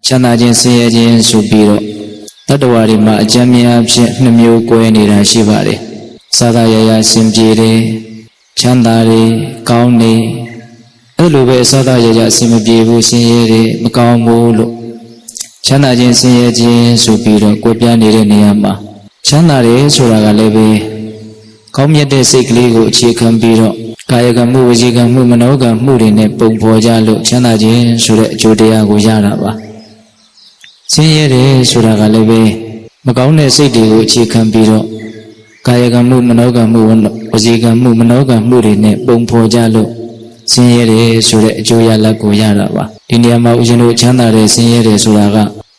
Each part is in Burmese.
ချမ်းသာခြင်းဆင်းရဲခြင်းဆိုပြီးတော့တတ္တဝါတွေမှာအကျဉ်းများဖြင့်နှမျိုးကွဲနေတာရှိပါတယ်သာသာရရစင်ပြေတယ်ချမ်းသာတယ်ကောင်းတယ်အဲ့လိုပဲသာသာရရအစင်မပြေဘူးဆင်းရဲတယ်မကောင်းဘူးလို့ချမ်းသာခြင်းဆင်းရဲခြင်းဆိုပြီးတော့ကွဲပြားနေတဲ့နေရာမှာချမ်းသာတယ်ဆိုတာကလည်းပဲကောင်းမြတ်တဲ့စိတ်ကလေးကိုအခြေခံပြီးတော့ကာယကံမှုဝစီကံမှုမနောကံမှုတွေနဲ့ပုံဖော်ကြလို့ချမ်းသာခြင်းဆိုတဲ့အကျိုးတရားကိုရတာပါဆင်းရဲတယ်ဆိုတာကလည်းပဲမကောင်းတဲ့စိတ်တွေကိုအခြေခံပြီးတော့ကာယကံမှုမနောကံမှုဝစီကံမှုမနောကံမှုတွေနဲ့ပုံဖော်ကြလို့ဆင်းရဲတယ်ဆိုတဲ့အကျိုးရလဒ်ကိုရတာပါဒီနေရာမှာဦးဇင်းတို့ချမ်းသာတယ်ဆင်းရဲတယ်ဆိုတာက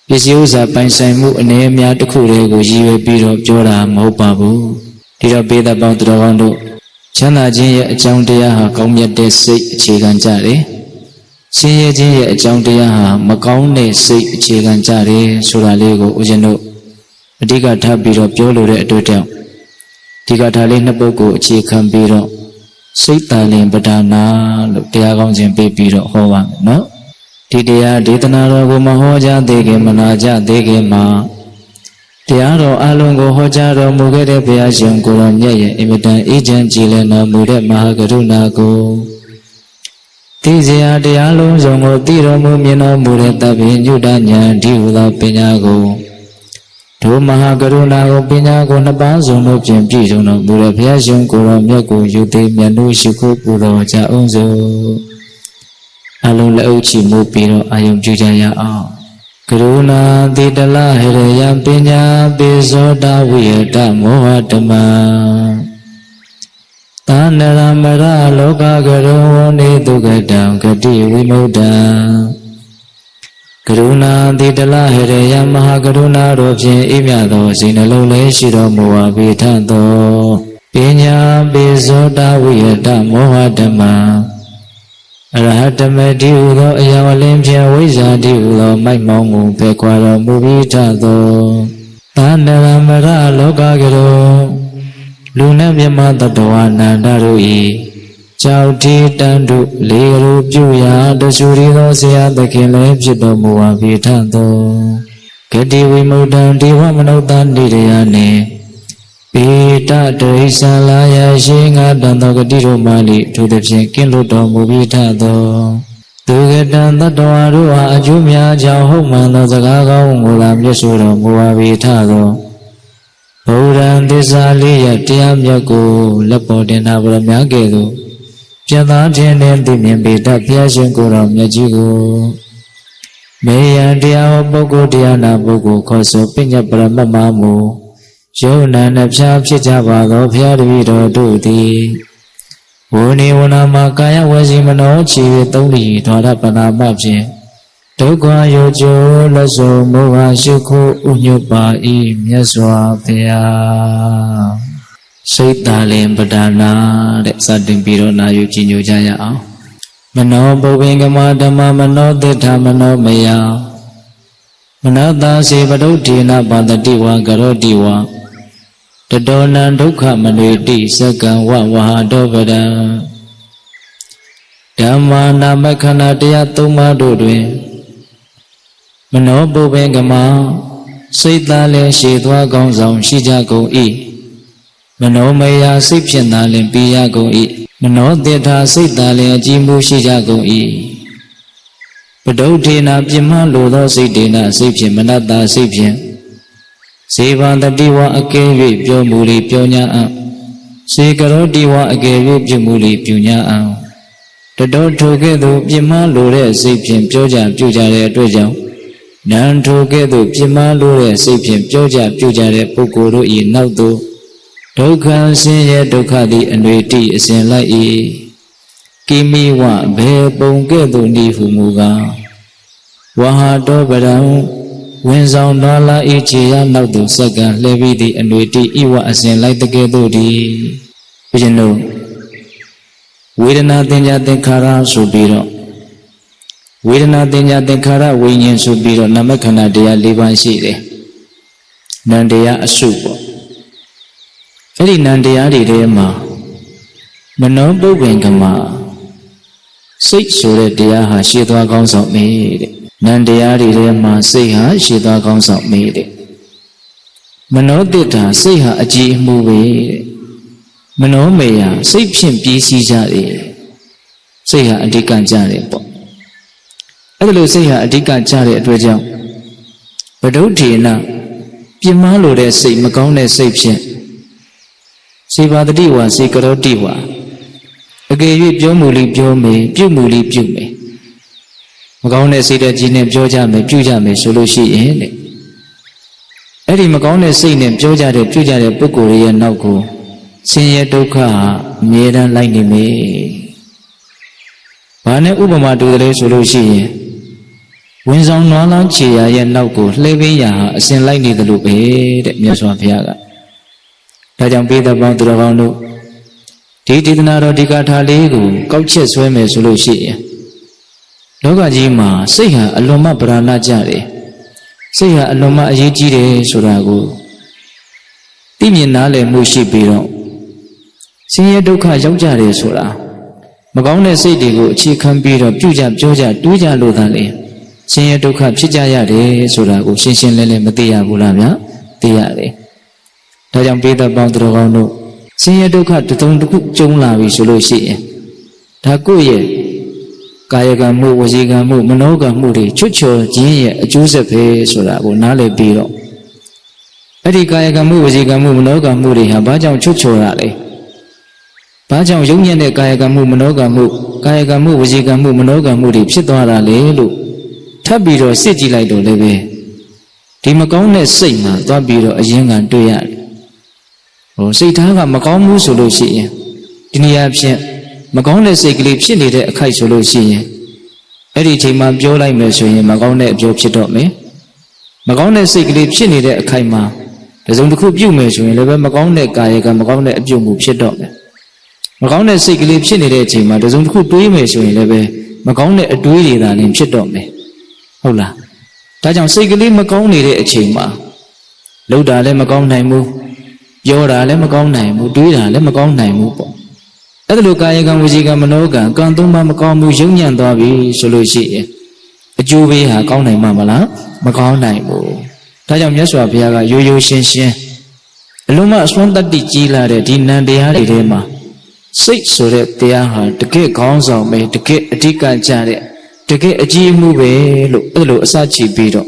ပစ္စည်းဥစ္စာပိုင်ဆိုင်မှုအနေအများတစ်ခုတည်းကိုရည်ရွယ်ပြီးတော့ပြောတာမဟုတ်ပါဘူးဒီတော့ပေသက်ပေါင်းသူတော်ကောင်းတို့ချမ်းသာခြင်းရဲ့အကြောင်းတရားဟာကောင်းမြတ်တဲ့စိတ်အခြေခံကြတယ်ဆင်းရဲခြင်းရဲ့အကြောင်းတရားဟာမကောင်းတဲ့စိတ်အခြေခံကြတယ်ဆိုတာလေးကိုဦးဇင်းတို့အဓိကထားပြီးတော့ပြောလိုတဲ့အတွက်ကြောင့်ဒီကထာလေးနှစ်ပုဒ်ကိုအခြေခံပြီးတော့စိတ်တန်လင်ပဒါနာလို့တရားကောင်းခြင်းပေးပြီးတော့ဟောပါမယ်နော်ဒီတရားဒေသနာတော်ကိုမဟောကြားသေးခင်မနာကြသေးခင်မှာတရားတော်အလုံးကိုဟောကြားတော်မူခဲ့တဲ့ဘုရားရှင်ကိုယ်တော်မြတ်ရဲ့အင်မတန်အေးချမ်းကြည်လင်တော်မူတဲ့မဟာကရုဏာကိုသိစရာတရားလုံးစုံကိုသိတော်မူမြင်တော်မူတဲ့တပ္ပိညုတဉာဏ်ဒီဟုသောပညာကိုဒုမဟာကရုဏာကိုပညာကိုနှစ်ပါးစုံတို့ဖြင့်ပြည့်စုံတော်မူတဲ့ဘုရားရှင်ကိုယ်တော်မြတ်ကိုယူသိမြတ်လို့ရှိခိုးပူတော်ကြအောင်စို့အလုံးလက်အုပ်ချီမှုပြီးတော့အာယုံပြုကြရအောင်ကရုဏာတိတလဟရယပညာပိဇောတဝိယတမောဟဓမ္မသာနရမရလောကကရောဝနေတုကတံဂတိဝိမုဒ္ဒံကရုဏာတိတလဟရယမဟာကရုဏာတော်ဖြင့်အေးမြသောစိတ်နှလုံးလေးရှိတော်မူပါပေထသောပညာပိဇောတဝိယတမောဟဓမ္မအရဟတမေတိဟုသောအရာဝလင်းဖြင့်ဝိဇ္ဇာတိဟုသောမိုက်မောင်းကိုဖယ်ခွာတော်မူပြီးထသောသာနရမရလောကကရောလူနှင့်မြမတတဝနန္ဒတို့၏ကြောက်တီတန်တို့လေကလေးပြုရာတဆူရီသောဆရာသခင်လည်းဖြစ်တော်မူပါပြီးထသောဂတိဝိမုဒ္ဒံဒီဝမနုဿာနိရယနှင့်ပေတတရိစ္ဆာလာယရှိငါတန်သောဂတိတို့မှလိထိုသဖြင့်ကင်းလွတ်တော်မူပြီးထသောသူကတံတတ္တဝါတို့ဟာအကျိုးများကြောင့်ဟုတ်မှန်သောစကားကောင်းကိုလာမြတ်ဆိုတော်မူပါပြီးထသောဗုဒ္ဓံသစ္စာလေးရတရားမြတ်ကိုလက်ပေါ်တင်တာဗရမကဲ့သို့ပြတ်သားခြင်းနဲ့သိမြင်ပေတတ်ဘုရားရှင်ကိုယ်တော်မြတ်ကြီးကိုမေယံတရားဟောပုဂ္ဂိုလ်တရားနာပုဂ္ဂိုလ်ခေါ်ဆိုပညတ်ပရမတ်မမူယုံနာနှဖျားဖြစ်ကြပါသောဘုရားတပည့်တော်တို့သည်ဝိနေဝနာမှာကာယဝစီမနောခြေသုံးလီဓာရပနာမဖြင့်ဒုက္ခယောကျိုးလက်စုံမောဟရှိခိုးဥညွတ်ပါ၏မြတ်စွာဘုရားစိတ်တာလင်ပဒါနာတဲ့စတင်ပြီးတော့နာယူကြည်ညိုကြရအောင်မနောပုဗ္ဗင်္ဂမဓမ္မမနောသစ္စာမနောမယမနတာစေပဒုဋ္ဌိနာပါတတိဝါကရောတိဝါတတောနံဒုက္ခမနွေတိစကံဝဝဟာတောပဒံဓမ္မာနာမခန္ဓာတရားသုံးပါးတို့တွင်မနောပုဗ္ဗင်္ဂမစိတ်သားလည်းရှည်သွားကောင်းဆောင်ရှိကြကုန်၏မနောမယစိတ်ဖြင့်သာလင်ပြီးရကုန်၏မနောတေထာစိတ်သာလင်အကြည်မှုရှိကြကုန်၏ပဒုဋ္ဌိနာပြမလိုသောစိတ်ဒေနာစိတ်ဖြင့်မနတ္တာစိတ်ဖြင့်ဇေဘတတိဝအကဲ၍ပြောမူလေပြောညာအံဇေကရောတိဝအကဲ၍ပြုမူလေပြုညာအံတတောထိုကဲ့သို့ပြမလိုတဲ့စိတ်ဖြင့်ပြောကြပြုကြတဲ့အတွက်ကြောင့်နံထိုကဲ့သို့ပြမလိုတဲ့စိတ်ဖြင့်ပြောကြပြုကြတဲ့ပုဂ္ဂိုလ်တို့၏နောက်သို့ဒုက္ခဆင်းရဲဒုက္ခသည်အနွေတိအစဉ်လိုက်၏ကိမိဝဘေပုံကဲ့သို့ဤဟုမူကားဝဟာတောပရံဝင်ဆောင်တော်လာဤခြေရနောက်သို့စက္ကန့်လှဲပြီးသည့်အနွေတိဤဝအစဉ်လိုက်တကဲ့သို့သည်ဘုရင်တို့ဝေဒနာသင်္ညာသင်္ခါရဆိုပြီးတော့ဝေဒနာသင်္ညာသင်္ခါရဝိညာဉ်ဆိုပြီးတော့နာမခန္ဓာတရား၄ပါးရှိတယ်နံတရားအစုပေါ့အဲ့ဒီနံတရားတွေထဲမှာမနောပုဗ္ဗင်္ဂမစိတ်ဆိုတဲ့တရားဟာရှေ့သွားကောင်းဆောင်မေးတဲ့ နန္တရားတွေထဲမှာစိတ်ဟာရှည်သွားကောင်းဆောင်မေးတဲ့မနောတိတာစိတ်ဟာအကြည်အမှုပဲတဲ့မနောမေယစိတ်ဖြင့်ပြီးစီးကြတယ်စိတ်ဟာအဓိကကြတယ်ပေါ့အဲ့ဒါလို့စိတ်ဟာအဓိကကြတဲ့အတွက်ကြောင့်ဗဒုဋ္ဌေနပြင်းမားလို့တဲ့စိတ်မကောင်းတဲ့စိတ်ဖြင့်စေဘာတတိဝါစေကရောတိဝါအကယ်၍ပြောမူလိပြောမယ်ပြုမူလိပြုမယ်မကောင်းတဲ့စိတ်တဲ့ကြီးနဲ့ပြောကြမယ်ပြုကြမယ်ဆိုလို့ရှိရင်တဲ့အဲ့ဒီမကောင်းတဲ့စိတ်နဲ့ပြောကြတဲ့ပြုကြတဲ့ပုဂ္ဂိုလ်ရဲ့နောက်ကိုဆင်းရဲဒုက္ခဟာအမြဲတမ်းလိုက်နေမယ်။ဘာနဲ့ဥပမာတူတယ်လဲဆိုလို့ရှိရင်ဝင်ဆောင်နွားလောင်းခြေရာရဲ့နောက်ကိုလှဲပေးရာဟာအစဉ်လိုက်နေတယ်လို့ပဲတဲ့မြတ်စွာဘုရားကဒါကြောင့်ပိဋကပေါင်းသူတော်ကောင်းတို့ဒီဒေသနာတော်ဒီကာထာလေးကိုကောက်ချက်ဆွဲမယ်ဆိုလို့ရှိရင်လောကကြီးမှာစိတ်ဟာအလွန်မှဗราဏကြတယ်စိတ်ဟာအလွန်မှအရေးကြီးတယ်ဆိုတာကိုသိမြင်နားလည်မှုရှိပြီးတော့ဆင်းရဲဒုက္ခရောက်ကြတယ်ဆိုတာမကောင်းတဲ့စိတ်တွေကိုအခြေခံပြီးတော့ပြုကြပြောကြတွေးကြလို့သာလေဆင်းရဲဒုက္ခဖြစ်ကြရတယ်ဆိုတာကိုရှင်းရှင်းလင်းလင်းမသိရဘူးလားဗျာသိရတယ်ဒါကြောင့်ပိဋကပေါင်းသူတော်ကောင်းတို့ဆင်းရဲဒုက္ခတစ်စုံတစ်ခုကြုံလာပြီဆိုလို့ရှိရင်ဒါကိုယ့်ရဲ့ကာယကံမှုဝစီကံမှုမနောကံမှုတွေချွတ်ချော်ခြင်းရဲ့အကျိုးဆက်ပဲဆိုတာကိုနားလည်ပြီးတော့အဲ့ဒီကာယကံမှုဝစီကံမှုမနောကံမှုတွေဟာဘာကြောင့်ချွတ်ချော်တာလဲဘာကြောင့်ယုံညံ့တဲ့ကာယကံမှုမနောကံမှုကာယကံမှုဝစီကံမှုမနောကံမှုတွေဖြစ်သွားတာလေလို့ထပ်ပြီးတော့စစ်ကြည့်လိုက်တော့လည်းပဲဒီမကောင်းတဲ့စိတ်မှာသွားပြီးတော့အရင်ကတွေ့ရတယ်စိတ်ထားကမကောင်းဘူးဆိုလို့ရှိရင်ဒီနေရာဖြင့်မကောင်းတဲ့စိတ်ကလေးဖြစ်နေတဲ့အခိုက်ဆိုလို့ရှိရင်အဲ့ဒီအချိန်မှာပြောလိုက်မယ်ဆိုရင်မကောင်းတဲ့အပြောဖြစ်တော့မယ်မကောင်းတဲ့စိတ်ကလေးဖြစ်နေတဲ့အခိုက်မှာတစ်စုံတစ်ခုပြုတ်မယ်ဆိုရင်လည်းပဲမကောင်းတဲ့ကာယကမကောင်းတဲ့အပြုတ်မှုဖြစ်တော့မယ်မကောင်းတဲ့စိတ်ကလေးဖြစ်နေတဲ့အချိန်မှာတစ်စုံတစ်ခုတွေးမယ်ဆိုရင်လည်းပဲမကောင်းတဲ့အတွေးတွေသာလင်းဖြစ်တော့မယ်ဟုတ်လားဒါကြောင့်စိတ်ကလေးမကောင်းနေတဲ့အချိန်မှာလှုပ်တာလည်းမကောင်းနိုင်ဘူးပြောတာလည်းမကောင်းနိုင်ဘူးတွေးတာလည်းမကောင်းနိုင်ဘူးပေါ့အဲ့ဒါလိုကာယကံဝစီကံမနောကံကံသုံးပါးမကောင်းဘူးယုံညံ့သွားပြီဆိုလို့ရှိရင်အကျိုးပေးဟာကောင်းနိုင်မှာမလားမကောင်းနိုင်ဘူးဒါကြောင့်မြတ်စွာဘုရားကရိုးရိုးရှင်းရှင်းအလုံးမအစွမ်းတတ္တိကြီးလာတဲ့ဒီနံတရားတွေထဲမှာစိတ်ဆိုတဲ့တရားဟာတကယ့်ခေါင်းဆောင်ပဲတကယ့်အဓိကကျတဲ့တကယ့်အကြီးအမှုပဲလို့အဲ့လိုအစချီပြီးတော့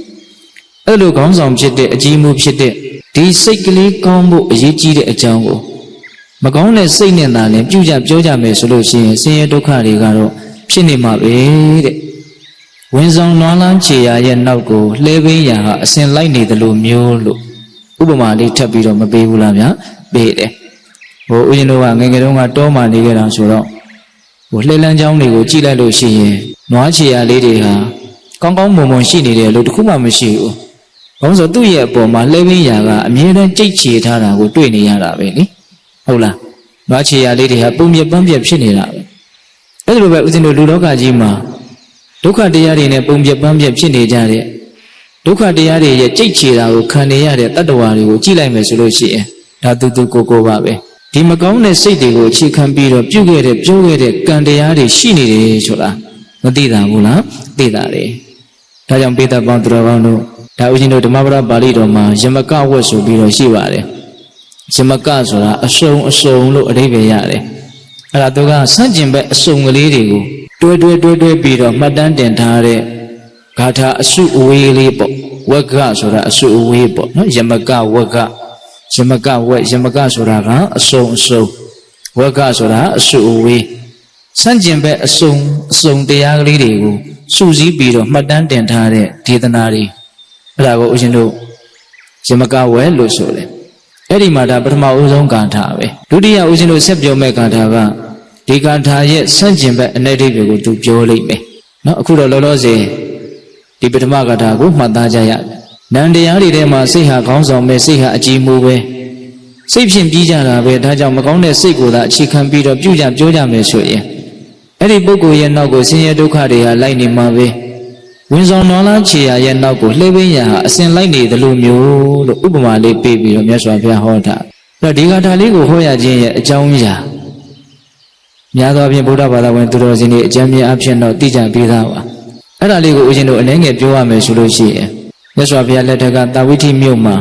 အဲ့လိုခေါင်းဆောင်ဖြစ်တဲ့အကြီးအမှုဖြစ်တဲ့ဒီစိတ်ကလေးကောင်းဖို့အရေးကြီးတဲ့အကြောင်းကိုမကောင်းတဲ့စိတ်နဲ့သာလည်းပြုကြပြောကြမယ်ဆိုလို့ရှိရင်ဆင်းရဲဒုက္ခတွေကတော့ဖြစ်နေမှာပဲတဲ့ဝင်ဆောင်နွားလန်းခြေရာရဲ့နောက်ကိုလှဲပေးရာဟာအစဉ်လိုက်နေတယ်လို့မျိုးလို့ဥပမာလေးထပ်ပြီးတော့မပေးဘူးလားဗျာပေးတယ်ဦးဇင်းတို့ကငယ်ငယ်တုန်းကတောမှနေခဲ့တာဆိုတော့လှဲလန်းချောင်းတွေကိုကြည့်လိုက်လို့ရှိရင်နွားခြေရာလေးတွေဟာကောင်းကောင်းမွန်မွန်ရှိနေတယ်လို့တခုမှမရှိဘူးဘာလို့ဆိုသူ့ရဲ့အပေါ်မှာလှဲပေးရာကအမြဲတမ်းကြိတ်ချေထားတာကိုတွေ့နေရတာပဲလေဟုတ်လားနွားခြေရာလေးတွေဟာပုံပြပန်းပြဖြစ်နေတာပဲအဲ့လိုပဲဦးဇင်းတို့လူလောကကြီးမှာဒုက္ခတရားတွေနဲ့ပုံပြပန်းပြဖြစ်နေကြတဲ့ဒုက္ခတရားတွေရဲ့ကြိတ်ချေတာကိုခံနေရတဲ့တတ္တဝါတွေကိုကြည့်လိုက်မယ်ဆိုလို့ရှိရင်ဒါတူကိုပါပဲဒီမကောင်းတဲ့စိတ်တွေကိုအခြေခံပြီးတော့ပြုခဲ့တဲ့ပြောခဲ့တဲ့ကံတရားတွေရှိနေတယ်ဆိုတာမသိတာဘူးလားသိတာတယ်ဒါကြောင့်ပိဋကပေါင်းသူတော်ကောင်းတို့ဒါဦးဇင်းတို့ဓမ္မပဒပါဠိတော်မှာယမကဝတ်ဆိုပြီးတော့ရှိပါတယ်ယမကဆိုတာအစုံလို့အဓိပ္ပာယ်ရတယ်အဲ့ဒါသူကစန့်ကျင်ဘက်အစုံကလေးတွေကိုတွဲပြီးတော့မှတ်တမ်းတင်ထားတဲ့ဂါထာအစုအဝေးလေးပေါ့ဝက္ခဆိုတာအစုအဝေးပေါ့နော်ယမကဝက္ခယမကဝက်ယမကဆိုတာကအစုံဝက္ခဆိုတာအစုအဝေးစန့်ကျင်ဘက်အစုံတရားကလေးတွေကိုစုစည်းပြီးတော့မှတ်တမ်းတင်ထားတဲ့ဒေသနာတွေအဲ့ဒါကိုဦးဇင်းတို့ယမကဝက်လို့ဆိုတယ်အဲ့ဒီမှာဒါပထမဦးဆုံးဂါထာပဲဒုတိယဦးဇင်းတို့ဆက်ပြောမဲ့ဂါထာကဒီဂါထာရဲ့ဆန့်ကျင်ဘက်အ내ဒိဋ္ဌိကိုသူပြောလိုက်မယ်နော်အခုတော့လောလောဆယ်ဒီပထမဂါထာကိုမှတ်သားကြရတယ်နံတရားတွေထဲမှာစိတ်ဟာခေါင်းဆောင်ပဲစိတ်ဟာအကြီးမှုပဲစိတ်ဖြင့်ပြီးကြတာပဲဒါကြောင့်မကောင်းတဲ့စိတ်ကိုသာအခြေခံပြီးတော့ပြုကြပြောကြမယ်ဆိုရင်အဲ့ဒီပုဂ္ဂိုလ်ရဲ့နောက်ကိုဆင်းရဲဒုက္ခတွေဟာလိုက်နေမှာပဲဝင်ဆောင်နွားလားခြေရာရဲ့နောက်ကိုလှည့်ပင်းရာဟာအစဉ်လိုက်နေတယ်လို့မျိုးလို့ဥပမာလေးပေးပြီးတော့မြတ်စွာဘုရားဟောတာအဲ့တော့ဒီဂါထာလေးကိုဟောရခြင်းရဲ့အကြောင်းအရာများသောအားဖြင့်ဗုဒ္ဓဘာသာဝင်သူတော်စင်တွေအကျဉ်းများအဖြစ်တော့သိကြပြီးသားပါ အဲ့ဒါလေးကိုဦးဇင်းတို့အနေငယ်ပြောရမယ်ဆိုလို့ရှိရင်မြတ်စွာဘုရားလက်ထက်ကတာဝိထိမြို့မှာ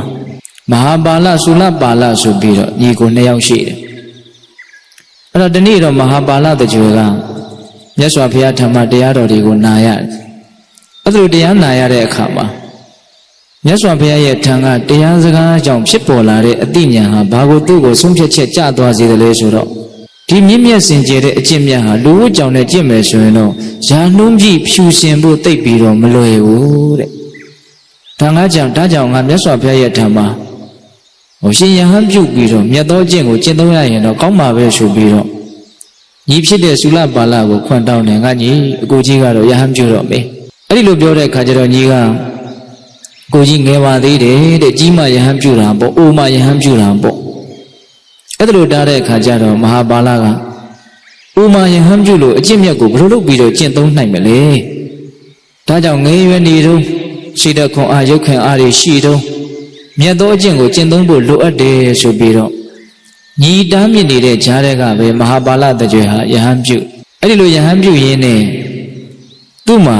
မဟာပါဠသုလပါဠဆိုပြီးတော့ညီကို2ယောက်ရှိတယ်အဲ့တော့ဒီနေ့တော့မဟာပါဠတကြွယ်ကမြတ်စွာဘုရားဓမ္မတရားတော်တွေကိုနာရတယ်အဲ့လိုတရားနာရတဲ့အခါမှာမြတ်စွာဘုရားရဲ့ထံကတရားစကားကြောင့်ဖြစ်ပေါ်လာတဲ့အသိဉာဏ်ဟာဘာကိုသူ့ကိုဆုံးဖြတ်ချက်ကျသွားစေတယ်လဲဆိုတော့ဒီမြင့်မြတ်စင်ကြယ်တဲ့အကျင့်မြတ်ဟာလူဝတ်ကြောင့်နဲ့ကျင့်မယ်ဆိုရင်တော့ယာနှုံးကြီးဖြူစင်ဖို့တိတ်ပြီးတော့မလွယ်ဘူးတဲ့ဒါငါကြောင့်ငါမြတ်စွာဘုရားရဲ့ထံမှာရှင်ယဟန်ပြုတ်ပြီးတော့မြတ်သောအကျင့်ကိုကျင့်သုံးရရင်တော့ကောင်းမှာပဲဆိုပြီးတော့ညီဖြစ်တဲ့သုလပါဠကိုခွန်တောင်းတယ်ငါညီအကိုကြီးကတော့ယဟန်ပြုတော့မေးအဲ့ဒီလိုပြောတဲ့အခါကျတော့ညီကကိုကြီးငယ်ပါသေးတယ်တဲ့ကြီးမှယဟန်ပြုတာပေါ့အိုမှယဟန်ပြုတာပေါ့အဲ့ဒါလိုတားတဲ့အခါကျတော့မဟာပါဠကအိုမှယဟန်ပြုလို့အကျင့်မြတ်ကိုဘယ်လိုလုပ်ပြီးတော့ကျင့်သုံးနိုင်မလဲဒါကြောင့်ငယ်ရွယ်နေတော့ရှိတဲ့ခွန်အားရုပ်ခင်အားတွေရှိတော့မြတ်သောအကျင့်ကိုကျင့်သုံးဖို့လိုအပ်တယ်ဆိုပြီးတော့ညီတားမြင့်နေတဲ့ဈာတဲ့ကပဲမဟာပါဠတကြွယ်ဟာယဟန်ပြုအဲ့ဒီလိုယဟန်ပြုရင်းနဲ့သူ့မှာ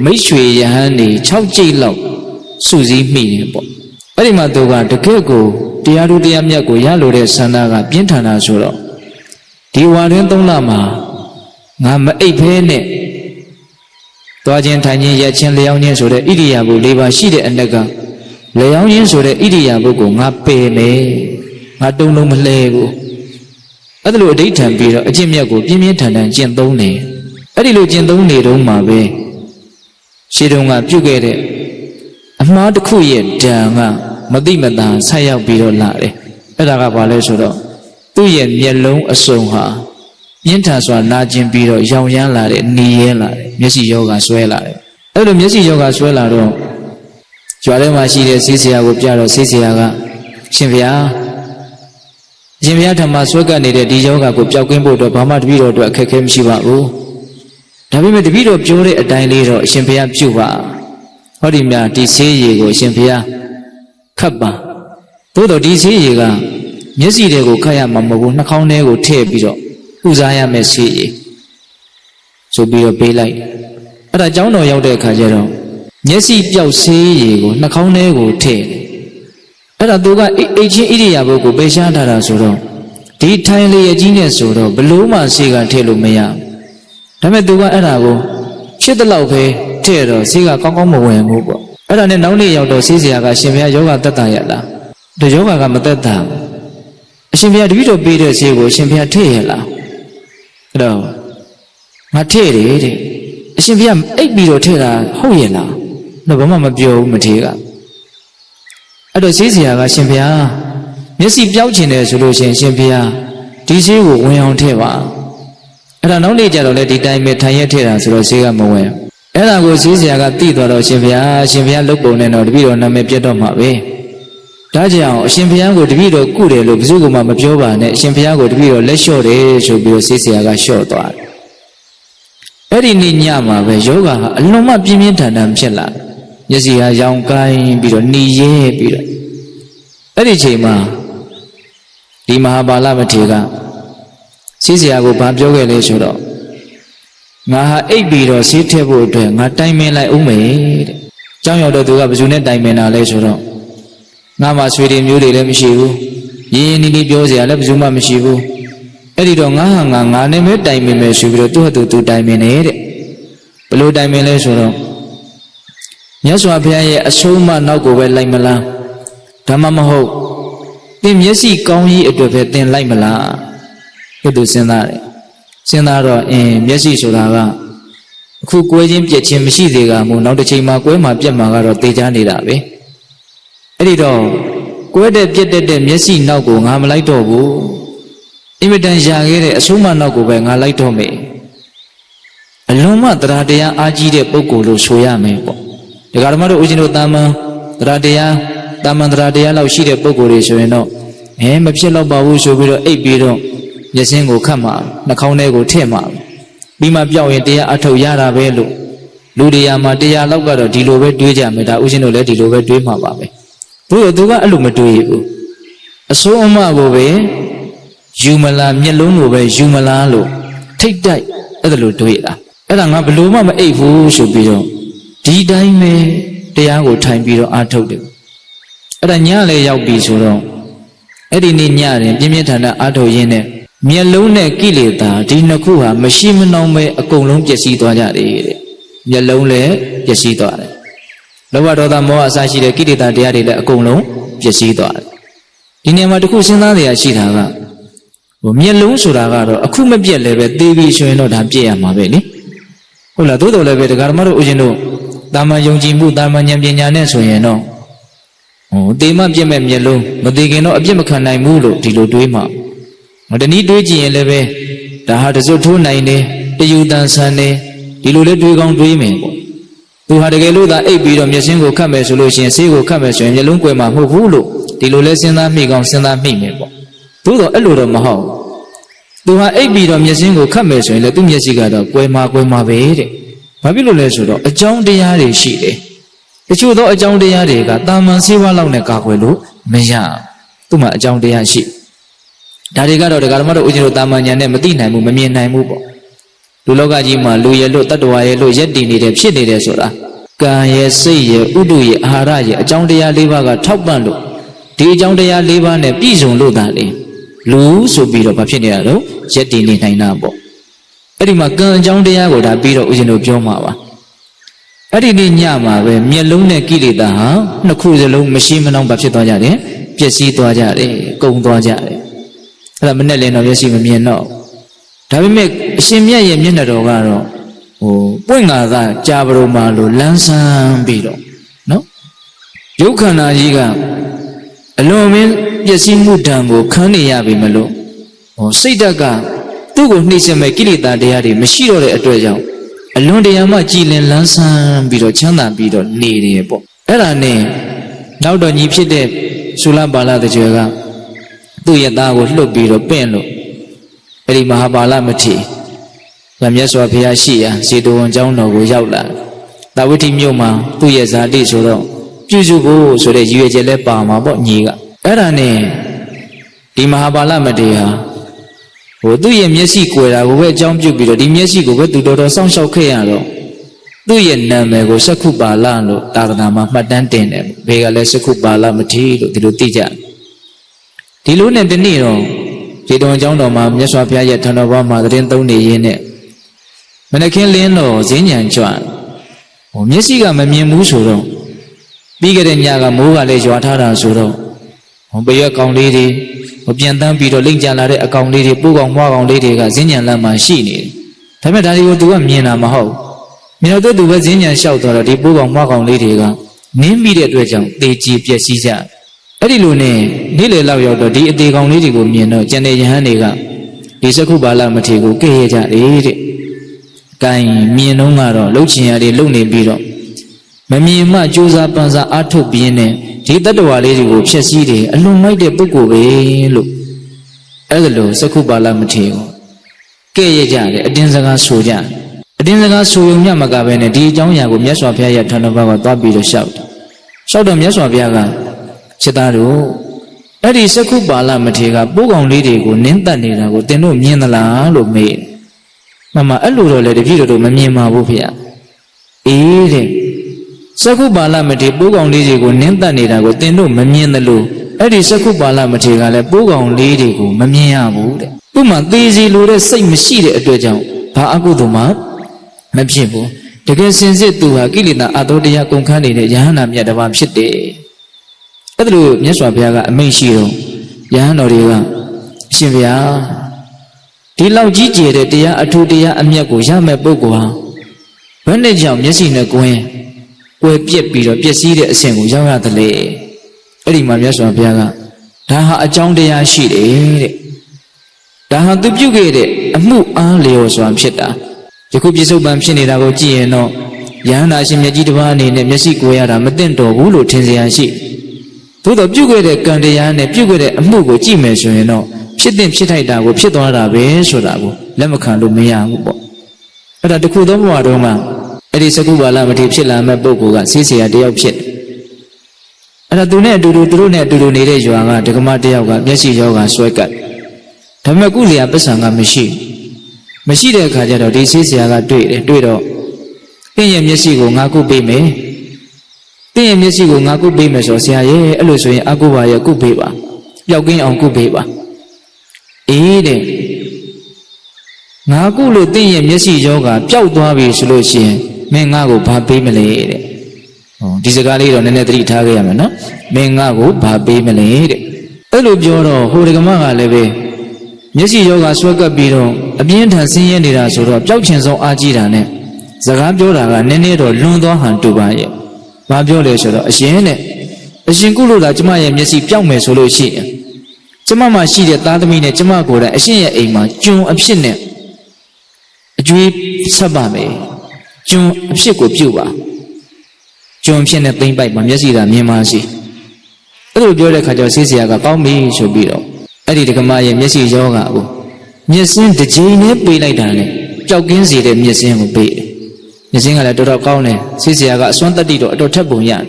မိတ်ဆွေယဟန်နေ6ကြိတ်လောက်စုစည်းမိတယ်ပေါ့အဲ့ဒီမှာသူကတကယ့်ကိုတရားသူတရားမြတ်ကိုရလိုတဲ့ဆန္ဒကပြင်းထန်တာဆိုတော့ဒီဝါတွင်3လမှာငါမအိပ်ဖဲနဲ့သွားခြင်းထိုင်ခြင်းရက်ခြင်းလျောင်းခြင်းဆိုတဲ့ဣရိယာပု4ပါးရှိတဲ့အနက်ကလျောင်းခြင်းဆိုတဲ့ဣရိယာပုကိုငါပယ်မယ်ငါတုံလုံးမလှဲဘူးအဲ့ဒါလိုအဓိဋ္ဌံပြီးတော့အကျင့်မြတ်ကိုပြင်းပြင်းထန်ထန်ကျင့်သုံးတယ်အဲ့ဒီလိုကျင့်သုံးနေတော့မှပဲရှေးတုန်းကပြုခဲ့တဲ့အမှားတစ်ခုရဲ့ဓာန်ကမတိမတာဆက်ရောက်ပြီးတော့လာတယ်အဲ့ဒါကဘာလဲဆိုတော့သူ့ရဲ့မျက်လုံးအစုံဟာပြင်းထန်စွာနာကျင်ပြီးတော့ရောင်ရမ်းလာတယ်နေရဲလာတယ်မျက်စိယောဂဆွဲလာတယ်အဲ့လိုမျက်စိယောဂဆွဲလာတော့ကျွာထဲမှာရှိတဲ့ဆေးဆရာကိုပြတော့ဆေးဆရာကရှင်ဗျာရှင်ဗျာဓမ္မဆွဲကပ်နေတဲ့ဒီယောဂကိုပျောက်ကင်းဖို့အတွက်ဘာမှတပည့်တော်အတွက်အခက်အခဲမရှိပါဘူးဒါပေမဲ့တပည့်တော်ပြောတဲ့အတိုင်းလေးတော့အရှင်ဘုရားပြုပါဟောဒီမြဒီဆေးရည်ကိုအရှင်ဘုရားခတ်ပါသို့တော့ဒီဆေးရည်ကမျက်စိတွေကိုခတ်ရမှာမဟုတ်ဘူးနှာခေါင်းထဲကိုထည့်ပြီးတော့ဥစားရမယ်ဆေးရည်ဆိုပြီးတော့ပေးလိုက်အဲ့ဒါကျောင်းတော်ရောက်တဲ့အခါကျတော့မျက်စိပြောက်ဆေးရည်ကိုနှာခေါင်းထဲကိုထည့်အဲ့ဒါသူကအိတ်ချင်းဣရိယာပုကိုပေးရှားထားတာဆိုတော့ဒီထိုင်လျက်ကြီးနဲ့ဆိုတော့ဘလို့မှဆေးကထည့်လို့မရဒါပေမဲ့သူကအဲ့ဒါကိုဖြစ်တဲ့လောက်ပဲထည့်တော့ဆေးကကောင်းကောင်းမဝင်ဘူးပေါ့အဲ့ဒါနဲ့နောက်နေ့ရောက်တော့ဆေးဆရာကရှင်ဘုရားယောဂသက်သာရလားဒီယောဂကမသက်သာအရှင်ဘုရားတပည့်တော်ပေးတဲ့ဆေးကိုအရှင်ဘုရားထည့်ရလားအဲ့တော့ငါထည့်တယ်တဲ့အရှင်ဘုရားအိပ်ပြီးတော့ထည့်တာဟုတ်ရဲ့လားတော့ဘာမှမပြောဘူးမထေကအဲ့တော့ဆေးဆရာကရှင်ဘုရားမျက်စိပြောက်ချင်တယ်ဆိုလို့ရှင်ရှင်ဘုရားဒီဆေးကိုဝင်အောင်ထည့်ပါအဲ့ဒါနောက်နေ့ကျတော့လေဒီတိုင်းပဲထိုင်ရက်ထည့်တာဆိုတော့ဆေးကမဝင်အဲ့ဒါကိုဆေးဆရာကသိသွားတော့ရှင်ဘုရားလုတ်ပုံနဲ့တော့တပည့်တော်နာမည်ပြတ်တော့မှာပဲဒါကြောင့်အရှင်ဘုရားကိုတပည့်တော်ကုတယ်လို့ဘယ်သူမှမပြောပါနဲ့အရှင်ဘုရားကိုတပည့်တော်လက်လျှော့တယ်ဆိုပြီးတော့ဆေးဆရာကလျှော့သွားတယ်အဲ့ဒီနေ့ညမှာပဲယောဂဟာအလွန်မှပြင်းပြင်းထန်ထန်ဖြစ်လာမျက်စိဟာရောင်ကိုင်းပြီးတော့หนีရဲပြီးတော့အဲ့ဒီချိန်မှာဒီမဟာပါဠမထေရကဆေးဆရာကိုဘာပြောခဲ့လဲဆိုတော့ငါဟာအိပ်ပြီးတော့ဆေးထည့်ဖို့အတွက်ငါတိုင်ပင်လိုက်ဦးမယ်တဲ့။ကျောင်းရောက်တော့သူကဘယ်သူနဲ့တိုင်ပင်တာလဲဆိုတော့ငါမှဆွေတွေမျိုးတွေလည်းမရှိဘူး။ရင်းရင်းနှီးနှီးပြောစရာလည်းဘယ်သူမှမရှိဘူး။အဲ့ဒီတော့ငါနဲ့ပဲတိုင်ပင်မယ်ဆိုပြီးတော့သူ့ဟာသူတိုင်ပင်နေတဲ့။ဘယ်လိုတိုင်ပင်လဲဆိုတော့မြတ်စွာဘုရားရဲ့အဆုံးအမနောက်ကိုပဲလိုက်မလား။ဒါမှမဟုတ်သင်မျက်စိကောင်းကြီးအတွက်ပဲသင်လိုက်မလား။ဘယ်သူစဉ်းစားတယ်။စဉ်းစားတော့မျက်စိဆိုတာကအခုကွဲခြင်းပြက်ခြင်းမရှိသေးကမို့နောက်တစ်ချိန်မှာကွဲမှာပြက်မှာကတော့တေချာနေတာပဲအဲ့ဒီတော့ကွဲတဲ့ပြက်တဲ့မျက်စိနောက်ကိုငါမလိုက်တော့ဘူးအင်မတန်ရှာခဲ့တဲ့အဆုံးမနောက်ကိုပဲငါလိုက်တော့မယ်အလုံးမတရားတရားအားကြီးတဲ့ပုဂ္ဂိုလ်လို့ဆိုရမယ်ပေါ့ဒီကရမတို့ဦးဇင်းတို့တာမန်တရားတရားလောက်ရှိတဲ့ပုဂ္ဂိုလ်တွေဆိုရင်တော့မဖြစ်တော့ပါဘူးဆိုပြီးတော့အိပ်ပြီးတော့မျက်စင်းကိုခတ်မှာနှာခေါင်းထဲကိုထည့်မှာပြီးမှပြောက်ရင်တရားအထုတ်ရတာပဲလို့လူတရားမှာတရားလောက်ကတော့ဒီလိုပဲတွေးကြမယ်ဒါဥရှင်တို့လည်းဒီလိုပဲတွေးမှာပါပဲသူကအဲ့လိုမတွေးဘူးအစိုးအမကိုပဲယူမလားမျက်လုံးကိုပဲယူမလားလို့ထိတ်တိုက်အဲ့ဒါလိုတွေးတာ အဲ့ဒါငါဘလို့မှမအိပ်ဘူးဆိုပြီးတော့ဒီတိုင်းပဲတရားကိုထိုင်ပြီးတော့အားထုတ်တယ်အဲ့ဒါညလည်းရောက်ပြီဆိုတော့အဲ့ဒီနေ့ညရင်ပြင်းပြင်းထန်ထန်အားထုတ်ရင်းနဲ့မျက်လုံးနဲ့ကိလေသာဒီနှစ်ခုဟာမရှိမနှောင်းပဲအကုန်လုံးပျက်စီးသွားကြတယ်တဲ့မျက်လုံးလည်းပျက်စီးသွားတယ်လောဘဒေါသမောဟအစရှိတဲ့ကိလေသာတရားတွေလည်းအကုန်လုံးပျက်စီးသွားတယ်ဒီနေရာမှာတခုစဉ်းစားရရှိတာကမျက်လုံးဆိုတာကတော့အခုမပြတ်လည်းပဲသေပြီးဆိုရင်တော့ဒါပြည့်ရမှာပဲလေဟုတ်လားသို့တော်လည်းပဲတရားဓမ္မတို့ဦးဇင်းတို့တာမန်ယုံကြည်မှုတာမန်ဉာဏ်ပညာနဲ့ဆိုရင်တော့သေမပြည့်မဲ့မျက်လုံးမသေးခင်တော့အပြစ်မခံနိုင်ဘူးလို့ဒီလိုတွေးမှာတနည်းတွေးကြည့်ရင်လည်းပဲဒါဟာတစွတ်ထိုးနိုင်တယ်တယူတန်ဆန်တယ်ဒီလိုလေးတွေးကောင်းတွေးမယ်ပေါ့သူဟာတကယ်လို့သာအိပ်ပြီးတော့မျက်စင်းကိုခတ်မယ်ဆိုလို့ရှိရင်ဆေးကိုခတ်မယ်ဆိုရင်မျက်လုံးကွယ်မှာမဟုတ်ဘူးလို့ဒီလိုလဲစဉ်းစားမိကောင်းစဉ်းစားမိမယ်ပေါ့သို့တော့အဲ့လိုတော့မဟုတ်သူဟာအိပ်ပြီးတော့မျက်စင်းကိုခတ်မယ်ဆိုရင်လည်းသူ့မျက်စိကတော့ကွယ်မှာပဲတဲ့ဘာဖြစ်လို့လဲဆိုတော့အကြောင်းတရားတွေရှိတယ်တချို့သောအကြောင်းတရားတွေကတာမန်ဆေးဝါးလောက်နဲ့ကာကွယ်လို့မရသူ့မှာအကြောင်းတရားရှိဒါတွေကတော့ဒကာဓမ္မတို့ဦးဇင်းတို့တာမန်ဉာဏ်နဲ့မသိနိုင်ဘူးမမြင်နိုင်ဘူးပေါ့လူလောကကြီးမှာလူရဲ့လို့တတ္တဝါရဲ့လို့ယက်တည်နေတယ်ဖြစ်နေတယ်ဆိုတာကံရဲ့စိတ်ရဲ့ဥဒုရဲ့အာဟာရရဲ့အကြောင်းတရား၄ပါးကထောက်ပံ့လို့ဒီအကြောင်းတရား၄ပါးနဲ့ပြည့်စုံလို့သာလေလူဆိုပြီးတော့ဘာဖြစ်နေရတော့ယက်တည်နေနိုင်တာပေါ့အဲ့ဒီမှာကံအကြောင်းတရားကိုဒါပြီးတော့ဦးဇင်းတို့ပြောမှာပါအဲ့ဒီနေ့ညမှာပဲမျက်လုံးနဲ့ကိလေသာဟာနှစ်ခုစလုံးမရှိမနှောင်းဘာဖြစ်သွားကြတယ်ပျက်စီးသွားကြတယ်ကုန်သွားကြတယ်အဲ့ဒါမနဲ့လင်းတော့မျက်စိမမြင်တော့ဒါပေမဲ့အရှင်မြတ်ရဲ့မျက်နှာတော်ကတော့ပွင့်ငါသာကြာပရုံမာလို့လန်းဆန်းပြီးတော့နော်ရုပ်ခန္ဓာကြီးကအလွန်မင်းပျက်စီးမှုတံကိုခံနေရပြီမလို့စိတ်ဓာတ်ကသူ့ကိုနှိမ့်ဆက်မဲ့ကိလေသာတရားတွေမရှိတော့တဲ့အတွက်ကြောင့်အလွန်တရာမှကြည်လင်လန်းဆန်းပြီးတော့ချမ်းသာပြီးတော့နေတယ်ပေါ့အဲ့ဒါနဲ့နောက်တော့ညီဖြစ်တဲ့သုလပါဠတကြွယ်ကသူ့ရဲ့သားကိုလှုပ်ပြီးတော့ပင့်လို့အဲ့ဒီမဟာပါဠမထေရမြတ်စွာဘုရားရှိရာဇေတဝန်ကျောင်းတော်ကိုရောက်လာတာဝတိမြို့မှာသူ့ရဲ့ဇာတိဆိုတော့ပြုစုဖို့ဆိုတဲ့ရည်ရွယ်ချက်လဲပါမှာပေါ့ညီကအဲ့ဒါနဲ့ဒီမဟာပါဠမထေရဟာသူ့ရဲ့မျက်စိကွယ်တာကိုပဲအကြောင်းပြုပြီးတော့ဒီမျက်စိကိုပဲသူတော်တော်စောင့်ရှောက်ခဲ့ရတော့သူ့ရဲ့နာမည်ကိုစက္ခုပါဠလို့သာသနာမှာမှတ်တမ်းတင်တယ်ဘေကလည်းစက္ခုပါဠမထေရလို့ဒီလိုသိကြဒီလိုနဲ့ဒီနေ့တော့ဒီတော်ကျောင်းတော်မှာမြတ်စွာဘုရားရဲ့ထံတော်ဘာမှာသတင်းသုံးနေရင်းနဲ့မနခင်လင်းတော်ဈဉ္ဉံကြွမျက်စိကမမြင်ဘူးဆိုတော့ပြီးခဲ့တဲ့ညကမိုးကလည်းရွာထားတာဆိုတော့ဘရွက်ကောင်လေးတွေပြန်တန်းပြီးတော့လိမ့်ကြလာတဲ့အကောင်လေးတွေပိုးကောင်မွားကောင်လေးတွေကဈဉ္ဉံလမ်းမှာရှိနေတယ်ဒါပေမဲ့ဒါတွေကိုသူကမြင်တာမဟုတ်မြင်တော့သူပဲဈဉ္ဉံလျှောက်သွားတော့ဒီပိုးကောင်မွားကောင်လေးတွေကနင်းပြီးတဲ့အတွက်ကြောင့်သေကြီးပျက်စီးကြအဲ့ဒီလိုနဲ့နေ့လေလောက်ရောက်တော့ဒီအသေးကောင်လေးတွေကိုမြင်တော့ကျန်တဲ့ယဟန်တွေကဒီစက္ခုပါဠမထေရကိုကဲ့ရဲ့ကြတယ်တဲ့။ကဲမြင်တော့ကတော့လှုပ်ချင်ရတယ်လှုပ်နေပြီးတော့မမြင်မှကြိုးစားပန်းစားအားထုတ်ပြီးနဲ့ဒီတတ္တဝါလေးတွေကိုဖျက်ဆီးတယ်အလွန်မိုက်တဲ့ပုဂ္ဂိုလ်ပဲလို့အဲ့ဒါလို့စက္ခုပါဠမထေရကိုကဲ့ရဲ့ကြတယ်အတင်းစကားဆိုကြအတင်းစကားဆိုရုံမျှမကပဲနဲ့ဒီအကြောင်းအရာကိုမြတ်စွာဘုရားရဲ့ထံတော်ဘက်ကသွားပြီးတော့ရှောက်တယ်။ရှောက်တော့မြတ်စွာဘုရားကခြေသားတို့အဲ့ဒီစက္ခုပါဠမထေရကပိုးကောင်လေးတွေကိုနင်းတက်နေတာကိုသင်တို့မြင်သလားလို့မေးမမအဲ့လိုတော့လေတပည့်တော်တို့မမြင်ပါဘူးဖေ။အေးတဲ့စက္ခုပါဠမထေရပိုးကောင်လေးတွေကိုနင်းတက်နေတာကိုသင်တို့မမြင်သလိုအဲ့ဒီစက္ခုပါဠမထေရကလည်းပိုးကောင်လေးတွေကိုမမြင်ရဘူးတဲ့။သူ့မှာသေစီလိုတဲ့စိတ်မရှိတဲ့အတွက်ကြောင့်ဘာအကုသိုလ်မှမဖြစ်ဘူး။တကယ်စင်စစ်သူဟာကိလေသာအတောတရားကုန်ခန်းနေတဲ့ယဟန္တာမြတ်တစ်ပါးဖြစ်တယ်။အဲ့ဒါလို့မြတ်စွာဘုရားကအမိန့်ရှိတော့ယဟန်တော်တွေကအရှင်ဘုရားဒီလောက်ကြီးကျယ်တဲ့တရားအထူးတရားအမြတ်ကိုရမဲ့ပုဂ္ဂိုလ်ဟာဘယ်နဲ့ကြောင့်မျက်စိနဲ့ကွယ်ပြက်ပြီးတော့ပျက်စီးတဲ့အဆင့်ကိုရောက်ရတယ်လေအဲ့ဒီမှာမြတ်စွာဘုရားကဒါဟာအကြောင်းတရားရှိတယ်တဲ့ဒါဟာသူပြုခဲ့တဲ့အမှုအားလျော်စွာဖြစ်တာယခုပြစ္ဆုတ်ပံဖြစ်နေတာကိုကြည့်ရင်တော့ယဟန္တာရှင်မြတ်ကြီးတစ်ပါးအနေနဲ့မျက်စိကွယ်ရတာမသင့်တော်ဘူးလို့ထင်စရာရှိသို့တော့ပြုခဲ့တဲ့ကံတရားနဲ့ပြုခဲ့တဲ့အမှုကိုကြည့်မယ်ဆိုရင်တော့ဖြစ်တဲ့ဖြစ်ထိုက်တာကိုဖြစ်သွားတာပဲဆိုတာကိုလက်မခံလို့မရဘူးပေါ့အဲ့ဒါတခုသောဘဝတုန်းကအဲ့ဒီစက္ခုပါဠမထေရဖြစ်လာမဲ့ပုဂ္ဂိုလ်ကဆေးဆရာတယောက်ဖြစ်အဲ့ဒါသူနဲ့အတူတူနေတဲ့ရွာကဒကမတယောက်ကမျက်စိယောဂါဆွဲကပ်ဒါပေမဲ့ကုလျာပစ္ဆံကမရှိ မရှိတဲ့အခါကျတော့ဒီဆေးဆရာကတွေ့တော့တင်းရဲ့မျက်စိကိုငါကုပေးမယ်တင်းရဲ့မျက်စိကိုငါကုပေးမယ်ဆိုဆရာရဲ့အဲ့လိုဆိုရင်အကုပါရဲ့ကုပေးပါပျောက်ကင်းအောင်ကုပေးပါအေးတဲ့ငါကုလို့တင်းရဲ့မျက်စိယောဂပျောက်သွားပြီဆိုလို့ရှိရင်မင်းငါ့ကိုဘာပေးမလဲတဲ့ဟောဒီစကားလေးတော့နည်းနည်းသတိထားခဲ့ရမယ်နော်မင်းငါ့ကိုဘာပေးမလဲတဲ့အဲ့လိုပြောတော့ဟိုဒကမကလည်းပဲမျက်စိယောဂဆွဲကပ်ပြီးတော့အပြင်းထန်ဆင်းရဲနေတာဆိုတော့ပျောက်ချင်ဆုံးအားကြီးတာနဲ့စကားပြောတာကနည်းနည်းတော့လွန်သောဟန်တူပါရဲ့ဘာပြောလဲဆိုတော့အရှင်ကုလို့သာကျမရဲ့မျက်စိပျောက်မယ်ဆိုလို့ရှိရင်ကျမမှရှိတဲ့သားသမီးနဲ့ကျမကိုယ်တိုင်အရှင်ရဲ့အိမ်မှာကျွန်အဖြစ်နဲ့အကျွေးဆက်ပါမယ်ကျွန်အဖြစ်ကိုပြုတ်ပါကျွန်ဖြစ်နဲ့သိမ့်ပိုက်မှာမျက်စိသာမြင်ပါစီအဲ့လိုပြောတဲ့ခါကျတော့ဆေးဆရာကကောင်းပြီဆိုပြီးတော့အဲ့ဒီဒကမရဲ့မျက်စိယောဂကိုမျက်စင်းတစ်ချိန်နဲ့ပေးလိုက်တာနဲ့ပျောက်ကင်းစေတဲ့မျက်စင်းကိုပေးတယ်မျက်စင်းကလည်းတော်တော်ကောင်းတယ်ဆေးဆရာကအစွမ်းတတ္တိတော့အတော်ထက်ပုံရတယ်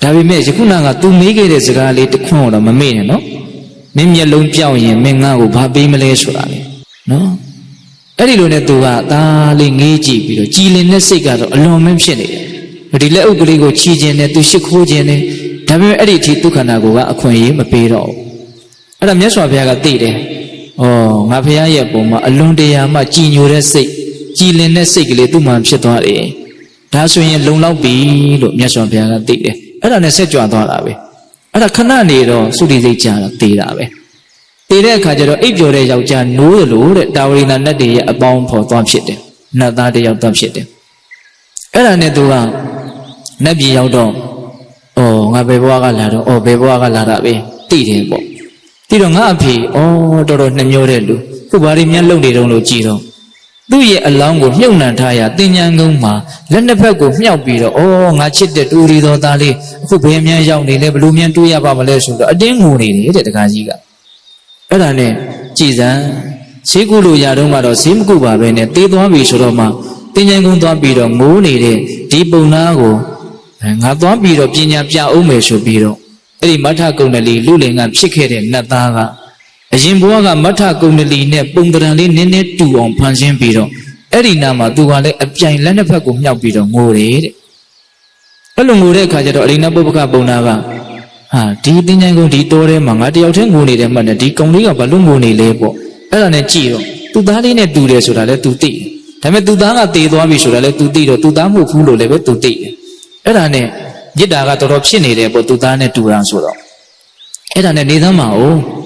ဒါပေမဲ့ယခုနကသူမေးခဲ့တဲ့စကားလေးတစ်ခွန်းတော့မမေ့နဲ့နော်မင်းမျက်လုံးပြောင်းရင်မင်းငါ့ကိုဘာပေးမလဲဆိုတာလေနော်အဲ့ဒီလိုနဲ့သူကသားလေးငေးကြည့်ပြီးတော့ကြည်လင်တဲ့စိတ်ကတော့အလွန်မင်းဖြစ်နေတယ်ဒီလက်ဥပ်ကလေးကိုချီခြင်းနဲ့သူရှ िख ိုးခြင်းနဲ့ဒါပေမဲ့အဲ့ဒီအထိဒုက္ခနာကိုကအခွင့်အရေးမပေးတော့ဘူးအဲ့ဒါမြတ်စွာဘုရားကသိတယ်ဩငါဘုရားရဲ့ပုံမှာအလွန်တရာမှကြည်ညိုတဲ့စိတ်ကြည်လင်တဲ့စိတ်ကလေးသူ့မှာဖြစ်သွားတယ်ဒါဆိုရင်လုံလောက်ပြီလို့မြတ်စွာဘုရားကသိတယ်အဲ့ဒါနဲ့ဆက်ကြွသွားတာပဲအဲ့ဒါခဏနေတော့သုတိစိတ်ကြတော့သိတာပဲသိတဲ့အခါကျတော့အိပ်ပျော်တဲ့ယောက်ျားနိုးရလို့တဲ့တာဝရိနာနတ်တွေရဲ့အပေါင်းဖော်သွားဖြစ်တယ်နတ်သားတယောက်သွားဖြစ်တယ်အဲ့ဒါနဲ့သူကနတ်ပြည်ရောက်တော့ငါဘယ်ဘဝကလာတော့ဘယ်ဘဝကလာတာပဲသိတယ်ပေါ့သိတော့ငါအဖေတော်တော်နှမျိုးတဲ့လူခုဘာတွေများလုံနေတုံးလို့ကြည်တော့သူ့ရဲ့အလောင်းကိုမြုပ်နှံထားရတင်ညာကုန်းမှာလက်နှစ်ဖက်ကိုမြှောက်ပြီးတော့ငါချစ်တဲ့တူရီတော်သားလေးအခုဘယ်မြန်ရောက်နေလဲဘလို့မြန်တွေးရပါမလဲဆိုတော့အတင်းငိုနေတယ်တဲ့တကားကြီးကအဲ့ဒါနဲ့ကြည်စံဈေးကုလို့ရတော့ကတော့ဈေးမကုပါပဲနဲ့တေးသွားပြီဆိုတော့မှတင်ညာကုန်းသွားပြီးတော့ငိုးနေတဲ့ဒီပုံနာကိုငါသွားပြီးတော့ပညာပြအောင်မယ်ဆိုပြီးတော့အဲ့ဒီမထကုဏ္ဏလီလူလင်ကဖြစ်ခဲ့တဲ့နတ်သားကအရင်ဘဝကမထကုဏ္ဏလီနဲ့ပုံတရံလေးနည်းနည်းတူအောင်ဖန်ဆင်းပြီးတော့အဲ့ဒီနာမှာသူကလည်းအပြိုင်လက်နှစ်ဖက်ကိုမြှောက်ပြီးတော့ငိုတယ်တဲ့အဲ့လိုငိုတဲ့အခါကျတော့အရိဏပုပ္ပကပုံနာကဒီတင်ញိုင်ကုန်ဒီတောထဲမှာငါတယောက်တည်းငိုနေတယ်မှတ်တယ်ဒီကောင်လေးကဘာလို့ငိုနေလဲပေါ့အဲ့ဒါနဲ့ကြည့်တော့သူသားလေးနဲ့တူတယ်ဆိုတာလည်းသူသိတယ်ဒါပေမဲ့သူသားကတေသွားပြီဆိုတာလည်းသူသိတော့သူသားမဟုတ်ဘူးလို့လည်းပဲသူသိတယ်အဲ့ဒါနဲ့မြစ်တာကတော်တော်ဖြစ်နေတယ်ပေါ့သူသားနဲ့တူတာဆိုတော့အဲ့ဒါနဲ့နေသမ်းမအောင်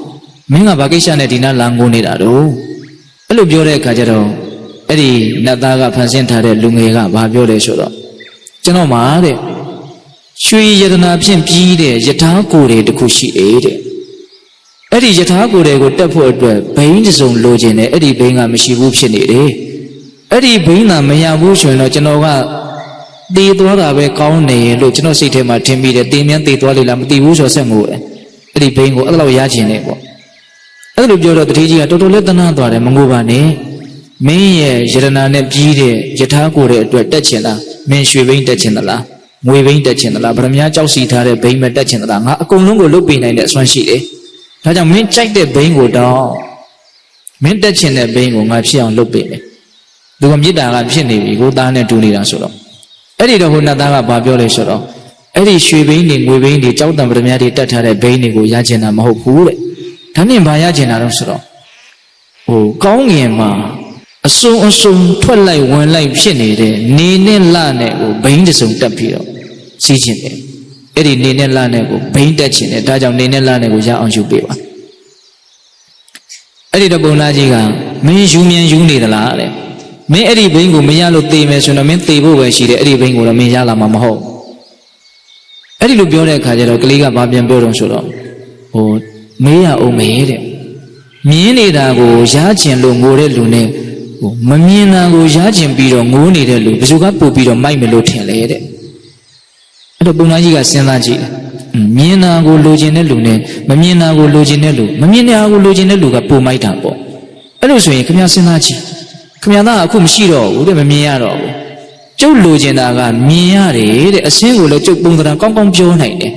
မင်းကဘာကိစ္စနဲ့ဒီနာလာငိုနေတာတော့အဲ့လိုပြောတဲ့အခါကျတော့အဲ့ဒီနတ်သားကဖန်ဆင်းထားတဲ့လူငယ်ကဘာပြောလဲဆိုတော့ကျွန်တော်မှာတဲ့ရွှေယတနာဖြင့်ပြီးတဲ့ယထာကိုယ်တွေတခုရှိတယ်တဲ့အဲ့ဒီယထာကိုယ်တွေကိုတက်ဖို့အတွက်ဘိန်းတစ်စုံလိုချင်တယ်အဲ့ဒီဘိန်းကမရှိဘူးဖြစ်နေတယ်အဲ့ဒီဘိန်းသာမရဘူးဆိုရင်တော့ကျွန်တော်ကတေးသွားတာပဲကောင်းနေလို့ကျွန်တော်စိတ်ထဲမှာထင်ပြီးတယ်တေးမြန်းတေးသွားလိမ့်လားမသိဘူးဆိုဆက်ငိုတယ်အဲ့ဒီဘိန်းကိုအဲ့လိုရချင်တယ်ပေါ့အဲ့လိုပြောတော့တတိကြီးကတော်တော်လေးတနာသွားတယ်မငိုပါနဲ့မင်းရဲ့ယတနာနဲ့ပြီးတဲ့ယထာကိုယ်တဲ့အတွက်တက်ချင်လားမင်းရွှေဘိန်းတက်ချင်သလားငွေဘိန်းတက်ချင်သလားဗရမ ्या ကြောက်စီထားတဲ့ဘိန်းပဲတက်ချင်သလားငါအကုန်လုံးကိုလုတ်ပေးနိုင်တဲ့အစွမ်းရှိတယ်ဒါကြောင့်မင်းကြိုက်တဲ့ဘိန်းကိုတော့မင်းတက်ချင်တဲ့ဘိန်းကိုငါဖြစ်အောင်လုတ်ပေးမယ်သူကမြစ်တာကဖြစ်နေပြီကိုသားနဲ့တူနေတာဆိုတော့အဲ့ဒီတော့ဟိုနတ်သားကဘာပြောလဲဆိုတော့အဲ့ဒီရွှေဘိန်းတွေငွေဘိန်းတွေကြောက်တံဗရမ ्या တွေတက်ထားတဲ့ဘိန်းတွေကိုရချင်တာမဟုတ်ဘူးတဲ့ဒါနဲ့ဘာရချင်တာတော့ဆိုတော့ကောင်းငင်မှာအစုံထွက်လိုက်ဝင်လိုက်ဖြစ်နေတဲ့နေနဲ့လနဲ့ကိုဘိန်းတစ်စုံတက်ပြီးတော့စီးချင်တယ်အဲ့ဒီနေနဲ့လနဲ့ကိုဘိန်းတက်ချင်တယ်ဒါကြောင့်နေနဲ့လနဲ့ကိုရအောင်ယူပေးပါအဲ့ဒီတော့ပုံသားကြီးကမင်းယူမြန်ယူနေသလားတဲ့မင်းအဲ့ဒီဘိန်းကိုမရလို့သေမယ်ဆိုတော့မင်းသေဖို့ပဲရှိတယ်အဲ့ဒီဘိန်းကိုတော့မင်းရလာမှာမဟုတ်အဲ့ဒီလိုပြောတဲ့အခါကျတော့ကလေးကဘာပြန်ပြောတော့ဆိုတော့မေးရအောင်မေးတဲ့မြင်နေတာကိုရချင်လို့ငိုတဲ့လူနဲ့မမြင်တာကိုရချင်ပြီးတော့ငိုနေတဲ့လူဘယ်သူကပို့ပြီးတော့မိုက်မလို့ထင်လဲတဲ့အဲ့တော့ပုံသားကြီးကစဉ်းစားကြည့်တယ်မြင်တာကိုလိုချင်တဲ့လူနဲ့မမြင်တာကိုလိုချင်တဲ့လူမမြင်တာကိုလိုချင်တဲ့လူကပို့မိုက်တာပေါ့အဲ့လိုဆိုရင်ခင်ဗျားစဉ်းစားကြည့်ခင်ဗျားသားအခုမရှိတော့ဘူးတဲ့မမြင်ရတော့ဘူးကျုပ်လိုချင်တာကမြင်ရတယ်တဲ့အစင်းကိုလည်းကျုပ်ပုံသဏ္ဍာန်ကောင်းကောင်းပြောနိုင်တယ်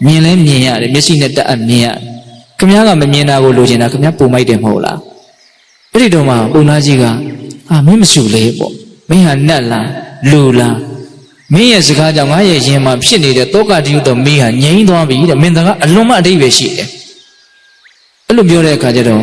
မြင်လဲမြင်ရတယ်မျက်စိနဲ့တက်အပ်မြင်ရတယ်ခင်ဗျားကမမြင်တာကိုလိုချင်တာခင်ဗျားပုံမိုက်တယ်မဟုတ်လား အဲ့ဒီတော့မှပုံနာကြီးကမင်းမစုလေပေါ့မင်းဟာနတ်လားလူလားမင်းရဲ့စကားကြောင့်ငါရဲ့ရင်မှာဖြစ်နေတဲ့တောကတိယတော်မင်းဟာငြိမ်းသွားပြီတဲ့မင်းသားကအလွန်မှအဓိပ္ပာယ်ရှိတယ်အဲ့လိုပြောတဲ့အခါကျတော့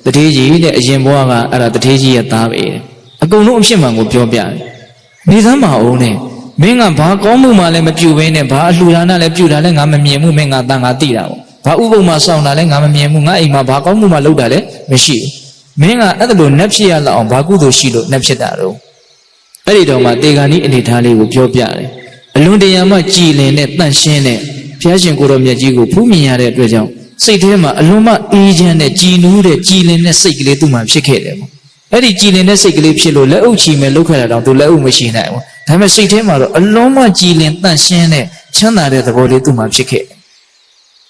တထေးကြီးတဲ့အရင်ဘဝကအဲ့ဒါတထေးကြီးရဲ့သားပဲအကုန်လုံးအဖြစ်မှန်ကိုပြောပြတယ်နေသမ်းပါအောင်နဲ့မင်းကဘာကောင်းမှုမှလည်းမပြုဘဲနဲ့ဘာအလှူဒါနလည်းပြုတာလည်းငါမမြင်ဘူးမင်းကတန်ငါသိတာပေါ့ဘာဥပုံမှစောင့်တာလည်းငါမမြင်ဘူးငါအိမ်မှာဘာကောင်းမှုမှလုပ်တာလည်းမရှိဘူးမင်းကအဲ့ဒါလိုနှက်ဖြစ်ရလောက်အောင်ဘာကုသိုလ်ရှိလို့နှက်ဖြစ်တာတော့အဲ့ဒီတော့မှတေဂာနိအနေထားလေးကိုပြောပြတယ်အလွန်တရာမှကြည်လင်တဲ့တန့်ရှင်းတဲ့ဘုရားရှင်ကိုတော်မြတ်ကြီးကိုဖူးမြင်ရတဲ့အတွက်ကြောင့်စိတ်ထဲမှာအလွန်မှအေးချမ်းတဲ့ကြည်နူးတဲ့ကြည်လင်တဲ့စိတ်ကလေးသူ့မှာဖြစ်ခဲ့တယ်ပေါ့အဲ့ဒီကြည်လင်တဲ့စိတ်ကလေးဖြစ်လို့လက်အုပ်ချီမဲ့လောက်ခရတာတော့သူလက်အုပ်မရှိနိုင်ဘူးဒါပေမဲ့စိတ်ထဲမှာတော့အလွန်မှကြည်လင်တန့်ရှင်းတဲ့ချမ်းသာတဲ့သဘောလေးသူ့မှာဖြစ်ခဲ့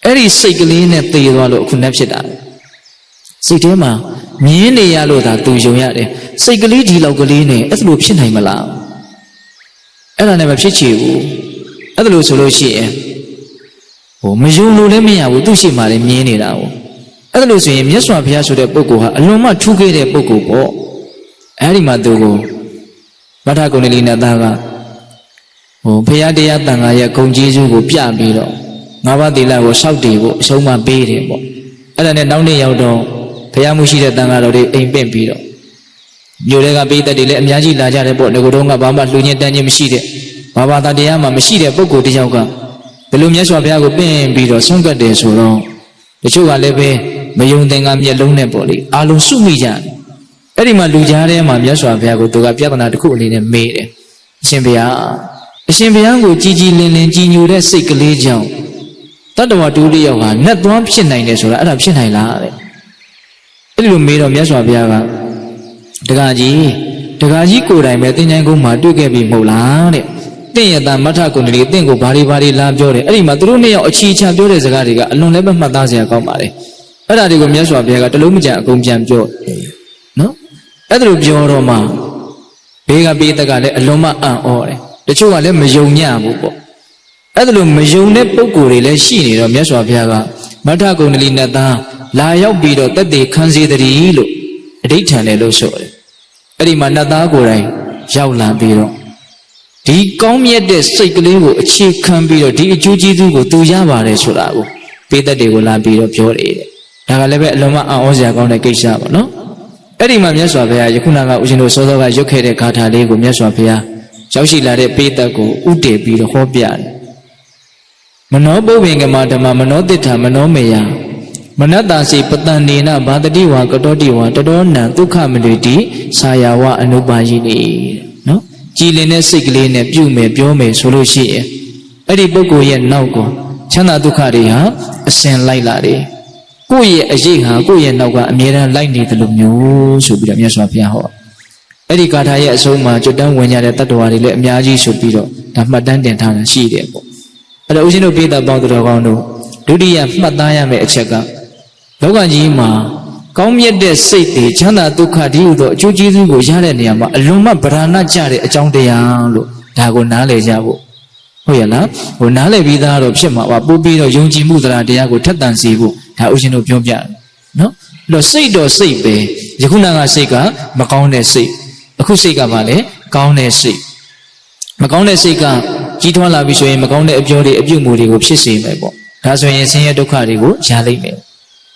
အဲ့ဒီစိတ်ကလေးနဲ့တည်သွားလို့အခုနဲ့ဖြစ်တာစိတ်ထဲမှာမြင်နေရလို့သာသူယုံရတယ်စိတ်ကလေးဒီလောက်ကလေးနဲ့အဲ့လိုဖြစ်နိုင်မလားအဲ့ဒါနဲ့မဖြစ်ချေဘူးအဲ့ဒါလို့ဆိုလို့ရှိရင်မယုံလို့လည်းမရဘူးသူ့ရှိမှလည်းမြင်နေတာပေါ့အဲ့ဒါလို့ဆိုရင်မြတ်စွာဘုရားဆိုတဲ့ပုဂ္ဂိုလ်ဟာအလွန်မှထူးခဲ့တဲ့ပုဂ္ဂိုလ်ပေါ့အဲ့ဒီမှာသူကိုမထကုဏ္ဏလိနတ်သားကဘုရားတရားတန်ခါရဲ့ဂုဏ်ကျေးဇူးကိုပြပြီးတော့ငါးပါးသီလကိုစောင့်တည်ဖို့အဆုံးမပေးတယ်ပေါ့အဲ့ဒါနဲ့နောက်နေ့ရောက်တော့ဘုရားမှုရှိတဲ့တန်ခါတော်တွေအိမ်ပင့်ပြီးတော့မြို့တွေကပိဋကတ်တွေလည်းအများကြီးလာကြတယ်ပေါ့ငကိုယ်တော့ကဘာမှလှူညင်းတန်းခြင်းမရှိတဲ့ဘာဘာသာတရားမှမရှိတဲ့ပုဂ္ဂိုလ်တစ်ယောက်ကဘယ်လိုမြတ်စွာဘုရားကိုပင့်ပြီးတော့ဆုံးကတ်တယ်ဆိုတော့တချို့ကလည်းပဲမယုံသင်္ကမျက်လုံးနဲ့ပေါ့လေအာလုံးစုမိကြတယ်အဲ့ဒီမှာလူကြားထဲမှာမြတ်စွာဘုရားကိုသူကပြဿနာတစ်ခုအနေနဲ့မေးတယ်အရှင်ဘုရားကိုကြည်ကြည်လင်လင်ကြည်ညိုတဲ့စိတ်ကလေးကြောင့်တတ္တဝါတူတယောက်ဟာနတ်သွားဖြစ်နိုင်တယ်ဆိုတာအဲ့ဒါဖြစ်နိုင်လားတဲ့အဲ့ဒီလိုမေးတော့မြတ်စွာဘုရားကတက္ကကြီးကိုယ်တိုင်ပဲသင်္ချိုင်းကုန်းမှာတွေ့ခဲ့ပြီမဟုတ်လားတဲ့တင့်ရတာမထကုဏ္ဏလိတင့်ကိုဘာတွေလာပြောတယ်အဲ့ဒီမှာသူတို့နှစ်ယောက်အချီချပြောတဲ့စကားတွေကအလွန်လည်းပဲမှတ်သားစရာကောင်းပါလေအဲ့ဒါတွေကိုမြတ်စွာဘုရားကတလုံးမကြံအကုန်ပြန်ပြောနော်အဲ့ဒါလိုပြောတော့မှဘေးကပိဋကလည်းအလွန်မှအံ့ဩတယ်တချို့ကလည်းမယုံညံ့ဘူးပေါ့အဲ့ဒါလိုမယုံတဲ့ပုဂ္ဂိုလ်တွေလည်းရှိနေတော့မြတ်စွာဘုရားကမထကုဏ္ဏလိနတ်သားလာရောက်ပြီးတော့တက်တည်ခံစေတည်းလို့အဋိဋ္ဌံတယ်လို့ဆိုတယ်အဲ့ဒီမှာနတ်သားကိုယ်တိုင်ရောက်လာပြီးတော့ဒီကောင်းမြတ်တဲ့စိတ်ကလေးကိုအခြေခံပြီးတော့ဒီအကျိုးကျေးဇူးကိုသူရပါတယ်ဆိုတာကိုပိဋကတ်တွေကိုလာပြီးတော့ပြောတယ်ဒါကလည်းပဲအလုံးမအံ့ဩစရာကောင်းတဲ့ကိစ္စပေါ့နော်အဲ့ဒီမှာမြတ်စွာဘုရားယခုနကဦးဇင်းတို့စောစောကရွတ်ခဲ့တဲ့ဂါထာလေးကိုမြတ်စွာဘုရားရောက်ရှိလာတဲ့ပိဋကတ်ကိုဥတည်ပြီးတော့ဟောပြတယ်မနောပုဗ္ဗင်္ဂမဓမ္မမနောတိဋ္ဌမနောမေယမနတ္တစီပတန်နေနဘာတတိဝါကတောတိဝါတတောနံဒုက္ခမနွေတိဆာယာဝအနုပါယိနေနော်ကြည်လင်တဲ့စိတ်ကလေးနဲ့ပြုမယ်ပြောမယ်ဆိုလို့ရှိရင်အဲ့ဒီပုဂ္ဂိုလ်ရဲ့နောက်ကိုချမ်းသာဒုက္ခတွေဟာအစဉ်လိုက်လာတယ်ကိုယ့်ရဲ့အရေးဟာကိုယ့်ရဲ့နောက်ကအမြဲတမ်းလိုက်နေတယ်လို့မျိုးဆိုပြီးတော့မြတ်စွာဘုရားဟောအဲ့ဒီဂါထာရဲ့အဆုံးမှာကျွတ်တန်းဝင်ကြတဲ့တတ္တဝါတွေလည်းအများကြီးဆိုပြီးတော့ဒါမှတ်တမ်းတင်ထားတာရှိတယ်ပေါ့အဲ့တော့ဦးဇင်းတို့ပိဋကပေါင်းတော်ကောင်းတို့ဒုတိယမှတ်သားရမယ့်အချက်ကလောကကြီးမှာကောင်းမြတ်တဲ့စိတ်တွေချမ်းသာဒုက္ခဒီဟုသောအကျိုးကျေးဇူးကိုရတဲ့နေရာမှာအလွန်မှဗราဏကြတဲ့အကြောင်းတရားလို့ဒါကိုနားလည်ကြဖို့ဟုတ်ရဲ့လားနားလည်ပြီးသားတော့ဖြစ်မှာပါပို့ပြီးတော့ယုံကြည်မှုတရားကိုထက်သန်စေဖို့ဒါဦးဇင်းတို့ပြောပြတယ်နော်အဲ့တော့စိတ်တော်စိတ်ပဲယခုနကစိတ်ကမကောင်းတဲ့စိတ်အခုစိတ်ကဘာလဲကောင်းတဲ့စိတ်မကောင်းတဲ့စိတ်ကကြီးထွားလာပြီဆိုရင်မကောင်းတဲ့အပြောတွေအပြုမှုတွေကိုဖြစ်စေမယ်ပေါ့ဒါဆိုရင်ဆင်းရဲဒုက္ခတွေကိုရလိမ့်မယ်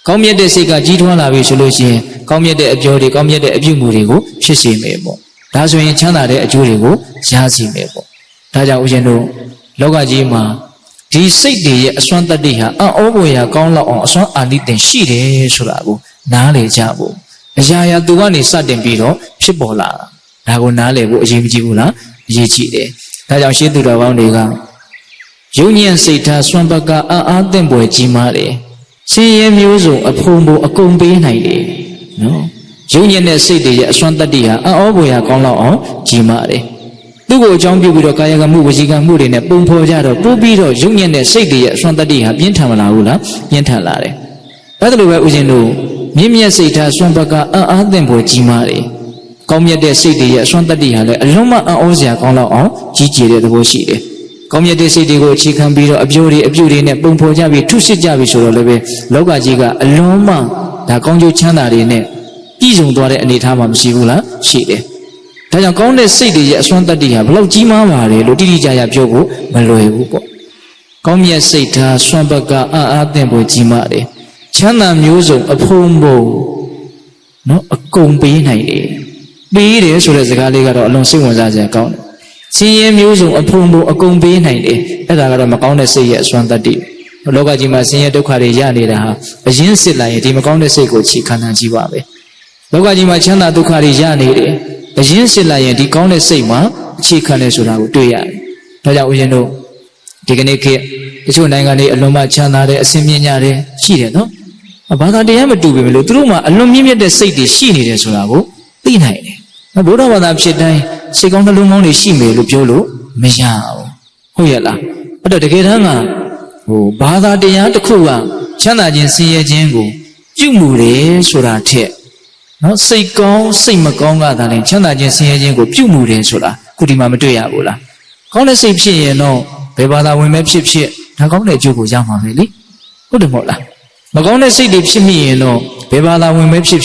ကောင်းမြတ်တဲ့စိတ်ကကြီးထွားလာပြီဆိုလို့ရှိရင်ကောင်းမြတ်တဲ့အပြောတွေကောင်းမြတ်တဲ့အပြုမှုတွေကိုဖြစ်စေမယ်ပေါ့ဒါဆိုရင်ချမ်းသာတဲ့အကျိုးတွေကိုရစေမယ်ပေါ့ဒါကြောင့်ဦးဇင်းတို့လောကကြီးမှာဒီစိတ်တွေရဲ့အစွမ်းတတ္တိဟာအံ့ဩဖွယ်ရာကောင်းလောက်အောင်အစွမ်းအာနိသင်ရှိတယ်ဆိုတာကိုနားလည်ကြဖို့အရာရာသူကနေစတင်ပြီးတော့ဖြစ်ပေါ်လာတာဒါကိုနားလည်ဖို့အရေးမကြီးဘူးလားအရေးကြီးတယ်ဒါကြောင့်ရှင်းသူတော်ကောင်းတွေကယုံညံ့စိတ်ထားစွမ်းပကအံ့အားသင့်ပွယ်ကြီးမားတယ်ဆင်းရဲမျိုးစုံအဖုံဖုံအကုန်ပေးနိုင်တယ်နော်ယုံညံ့တဲ့စိတ်တွေရဲ့အစွမ်းတတ္တိဟာအံ့ဩဖွယ်ရာကောင်းလောက်အောင်ကြီးမားတယ်သူ့ကိုအကြောင်းပြုပြီးတော့ကာယကမှုဝစီကမှုတွေနဲ့ပုံဖော်ကြတော့ပို့ပြီးတော့ယုံညံ့တဲ့စိတ်တွေရဲ့အစွမ်းတတ္တိဟာပြင်းထန်မလာဘူးလားပြင်းထန်လာတယ်အဲ့ဒါလိုပဲဦးဇင်းတို့မြင့်မြတ်စိတ်ထားစွမ်းပကအံ့အားသင့်ဖွယ်ကြီးမားတယ်ကောင်းမြတ်တဲ့စိတ်တွေရဲ့အစွမ်းတတ္တိဟာလည်းအလွန်မှအံ့ဩစရာကောင်းလောက်အောင်ကြီးကျယ်တဲ့သဘောရှိတယ်ကောင်းမြတ်တဲ့စိတ်တွေကိုအခြေခံပြီးတော့အပြုတွေနဲ့ပုံဖော်ကြပြီးထုစစ်ကြပြီးဆိုတော့လည်းပဲလောကကြီးကအလွန်မှဒါကောင်းကျိုးချမ်းသာတွေနဲ့ ပြည်စုံသွားတဲ့အနေအထားမှာမရှိဘူးလားရှိတယ်ဒါကြောင့်ကောင်းတဲ့စိတ်တွေရဲ့အစွမ်းတတ္တိဟာဘလောက်ကြီးမားပါလေလို့တိတိကျကျပြောဖို့မလွယ်ဘူးပေါ့ကောင်းမြတ်စိတ်ထားစွမ်းဘက်ကအံ့အားသင့်ဖို့ကြီးမားတယ်ချမ်းသာမျိုးစုံအဖုံးဖို့နော်အကုန်ပေးနိုင်တယ်ပေးတယ်ဆိုတဲ့စကားလေးကတော့အလွန်စိတ်ဝင်စားစရာကောင်းတယ်ဆင်းရဲမျိုးစုံအဖုံးဖို့အကုန်ပေးနိုင်တယ်အဲ့ဒါကတော့မကောင်းတဲ့စိတ်ရဲ့အစွမ်းတတ္တိလောကကြီးမှာဆင်းရဲဒုက္ခတွေရနေတာဟာအရင်စစ်လိုက်ရင်ဒီမကောင်းတဲ့စိတ်ကိုခြေခံနိုင်ကြည့်ပါပဲလောကကြီးမှာချမ်းသာဒုက္ခတွေရနေတယ်အရင်စစ်လိုက်ရင်ဒီကောင်းတဲ့စိတ်မှာအခြေခံနေဆိုတာကိုတွေ့ရတယ်။ဒါကြောင့်ဦးဇင်းတို့ဒီကနေ့ခေတ်တချို့နိုင်ငံတွေအလွန်မှချမ်းသာတဲ့အဆင်ပြေကြတယ်ရှိတယ်နော်။ဘာသာတရားမတူပေမဲ့လို့သူတို့မှာအလွန်မြင့်မြတ်တဲ့စိတ်တွေရှိနေတယ်ဆိုတာကိုသိနိုင်တယ်။ဘုရားဘာသာဖြစ်တိုင်းစိတ်ကောင်းနှလုံးကောင်းတွေရှိမယ်လို့ပြောလို့မရဘူး။ဟုတ်ရဲ့လား။အဲ့တော့တကယ်တမ်းကဘာသာတရားတစ်ခုကချမ်းသာခြင်းဆင်းရဲခြင်းကိုပြုမှုတယ်ဆိုတာထက်နော်စိတ်ကောင်းစိတ်မကောင်းကသာလည်းချမ်းသာခြင်းဆင်းရဲခြင်းကိုပြုမှုတယ်ဆိုတာခုဒီမှာမတွေ့ရဘူးလားကောင်းတဲ့စိတ်ဖြစ်ရင်တော့ဘယ်ဘာသာဝင်မဲ့ဖြစ်ဒါကောင်းတဲ့အကျိုးကိုရမှာပဲလေဟုတ်တယ်မဟုတ်လားမကောင်းတဲ့စိတ်တွေဖြစ်မိရင်တော့ဘယ်ဘာသာဝင်မဲ့ဖြစ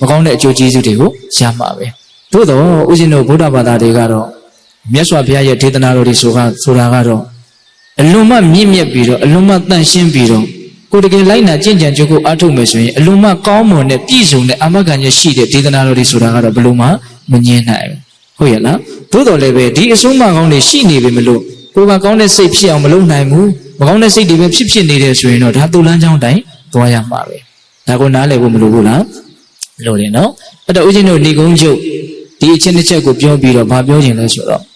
်မကောင်းတဲ့အကျိုးကျေးဇူးတွေကိုရမှာပဲသို့တော့ဦးဇင်းတို့ဗုဒ္ဓဘာသာတွေကတော့မြတ်စွာဘုရားရဲ့ဒေသနာတော်တွေဆိုတာကတော့အလွန်မှမြင့်မြတ်ပြီးတော့အလွန်မှတန်ရှင်းပြီးတော့ကိုယ်တကယ်လိုက်နာကျင့်ကြံကြိုးကိုအားထုတ်မယ်ဆိုရင်အလုံးမကောင်းမွန်တဲ့ပြည့်စုံတဲ့အာမခံချက်ရှိတဲ့ဒေသနာတော်တွေဆိုတာကတော့ဘယ်လိုမှမငြင်းနိုင်ဘူးဟုတ်ရဲ့လားသို့တော်လည်းပဲဒီအဆုံးအမကောင်းတွေရှိနေပြီမလို့ကိုယ်ကကောင်းတဲ့စိတ်ဖြစ်အောင်မလုပ်နိုင်ဘူးမကောင်းတဲ့စိတ်တွေပဲဖြစ်နေတယ်ဆိုရင်တော့ဒါသူ့လမ်းကြောင်းတိုင်းသွားရမှာပဲဒါကိုနားလည်ဖို့မလိုဘူးလားလို့တယ်နော်အဲ့တော့ဦးဇင်းတို့ဏိကုံးချုပ်ဒီအချင်းတစ်ချက်ကိုပြောပြီးတော့ဗာပြောခြင်းလဲဆိုတော့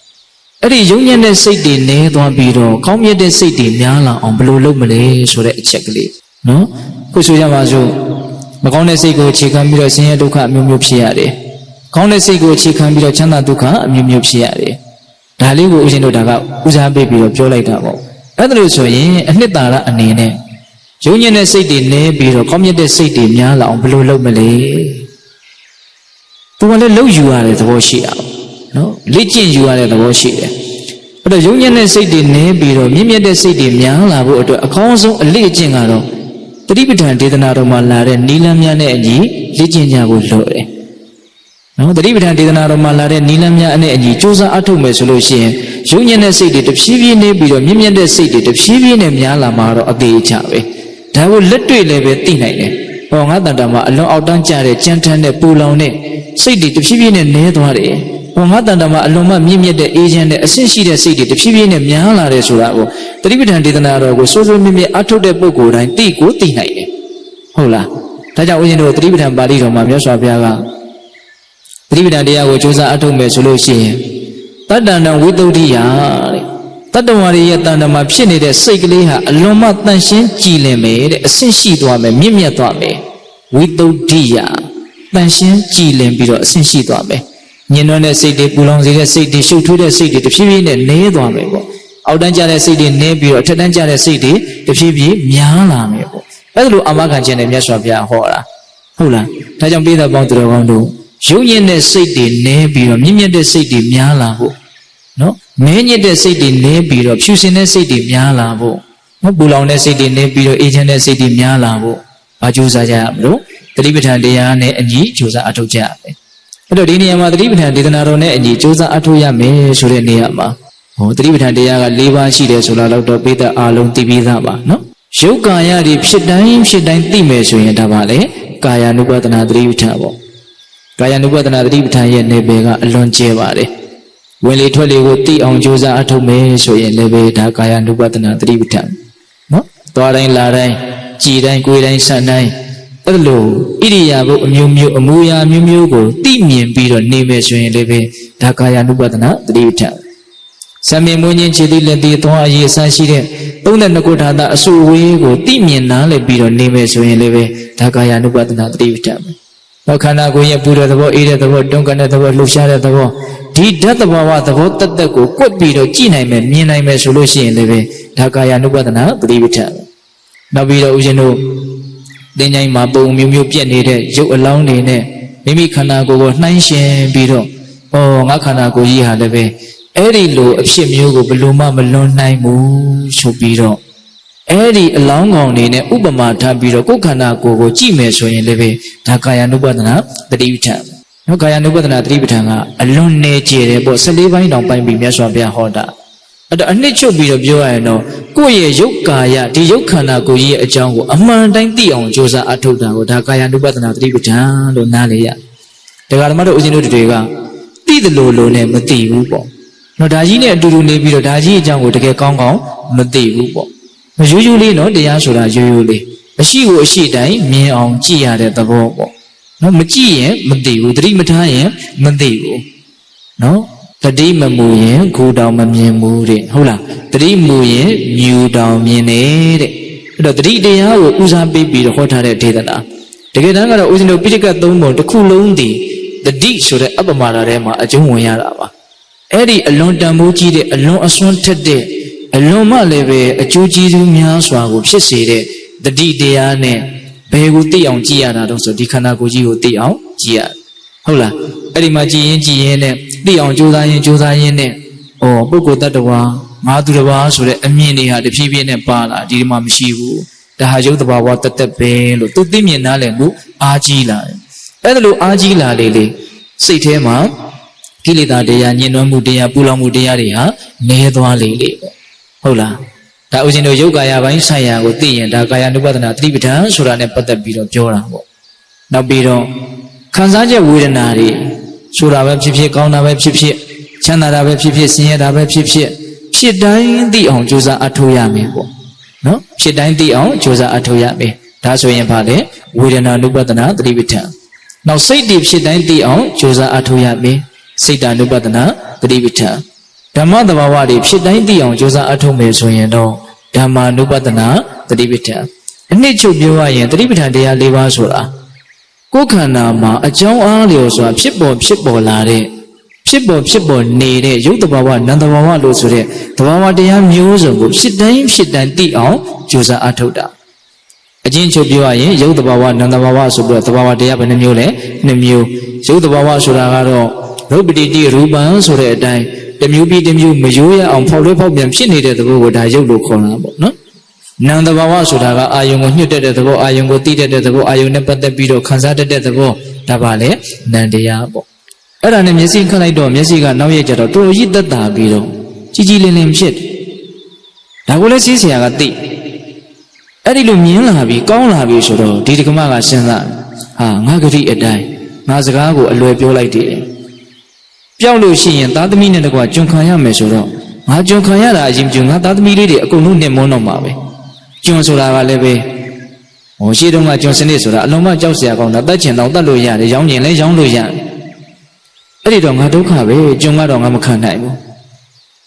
အဲ့ဒီယုံညံ့တဲ့စိတ်တွေနည်းသွားပြီးတော့ကောင်းမြတ်တဲ့စိတ်တွေများလာအောင်ဘယ်လိုလုပ်မလဲဆိုတဲ့အချက်ကလေးနော်ခုဆိုကြပါစို့မကောင်းတဲ့စိတ်ကိုအခြေခံပြီးတော့ဆင်းရဲဒုက္ခအမျိုးမျိုးဖြစ်ရတယ်ကောင်းတဲ့စိတ်ကိုအခြေခံပြီးတော့ချမ်းသာဒုက္ခအမျိုးမျိုးဖြစ်ရတယ်ဒါလေးကိုဦးဇင်းတို့ဒါကဦးစားပေးပြီးတော့ပြောလိုက်တာပေါ့အဲ့ဒါလို့ဆိုရင်အနှစ်သာရအနေနဲ့ယုံညံ့တဲ့စိတ်တွေနည်းပြီးတော့ကောင်းမြတ်တဲ့စိတ်တွေများလာအောင်ဘယ်လိုလုပ်မလဲသူကလည်းလှုပ်ယူရတဲ့သဘောရှိအောင်နော်လေ့ကျင့်ယူရတဲ့သဘောရှိတယ်အဲ့တော့ယုံညံ့တဲ့စိတ်တွေနည်းပြီးတော့မြင့်မြတ်တဲ့စိတ်တွေများလာဖို့အတွက်အကောင်းဆုံးအလေ့အကျင့်ကတော့တတိပဋ္ဌာန်ဒေသနာတော်မှာလာတဲ့နိလမ်းများနဲ့အညီလေ့ကျင့်ကြဖို့လိုတယ်နော်တတိပဋ္ဌာန်ဒေသနာတော်မှာလာတဲ့နိလမ်းများနဲ့အညီကြိုးစားအထောက်မယ်ဆိုလို့ရှိရင်ယုံညံ့တဲ့စိတ်တွေတဖြည်းဖြည်းနေပြီးတော့မြင့်မြတ်တဲ့စိတ်တွေတဖြည်းဖြည်းနဲ့များလာမှာတော့အသေးချပဲဒါကိုလက်တွေ့လည်းပဲသိနိုင်တယ်ဟောငါတန်တာမှာအလွန်အောက်တန်းကြတဲ့ကြမ်းတမ်းတဲ့ပူလောင်တဲ့စိတ်တွေတဖြည်းဖြည်းနဲ့နည်းသွားတယ်ဟောငါတန်တာမှာအလွန်မှမြင့်မြတ်တဲ့အေးချမ်းတဲ့အဆင့်ရှိတဲ့စိတ်တွေတဖြည်းဖြည်းနဲ့များလာတယ်ဆိုတာကိုတတိပဋ္ဌာန်ဒေသနာတော်ကိုစိုးစိုးမြင့်မြတ်အထုတ်တဲ့ပုဂ္ဂိုလ်တိုင်းသိကိုသိနိုင်တယ်ဟုတ်လားဒါကြောင့်ဦးဇင်းတို့တတိပဋ္ဌာန်ပါဠိတော်မှာမြတ်စွာဘုရားကတတိပဋ္ဌာန်တရားကိုကြိုးစားအထုတ်မယ်ဆိုလို့ရှိရင်တတ္တန္တဝိသုဒ္ဓိယတဲ့တတ္တဝါရဲ့တဏ္ဍမှာဖြစ်နေတဲ့စိတ်ကလေးဟာအလွန်မှတန်ရှင်းကြည်လင်မယ်တဲ့အဆင့်ရှိသွားမယ်မြင့်မြတ်သွားမယ်ဝိသုဒ္ဓိယတန်ရှင်းကြည်လင်ပြီးတော့အဆင့်ရှိသွားမယ်ညင်နွမ်းတဲ့စိတ်တွေပူလောင်စေတဲ့စိတ်တွေရှုပ်ထွေးတဲ့စိတ်တွေတဖြည်းဖြည်းနဲ့နည်းသွားမယ်ပေါ့အောက်တန်းကျတဲ့စိတ်တွေနည်းပြီးတော့အထက်တန်းကျတဲ့စိတ်တွေတဖြည်းဖြည်းများလာမယ်ပေါ့အဲ့လိုအာမခံခြင်းနဲ့မြတ်စွာဘုရားဟောတာဟုတ်လားဒါကြောင့်ပိဿပေါင်းသူတော်ကောင်းတို့ရုပ်ညင်တဲ့စိတ်တွေနည်းပြီးတော့မြင့်မြတ်တဲ့စိတ်တွေများလာဖို့နော်မဲညစ်တဲ့စိတ်တွေနည်းပြီးတော့ဖြူစင်တဲ့စိတ်တွေများလာဖို့နော်ပူလောင်တဲ့စိတ်တွေနည်းပြီးတော့အေးချမ်းတဲ့စိတ်တွေများလာဖို့ဘာကြိုးစားကြရမလို့တတိပဋ္ဌာန်တရားနဲ့အညီကြိုးစားအထောက်ကြရမယ်အဲ့တော့ဒီနေရာမှာတတိပဋ္ဌာန်ဒေသနာတော်နဲ့အညီကြိုးစားအထောက်ရမယ်ဆိုတဲ့နေရာမှာတတိပဋ္ဌာန်တရားက၄ပါးရှိတယ်ဆိုတာတော့ပိဿအာလုံးသိပြီးသားပါနော်ရုပ်ကာယတွေဖြစ်တိုင်းသိမယ်ဆိုရင်ဒါပါလေကာယ ानु ပဒနာတတိပဋ္ဌာန်ပေါ့ကာယ ानु ပဒနာတတိပဋ္ဌာန်ရဲ့နေပယ်ကအလွန်ကျဲပါတယ်ဝင်လေထွက်လေကိုသိအောင်ကြိုးစားအထောက်မယ်ဆိုရင်လည်းပဲဒါကာယ ानु ပဒနာတတိပဋ္ဌာန်နော်သွားတိုင်းလာတိုင်းကြည်တိုင်းကိုယ်တိုင်းဆန့်တိုင်းအဲ့လိုဣရိယာပုအမျိုးမျိုးအမူအရာမျိုးမျိုးကိုသိမြင်ပြီးတော့နေမယ်ဆိုရင်လည်းပဲဒါကာယ ानु ပဒနာတတိပဋ္ဌာန်စံမြင်မွေးခြင်းခြေတိလက်တိသွားအရေးအစရှိတဲ့32ခုဌာနအစုဝေးကိုသိမြင်နားလည်ပြီးတော့နေမယ်ဆိုရင်လည်းပဲဒါကာယ ानु ပဒနာတတိပဋ္ဌာန်နောက်ခန္ဓာကိုယ်ရဲ့ပူတဲ့သဘောအေးတဲ့သဘောတွန်းကန်တဲ့သဘောလှုပ်ရှားတဲ့သဘောဒီဓာတ်သဘာဝသဘောတတ်ကိုကွက်ပြီးတော့ကြည့်နိုင်မယ်မြင်နိုင်မယ်ဆိုလို့ရှိရင်လည်းပဲဒါကာယ ानु ပဒနာတတိပဋ္ဌာန်နောက်ပြီးတော့ဦးဇင်းတို့သင်္ချိုင်းမှာပုံမျိုးမျိုးပြက်နေတဲ့ရုပ်အလောင်းတွေနဲ့မိမိခန္ဓာကိုယ်ကိုနှိုင်းယှဉ်ပြီးတော့ငါခန္ဓာကိုယ်ကြီးဟာလည်းပဲအဲ့ဒီလိုအဖြစ်မျိုးကိုဘယ်လိုမှမလွန်နိုင်ဘူးဆိုပြီးတော့ Eri along on in Ubama Tabiro, Kokana Gogo, Jimeso in Leve, Takaya Nubadana, the Divitan. No Kaya Nubadana Tributanga, alone nature, but Saliva don't find me Meswabia Hoda. At a nature bit of you I know, Goye Yokaya, the Yokana Goye a jungle, a mountain Dion, Josa Atoda, Takaya Nubadana Tributan, Nalia. The Garamada Uzino Dega, did the low name Mati Rubo. No Dajine do Nebi Daji jungle to get Congo, Mati Rubo. Usually, no, the answer are usually. A she was she die, me on Gia at the Bobo. No, Machi, Madiu, dream Mataya, Madiu. No, the demon muye, go down Mammy Moody, Hola, dream muye, you down me. The 3 days out, Usa baby, the hot at Tedana. The Gedanga was in the Pitica Domo, the Kulundi, the deep so the upper Malarema, a Jumuyarava. Eddie alone Damuji, alone a swan today. Aloma leve a Juji Miaswa would say the D Deane, Beguti on Giana, also Dicanagoji would be out, Gia. Hola, Edimaji, Giene, the on Jodayene, or Boko Dadawa, Madura, so the Amenia, the PBN and Pala, Dimam Shivu, the Hajotawa, the Bay, Tutimian Alembu, Agila. Edlu Agila Lele, Satema, Hilida dea, Yenomudea, Pulamudea, Nedwa Lele. Hola. That was in the yoga by Saya with thee and Dagaya Nubadana Tribita, Surane Patabiro Jora. Now Biro Kanzaja Wudanari, Sura Web Chip, Kauna Web Chip, Chanada Web Chip, Sierra Web Chip, she dined the on Josa Atoyame. No, she dined the on Josa Atoyame. That's why in Pade, Wudana Nubadana Tribita. Now say deep she dined the on Josa Atoyame, Sita Nubadana Tribita. Dhamma Dhamawadi, she dined the on Josa Atome, so you know, Dhamma Nubadana, the Divita. And nature Bua and the Divita dea Leva Sura. Kokanama, a John Alioso, Shipbo Lare, Shipbo Nede, Yotabawa, Nandawa Losure, the Wawa dea Muso, she dined the on Josa Atoda. A Jincho Bua, Yotabawa, Nandawa, Subra, the Wawa dea Benemule, Nemu, Yotabawa Suragaro, nobody Ruba, Sure die. The Mubi the Mu Majuya on Paulo Pobium, she needed the wood I you look on, no? None the Wawa should have I am new dead at the war, I am good at the war, I am never the video consulted at the war, Tabale, Nandiabo. But I'm missing Kalaido, Messiga, no yet to eat the Dabido. Gigi name shit. I will see Siagati. Edilumian Habi, Gong Habi Shudo, Didikamaga Senda, Nagati a die, Nazagago, a low like it. ပြောင်းလို့ရှိရင်သားသမီးနဲ့တကွာကျွန်ခံရမယ်ဆိုတော့ငါကျွန်ခံရတာအရင်ကျွန်ငါသားသမီးလေးတွေအကုန်လုံးနဲ့မွန်းတော့မှာပဲကျွန်ဆိုတာကလည်းပဲဟိုရှိတုန်းကကျွန်စနစ်ဆိုတာအလုံးမကြောက်စရာကောင်းတာတတ်ချင်တော့တတ်လို့ရတယ်ရောင်းချင်လည်းရောင်းလို့ရတယ်အဲ့ဒီတော့ငါဒုက္ခပဲကျွန်ကတော့ငါမခံနိုင်ဘူး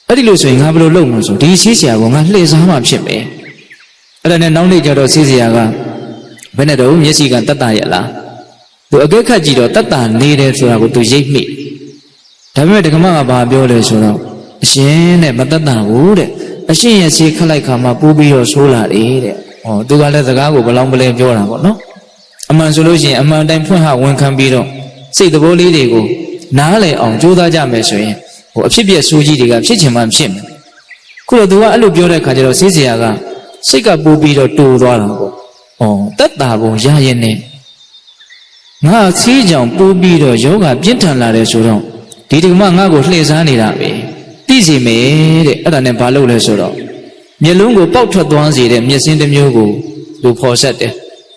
အဲ့ဒီလို့ဆိုရင်ငါဘယ်လိုလုပ်မလဲဆိုဒီဆေးဆရာကငါလှည့်စားမှဖြစ်မယ်အဲ့ဒါနဲ့နောက်နေ့ကျတော့ဆေးဆရာကဘယ်နဲ့တော့မျက်စိကတတ်တာရလားသူအကဲခတ်ကြည့်တော့တတ်တာနေတယ်ဆိုတာကိုသူရိပ်မိဒါပေမဲ့ဒကမကဘာပြောလဲဆိုတော့အရှင်နဲ့မတတ်တာဘူးတဲ့အရှင်ရဲ့ဆေးခက်လိုက်ခါမှာပိုးပြီးတော့ဆိုးလာတယ်တဲ့ဟောသူကလည်းစကားကိုဘလောင်ပလဲပြောတာပေါ့နော်အမှန်ဆိုလို့ရှိရင်အမှန်တိုင်းဖွင့်ဟဝန်ခံပြီးတော့စိတ်သဘောလေးတွေကိုနားလည်အောင်ကြိုးစားကြမယ်ဆိုရင်ဟိုအဖြစ်ပြက်ဆိုးကြီးတွေကဖြစ်ချင်မှဖြစ်မယ်ခုတော့သူကအဲ့လိုပြောတဲ့ခါကျတော့ဆေးဆရာကစိတ်ကပိုးပြီးတော့တူသွားတာပေါ့တတ်တာပုံရရင်နဲ့ငါဆေးကြောင်ပိုးပြီးတော့ယောဂပြင်းထန်လာတယ်ဆိုတော့ဒီတကမငါ့ကိုလှည့်စားနေတာပဲသိစီမယ်တဲ့အဲ့ဒါနဲ့ဘာလုပ်လဲဆိုတော့မျက်လုံးကိုပေါက်ထွက်သွားစေတဲ့မျက်စင်းတစ်မျိုးကိုသူဖော်ဆက်တယ်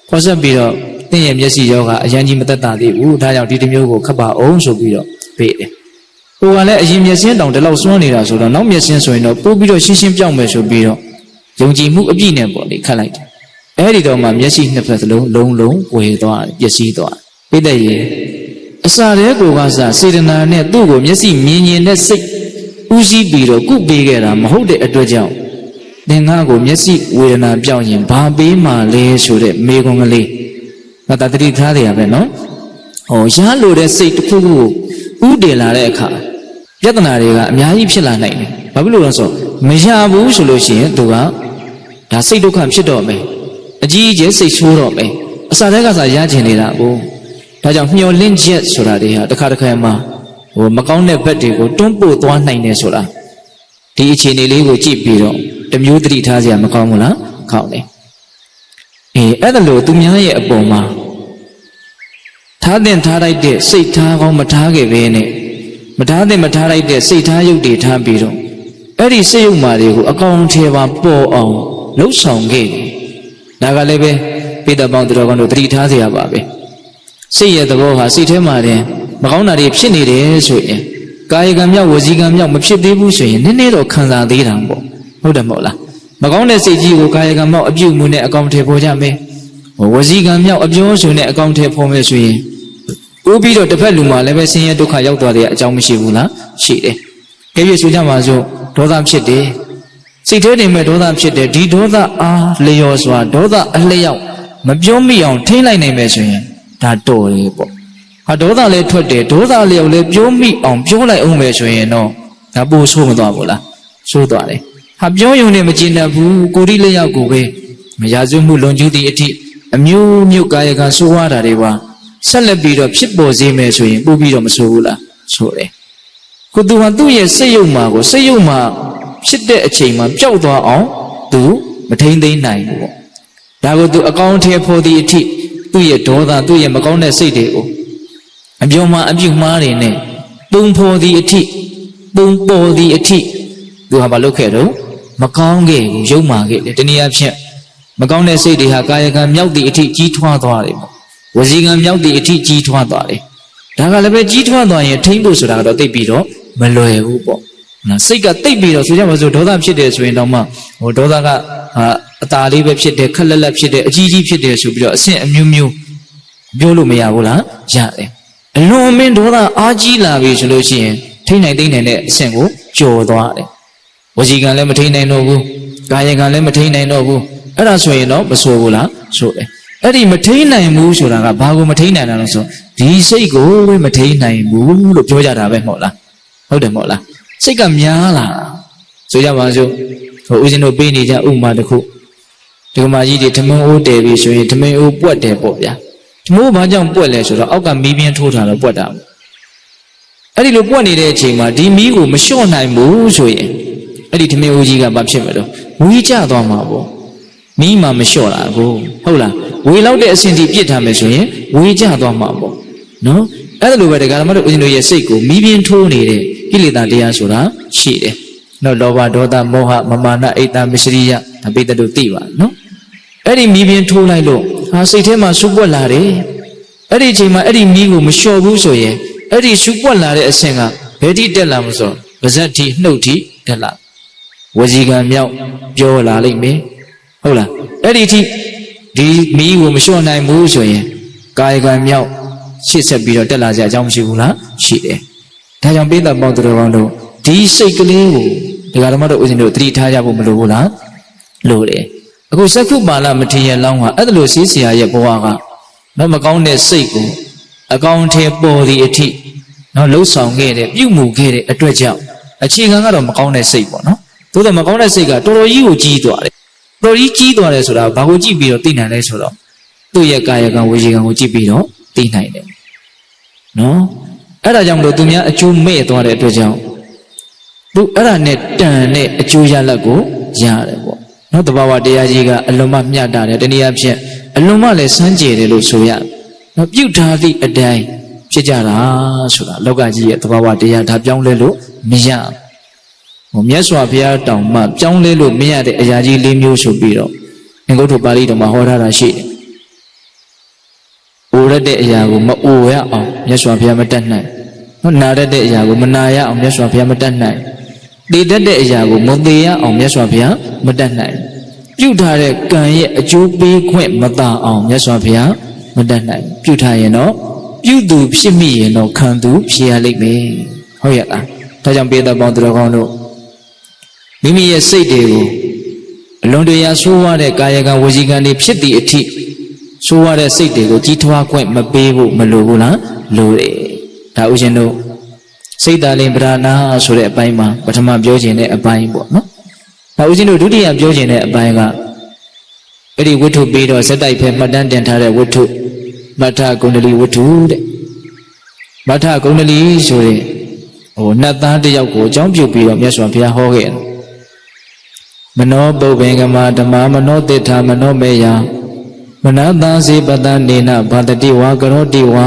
ဖော်ဆက်ပြီးတော့သင်ရဲ့မျက်စိယောဂအရင်ကြီးမသက်သာသေးဘူးဒါကြောင့်ဒီတစ်မျိုးကိုခတ်ပါအောင်ဆိုပြီးတော့ပေးတယ်ဟိုကလည်းအရင်မျက်စင်းတောင်ဒီလောက်စွန့်နေတာဆိုတော့နောက်မျက်စင်းဆိုရင်တော့ပို့ပြီးတော့ရှင်းရှင်းပြောင်းမယ်ဆိုပြီးတော့ယုံကြည်မှုအပြည့်နဲ့ပေါ့လေခတ်လိုက်တယ်အဲ့ဒီတော့မှမျက်စိနှစ်ဖက်စလုံးလုံးဝေသွားပျက်စီးသွားပြတဲ့ရေအစာတဲ့ကိုကစားစေတနာနဲ့သူ့ကိုမျက်စိမြင်မြင်နဲ့စိတ်ဥစည်းပြီးတော့ကုပေးခဲ့တာမဟုတ်တဲ့အတွက်ကြောင့်သင်္ဃာကိုမျက်စိဝေဒနာပြောင်းရင်ဘာပေးမှလဲဆိုတဲ့မေခွန်းကလေးငါတတိထားတယ်ရပဲနော်ဟောရလို့တဲ့စိတ်တစ်ခုခုဥတည်လာတဲ့အခါပြဿနာတွေကအများကြီးဖြစ်လာနိုင်တယ်ဘာဖြစ်လို့လဲဆိုမရဘူးဆိုလို့ရှိရင်သူကဒါစိတ်ဒုက္ခဖြစ်တော့မယ်အကြီးအကျယ်စိတ်ဆိုးတော့မယ်အစာတဲ့ကစားရချင်နေတာကိုဒါကြောင့်မျောလင့်ချက်ဆိုတာတွေဟာတစ်ခါတစ်ခါမှဟိုမကောင်းတဲ့ဘက်တွေကိုတွန်းပို့သွားနိုင်တယ်ဆိုတာဒီအခြေအနေလေးကိုကြည့်ပြီးတော့တမျိုးသတိထားစရာမကောင်းဘူးလား ခေါင်းနေအဲ့ဒါလို့သူများရဲ့အပေါ်မှာထားတဲ့ထားလိုက်တဲ့စိတ်ထားကောင်းမထားခဲ့ပဲနဲ့မထားတဲ့မထားလိုက်တဲ့စိတ်ထားရုပ်တွေထားပြီးတော့အဲ့ဒီစိတ်ရုပ်မာတွေကိုအကောင်ထဲပါပေါ်အောင်လှုပ်ဆောင်ခဲ့တယ်ဒါကလည်းပဲပိဋကပေါင်းတော်ကောင်းတို့သတိထားเสียပါပဲစိတ်ရဲ့သဘောဟာစိတ်ထဲမှာတင်မကောင်းတာတွေဖြစ်နေတယ်ဆိုရင်ကာယကံမြောက်ဝစီကံမြောက်မဖြစ်သေးဘူးဆိုရင်နည်းနည်းတော့ခံစားသေးတာပေါ့ဟုတ်တယ်မဟုတ်လားမကောင်းတဲ့စိတ်ကြီးကိုကာယကံမြောက်အပြုမှုနဲ့အကောင်ထဲပေါ်ကြမယ်ဝစီကံမြောက်အပြောဆိုနဲ့အကောင်ထဲပေါ်မယ်ဆိုရင်ပို့ပြီးတော့တစ်ဖက်လူမှာလည်းပဲဆင်းရဲဒုက္ခရောက်သွားတဲ့အကြောင်းမရှိဘူးလားရှိတယ်။ကြည့်ရဆိုကြပါစို့ဒေါသဖြစ်တယ်စိတ်ထဲနေမဲ့ဒေါသဖြစ်တယ်ဒီဒေါသအားလျော်စွာဒေါသအလျောက်မပြောမိအောင်ထိမ့်လိုက်နိုင်မယ်ဆိုရင်ဒါတော်တယ်ပေါ့ဟာဒေါသလည်းထွက်တယ်ဒေါသလျောက်လည်းပြောမိအောင်ပြောလိုက်အောင်မယ်ဆိုရင်တော့ဒါပိုဆိုးမသွားဘူးလားဆိုးသွားတယ်ဟာပြောရုံနဲ့မကျင်တတ်ဘူးကိုယ်ဒီလျောက်ကိုပဲမရစွမှုလွန်ကျူးသည့်အထိအမျိုးမျိုးကာယကံဆိုးဝါးတာတွေပါဆက်လက်ပြီးတော့ဖြစ်ပေါ်စေမယ်ဆိုရင်ပို့ပြီးတော့မဆိုးဘူးလားဆိုတယ်ကိုသူဟာသူ့ရဲ့စိတ်ယုံမှာကိုစိတ်ယုံမှာဖြစ်တဲ့အချိန်မှာပျောက်သွားအောင်သူမထိန်သိမ်းနိုင်ဘူးပေါ့ဒါကိုသူအကောင်းထဲဖို့သည့်အထိသူ့ရဲ့ဒေါသသူ့ရဲ့မကောင်းတဲ့စိတ်တွေကိုအပြုံးမှာအပြုတ်မှားတွေနဲ့ပုံဖော်သည့်အထိပုံပေါ်သည့်အထိသူဟာမလုပ်ခဲ့တော့မကောင်းခဲ့ဘူးယုံမှာခဲ့တယ်တနည်းအားဖြင့်မကောင်းတဲ့စိတ်တွေဟာကာယကံမြောက်သည့်အထိကြီးထွားသွားတယ်ပေါ့ဝစီကံမြောက်သည့်အထိကြီးထွားသွားတယ်ဒါကလည်းပဲကြီးထွားသွားရင်ထိမ့်ဖို့ဆိုတာကတော့သိပြီးတော့မလွယ်ဘူးပေါ့နော်စိတ်ကသိပြီးတော့ဆိုကြပါစို့ဒေါသဖြစ်တယ်ဆိုရင်တော့မှဒေါသကအตาလေးပဲဖြစ်တယ်ခက်လက်လက်ဖြစ်တယ်အကြီးကြီးဖြစ်တယ်ဆိုပြီးတော့အဆင့်အမျိုးမျိုးပြောလို့မရဘူးလားရတယ်အလွန်မင်းဒေါသအားကြီးလာပြီဆိုလို့ရှိရင်ထိမ့်နိုင်သိမ့်နိုင်တဲ့အဆင့်ကိုကျော်သွားတယ်ဝစီကံလည်းမထိမ့်နိုင်တော့ဘူးကာယကံလည်းမထိမ့်နိုင်တော့ဘူးအဲ့ဒါဆိုရင်တော့မဆိုးဘူးလားဆိုတယ်အဲ့ဒီမထိန်နိုင်ဘူးဆိုတာကဘာကိုမထိန်နိုင်တာလဲဆိုဒီစိတ်ကိုမထိန်နိုင်ဘူးလို့ပြောကြတာပဲမဟုတ်လားဟုတ်တယ်မဟုတ်လားစိတ်ကများလာဆိုကြပါစို့ဦးဇင်းတို့ပေးနေကြဥပမာတစ်ခုဒီကမာကြီးတွေထမင်းအိုးတယ်ပြီဆိုရင်ထမင်းအိုးပွက်တယ်ပေါ့ဗျာထမင်းအိုးဘာကြောင့်ပွက်လဲဆိုတော့အောက်ကမီးပြင်းထိုးထားတော့ပွက်တာအဲ့ဒီလိုပွက်နေတဲ့အချိန်မှာဒီမီးကိုမလျှော့နိုင်ဘူးဆိုရင်အဲ့ဒီထမင်းအိုးကြီးကဘာဖြစ်မလို့ဝီးကျသွားမှာပေါ့မီးမှမလျှော့တာကိုဟုတ်လားဝေလောက်တဲ့အဆင့်ထိပြစ်ထားမယ်ဆိုရင်ဝေကျသွားမှာပေါ့နော်အဲ့ဒါလိုပဲတရားဓမ္မတို့ဦးဇင်းတို့ရဲ့စိတ်ကိုမီးပြင်းထိုးနေတဲ့ကိလေသာတရားဆိုတာရှိတယ်နော်လောဘဒေါသမောဟမမာနအိတ်တမစ္စရိယဒါပိတ္တတို့သိပါနော်အဲ့ဒီမီးပြင်းထိုးလိုက်လို့ဟာစိတ်ထဲမှာစူပွက်လာတယ်အဲ့ဒီအချိန်မှာအဲ့ဒီမီးကိုမလျှော့ဘူးဆိုရင်အဲ့ဒီစူပွက်လာတဲ့အဆင့်ကဘယ်ထိတက်လာမလို့ဆိုပါဇက်ထိနှုတ်ထိတက်လာဝစီကံမြောက်ပြောလာလိမ့်မယ်ဟုတ်လားအဲ့ဒီထိဒီမီးကိုမလျှော့နိုင်ဘူးဆိုရင်ကာယကံမြောက်ရှေ့ဆက်ပြီးတော့တက်လာကြအကြောင်းမရှိဘူးလားရှိတယ်ဒါကြောင့်ပိဋကပေါင်းသူတော်ကောင်းတို့ဒီစိတ်ကလေးကိုဒကာဓမ္မတို့ဦးဇင်းတို့သတိထားကြဖို့မလိုဘူးလားလိုတယ်အခုစက္ခုပါဠမထေရလောင်းဟာအဲ့ဒါလိုစီးဆရာရဲ့ဘဝကနော်မကောင်းတဲ့စိတ်ကိုအကောင်ထဲပေါ်သည့်အထိနော်လှုပ်ဆောင်ခဲ့တဲ့ပြုမှုခဲ့တဲ့အတွက်ကြောင့်အခြေခံကတော့မကောင်းတဲ့စိတ်ပေါ့နော်သို့တော့မကောင်းတဲ့စိတ်ကတော်တော်ကြီးကိုကြီးသွားတယ်တော်ကြီးကြီးသွားတယ်ဆိုတာဘာကိုကြည့်ပြီးတော့သိနိုင်လဲဆိုတော့သူ့ရဲ့ကာယကံဝေယကံကိုကြည့်ပြီးတော့သိနိုင်တယ်နော်အဲ့ဒါကြောင့်မလို့သူများအကျိုးမဲ့သွားတဲ့အတွက်ကြောင့်သူအဲ့ဒါနဲ့တန်တဲ့အကျိုးရလဒ်ကိုရတယ်ပေါ့နော်တဘာဝတရားကြီးကအလွန်မှမျှတာတယ်တနည်းအားဖြင့်အလွန်မှလည်းစမ်းကြယ်တယ်လို့ဆိုရနော်ပြုတ်ထားသည့်အတိုင်းဖြစ်ကြတာဆိုတာလောကကြီးရဲ့တဘာဝတရားဒါပြောင်းလဲလို့မရမြတ်စွာဘုရားတောင်မှပြောင်းလဲလို့မရတဲ့အရာကြီး၄မျိုးဆိုပြီးတော့ငကုတ်ထုပါဠိတော်မှာဟောထားတာရှိတယ်။အိုရတဲ့အရာကိုမအိုရအောင်မြတ်စွာဘုရားမတတ်နိုင်။နော်နာရတဲ့အရာကိုမနာရအောင်မြတ်စွာဘုရားမတတ်နိုင်။သိတတ်တဲ့အရာကိုမသိရအောင်မြတ်စွာဘုရားမတတ်နိုင်။ပြုထားတဲ့ကံရဲ့အကျိုးပေးခွင့်မသာအောင်မြတ်စွာဘုရားမတတ်နိုင်။ပြုထားရင်တော့ပြုသူဖြစ်မိရင်တော့ခံသူဖြစ်ရလိမ့်မယ်။ဟုတ်ရဲ့လား။ဒါကြောင့်ပေတပေါင်းသူတော်ကောင်းတို့မိမိရဲ့စိတ်တွေကိုအလွန်တရာဆိုးဝါးတဲ့ကာယကံဝစီကံတွေဖြစ်သည့်အထိဆိုးဝါးတဲ့စိတ်တွေကိုကြီးထွားခွင့်မပေးဖို့မလိုဘူးလားလိုတယ်ဒါဥရှင်တို့စိတ်တလင်ပဓာနာဆိုတဲ့အပိုင်းမှာပထမပြောခြင်းတဲ့အပိုင်းပေါ့နော်ဒါဥရှင်တို့ဒုတိယပြောခြင်းတဲ့အပိုင်းကအဲ့ဒီဝတ္ထုပြီးတော့ဇက်တိုက်ဖဲမှတ်တမ်းတင်ထားတဲ့ဝတ္ထုမထကုန္ဒလီဝတ္ထုတဲ့မထကုန္ဒလီဆိုတဲ့နတ်သားတစ်ယောက်ကိုအကြောင်းပြုပြီးတော့မြတ်စွာဘုရားဟောခဲ့တယ် Mano Bobengama Dama Mano Teta Mano Meya Manata Si Patanina Patatiwa Garotiwa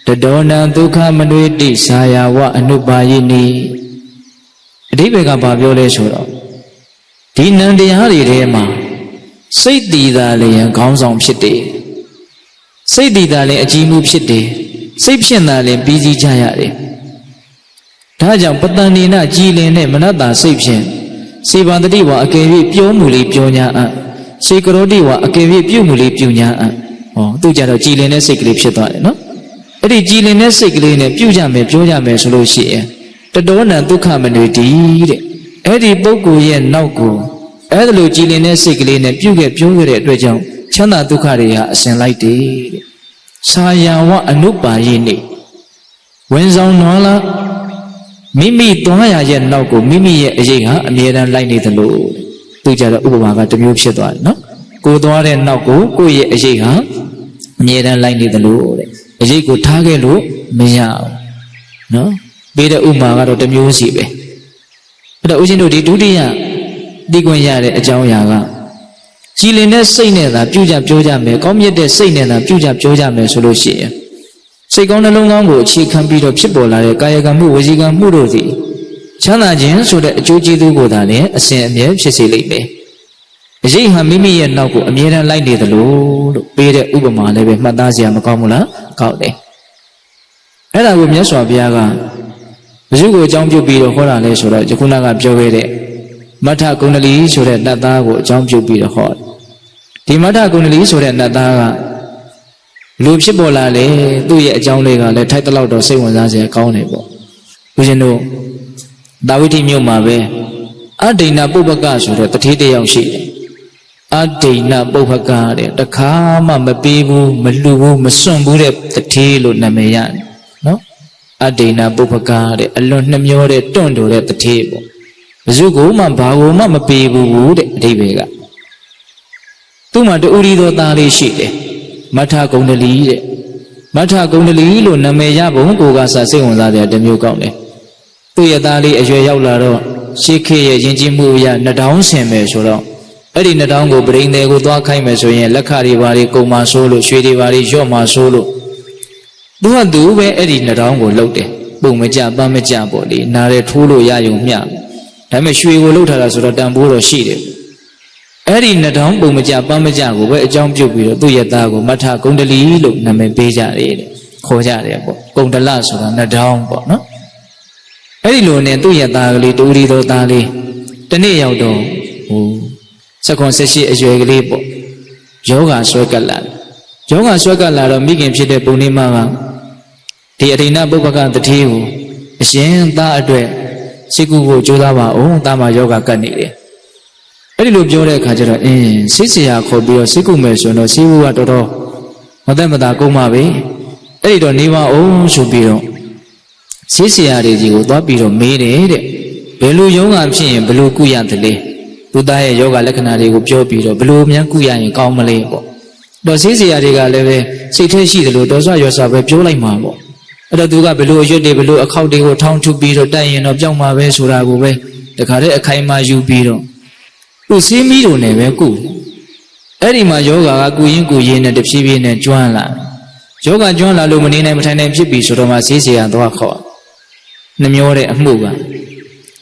The Dona Dukha Manuiti Saya Wa Anubayini Dibega Babiole Suro Dinandi Hari Rema Saidi Dali and Gonsong Shitty Saidi Dali Ajimu Shitty Sipshin Dali Busy Jayari Tajam Patanina Jilin Manata Sipshin Sibandriwa Akevi Pumuli Punya Sikrodiwa Akevi Pumuli Punya Oh, Tujaro Jilin Sikri Shitwa, no? Eri Jilin Siklin Pujame Pujame Solushi The Dona Dukha Manuiti Eri Bogu Yen Nauku Edlu Jilin Siklin Puge Pugre Dwejong Chana Dukaria Senlaiti Sayawa Anupa Yini Wenzon Nola Mimi Toya Yen Nauku Mimi Yeha Amiran Line the Lord Tujara Ubaga to Mu Shitwa, no? Go Dore Nauku, go Yeha Miran Line the Lord Ejiku Tagelu Mia no? Beda Umaga to Music But Ujino di Dudia Diguanyare Ajayaga Chilene Saineda Puja Jojame, come yet the Saineda Puja Jojame Solution. Second along she can be the people like Kayagamu, Waziga Murodi. Chana Jen so that Joji do go down there, a same year, she say late. Jiha Mimi and Naku, a mere like the Lord, Beda Ubama, Leve Madasia Macamula, Kaude. And I will miss Wabiaga. Zugo jump you be the Hora Lesura, Jakunaga Jovede. Mata Kunali so that Nata will jump you be the hot. The Mata Kunali so that Nata. Lupsibola le, do ye a John Lega, the title out of 7 as a countable. You know, Daviti Mumabe, Adina Bubagas, the Tite of She. Adina Bubagade, the Kama, Mabibu, Malu, Masumbu, the tail of Namayan. No? Adina Bubagade, alone Namure, Tondo at the table. Zugo, Mambago, Mamma Bibu, wood, Devega. Tuma de Urido Dali Shite. Mata Gondali Mata Gondali, Nameya Bongasa, Singla, the new company. Tuyadali, as your Yaularo, Shiki, Jinjimuya, Nadon Seme, Solo. Eddie Nadongo bring the Gutuaka Mesoya, Lakari Vari, Koma Solo, Shidi Vari, Joma Solo. Do I do where Eddie Nadongo looked it? Bumaja, Bamaja body, Nare Tulu Yayumia. Tamashui will look at us or Damburo Shidi. Eri Nadam Bumaja Bamajago, where John Jupiter, Duyatago, Mata Gondali, look Name Beja, Koja, Gondalas or Nadam, no? Eri Lone, Duyatagli, Durido Dali, Tane do, Second Seshi as your label. Yoga Swagala. Yoga Swagala, Migim Chide Bunimanga. The Arena Bubaka, the Tiu, Shen Da Adre, Siku Judava, O Dama Yoga Kaniri. Very look Jore Kajara in Sisia Kobio, Sikumeso, no Sivu at all. Madame Dagomabe, Edo Niva O Subiro. Sisia Regi, Dabiro made it. Belu Yoga Chin, Belu Kuyantele. Budaya Yoga Lekanari, Jobiro, Blue Yankuya in Kaumalebo. Does Sisia Rega Leve, Sitashi, the Lodosa yourself, a Jola Mambo. Aduga below your day below a county town to be the dying of Jamabe Surago, the Kare Akaima Jubiro. You see me to never go. Erima Yoga, Guyin and the Psibi and Joanla. Yoga Joanla Luminina Matan Chibi Sodoma Sisi and Dwako. Namure and Muga.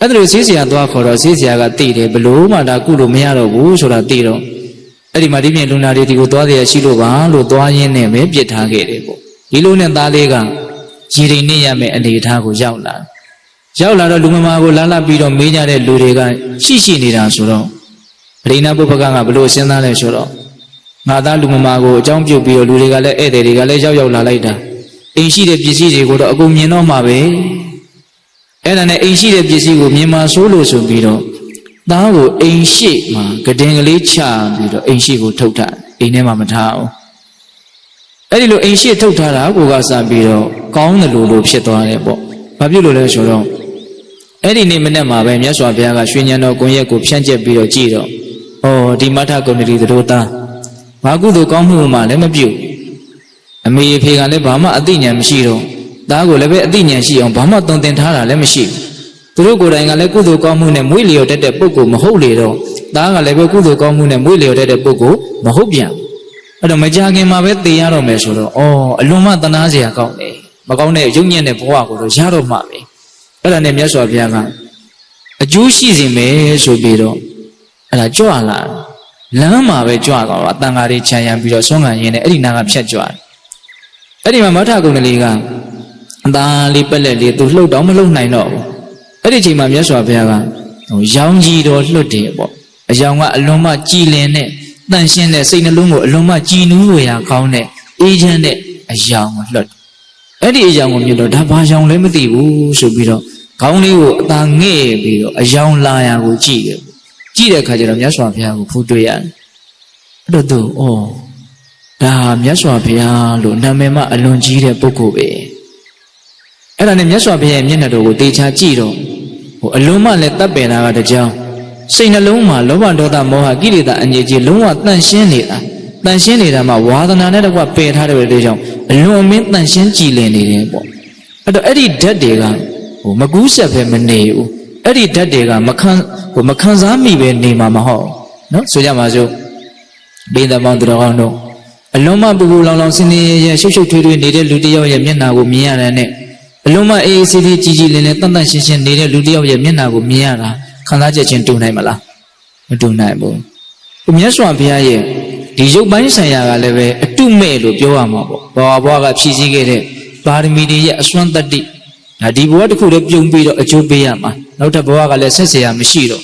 Other Sisi and Dwako, Sisi got Tide, below Madakulu Miaro, Sura Tiro. Erima Divian Lunari to the Shiloba, Ludoyan name, Pietagate. Ilun and Dalega, Jirinia and the Itago Jaula. Jaula Lumago Lala Bido Media Lurega, Shishi Nida Suro. Rina Bupaganga below Senale Suro. Nada Lumago, Jump you be a Lurigale Edegale Jaula later. Ain't she the busy go to Agumino Mabe? And an ain't she the busy with Mima Solo Subido. Now ain't she, ma, Gadangly Cha, ain't she go tota, in Mamatao. Edilu ain't she tota, Gugasa Bido, Kong the Lulu Sheto, Pabulo Suro. Eddie Nimanema, when Yaswa Biaga, Shinano, Goyaku, Shanje Bido Giro. Oh, the Mata Gondali the Rota. Magudo Gomuma, Lemabu. A me pig and Bama Adina Mshiro. Dago Leve Adina she on Bama don't tentara, let me sheep. သူတို့ကိုယ်တိုင်ကလည်းကုသိုလ်ကောင်းမှုနဲ့မွေးလျော်တတ်တဲ့ပုဂ္ဂိုလ်မဟုတ်လေတော့သားကလည်းပဲကုသိုလ်ကောင်းမှုနဲ့မွေးလျော်တတ်တဲ့ပုဂ္ဂိုလ်မဟုတ်ပြန်အဲ့တော့မကြခင်မှာပဲသိရတော့မယ်ဆိုတော့အလွန်မှတနာစရာကောင်းတယ်မကောင်းတဲ့ရုပ်ညံ့တဲ့ဘဝကိုတော့ရတော့မှပဲအဲ့ဒါနဲ့မြတ်စွာဘုရားကအကျိုးရှိစေမယ်ဆိုပြီးတော့အဲ့ဒါကြွလာလမ်းမှာပဲကြွသွားတော့အတန်ဃာတွေခြံရံပြီးတော့ဆွမ်းခံရင်းနဲ့အဲ့ဒီနာကဖြတ်ကြွတယ်အဲ့ဒီမှာမောထကုဏ္ဏလေးကအသားလေးပက်လက်လေးသူလှုပ်တော့မလှုပ်နိုင်တော့ဘူးအဲ့ဒီအချိန်မှာမြတ်စွာဘုရားကရောင်ကြီးတော်လွတ်တယ်ပေါ့အယောင်ကအလွန်မှကြည်လင်တဲ့တန့်ရှင်းတဲ့စိတ်နှလုံးကိုအလွန်မှကြည်နူးဝေရာကောင်းတဲ့အေးချမ်းတဲ့အယောင်ကိုလွတ်အဲ့ဒီအယောင်ကိုမြင်တော့ဒါဘာယောင်လဲမသိဘူးဆိုပြီးတော့ခေါင်းလေးကိုအသာငဲ့ပြီးတော့အယောင်လာရာကိုကြည့်တယ်ကြည့်တဲ့အခါကျတော့မြတ်စွာဘုရားကိုဖူးတွေ့ရတယ်အဲ့တော့သူဒါမြတ်စွာဘုရားလို့နာမည်မှအလွန်ကြီးတဲ့ပုဂ္ဂိုလ်ပဲအဲ့ဒါနဲ့မြတ်စွာဘုရားရဲ့မျက်နှာတော်ကိုတေချာကြည့်တော့အလွန်မှလည်းတပ်ပယ်တာကတကြောင်စိတ်နှလုံးမှာလောဘဒေါသမောဟကိလေသာအငြိကြီးလုံးဝတန့်ရှင်းနေတာမှာဝါဒနာနဲ့တကွပယ်ထားတဲ့အတွက်ကြောင့်အလွန်အမင်းတန့်ရှင်းကြည်လင်နေတယ်ပေါ့အဲ့တော့အဲ့ဒီဓာတ်တွေကမကူးဆက်ပဲမနေဘူးအဲ့ဒီဓာတ်တွေကမခံစားမိပဲနေမှာမဟုတ်နော်ဆိုကြပါစို့ဒေသပေါင်းသူတော်ကောင်းတို့အလွန်မှပူပူလောင်လောင်စင်နေရရှုပ်ရှုပ်ထွေးထွေးနေတဲ့လူတစ်ယောက်ရဲ့မျက်နှာကိုမြင်ရတဲ့နဲ့အလွန်မှအေးအေးဆေးဆေးကြည်ကြည်လင်လင်တန့်တန့်ရှင်းရှင်းနေတဲ့လူတစ်ယောက်ရဲ့မျက်နှာကိုမြင်ရတာခံစားချက်ချင်းတူနိုင်မလားမတူနိုင်ဘူးမြတ်စွာဘုရားရဲ့ဒီရုပ်ပိုင်းဆိုင်ရာကလည်းပဲအတုမဲ့လို့ပြောရမှာပေါ့ဘဝကဖြည့်ဆည်းခဲ့တဲ့ပါရမီတွေရဲ့အစွမ်းတတ္တိဒါဒီဘဝတစ်ခုလည်းပြုံးပြီးတော့အကျိုးပေးရမှာနောက်ထပ်ဘဝကလည်းဆက်เสียရမရှိတော့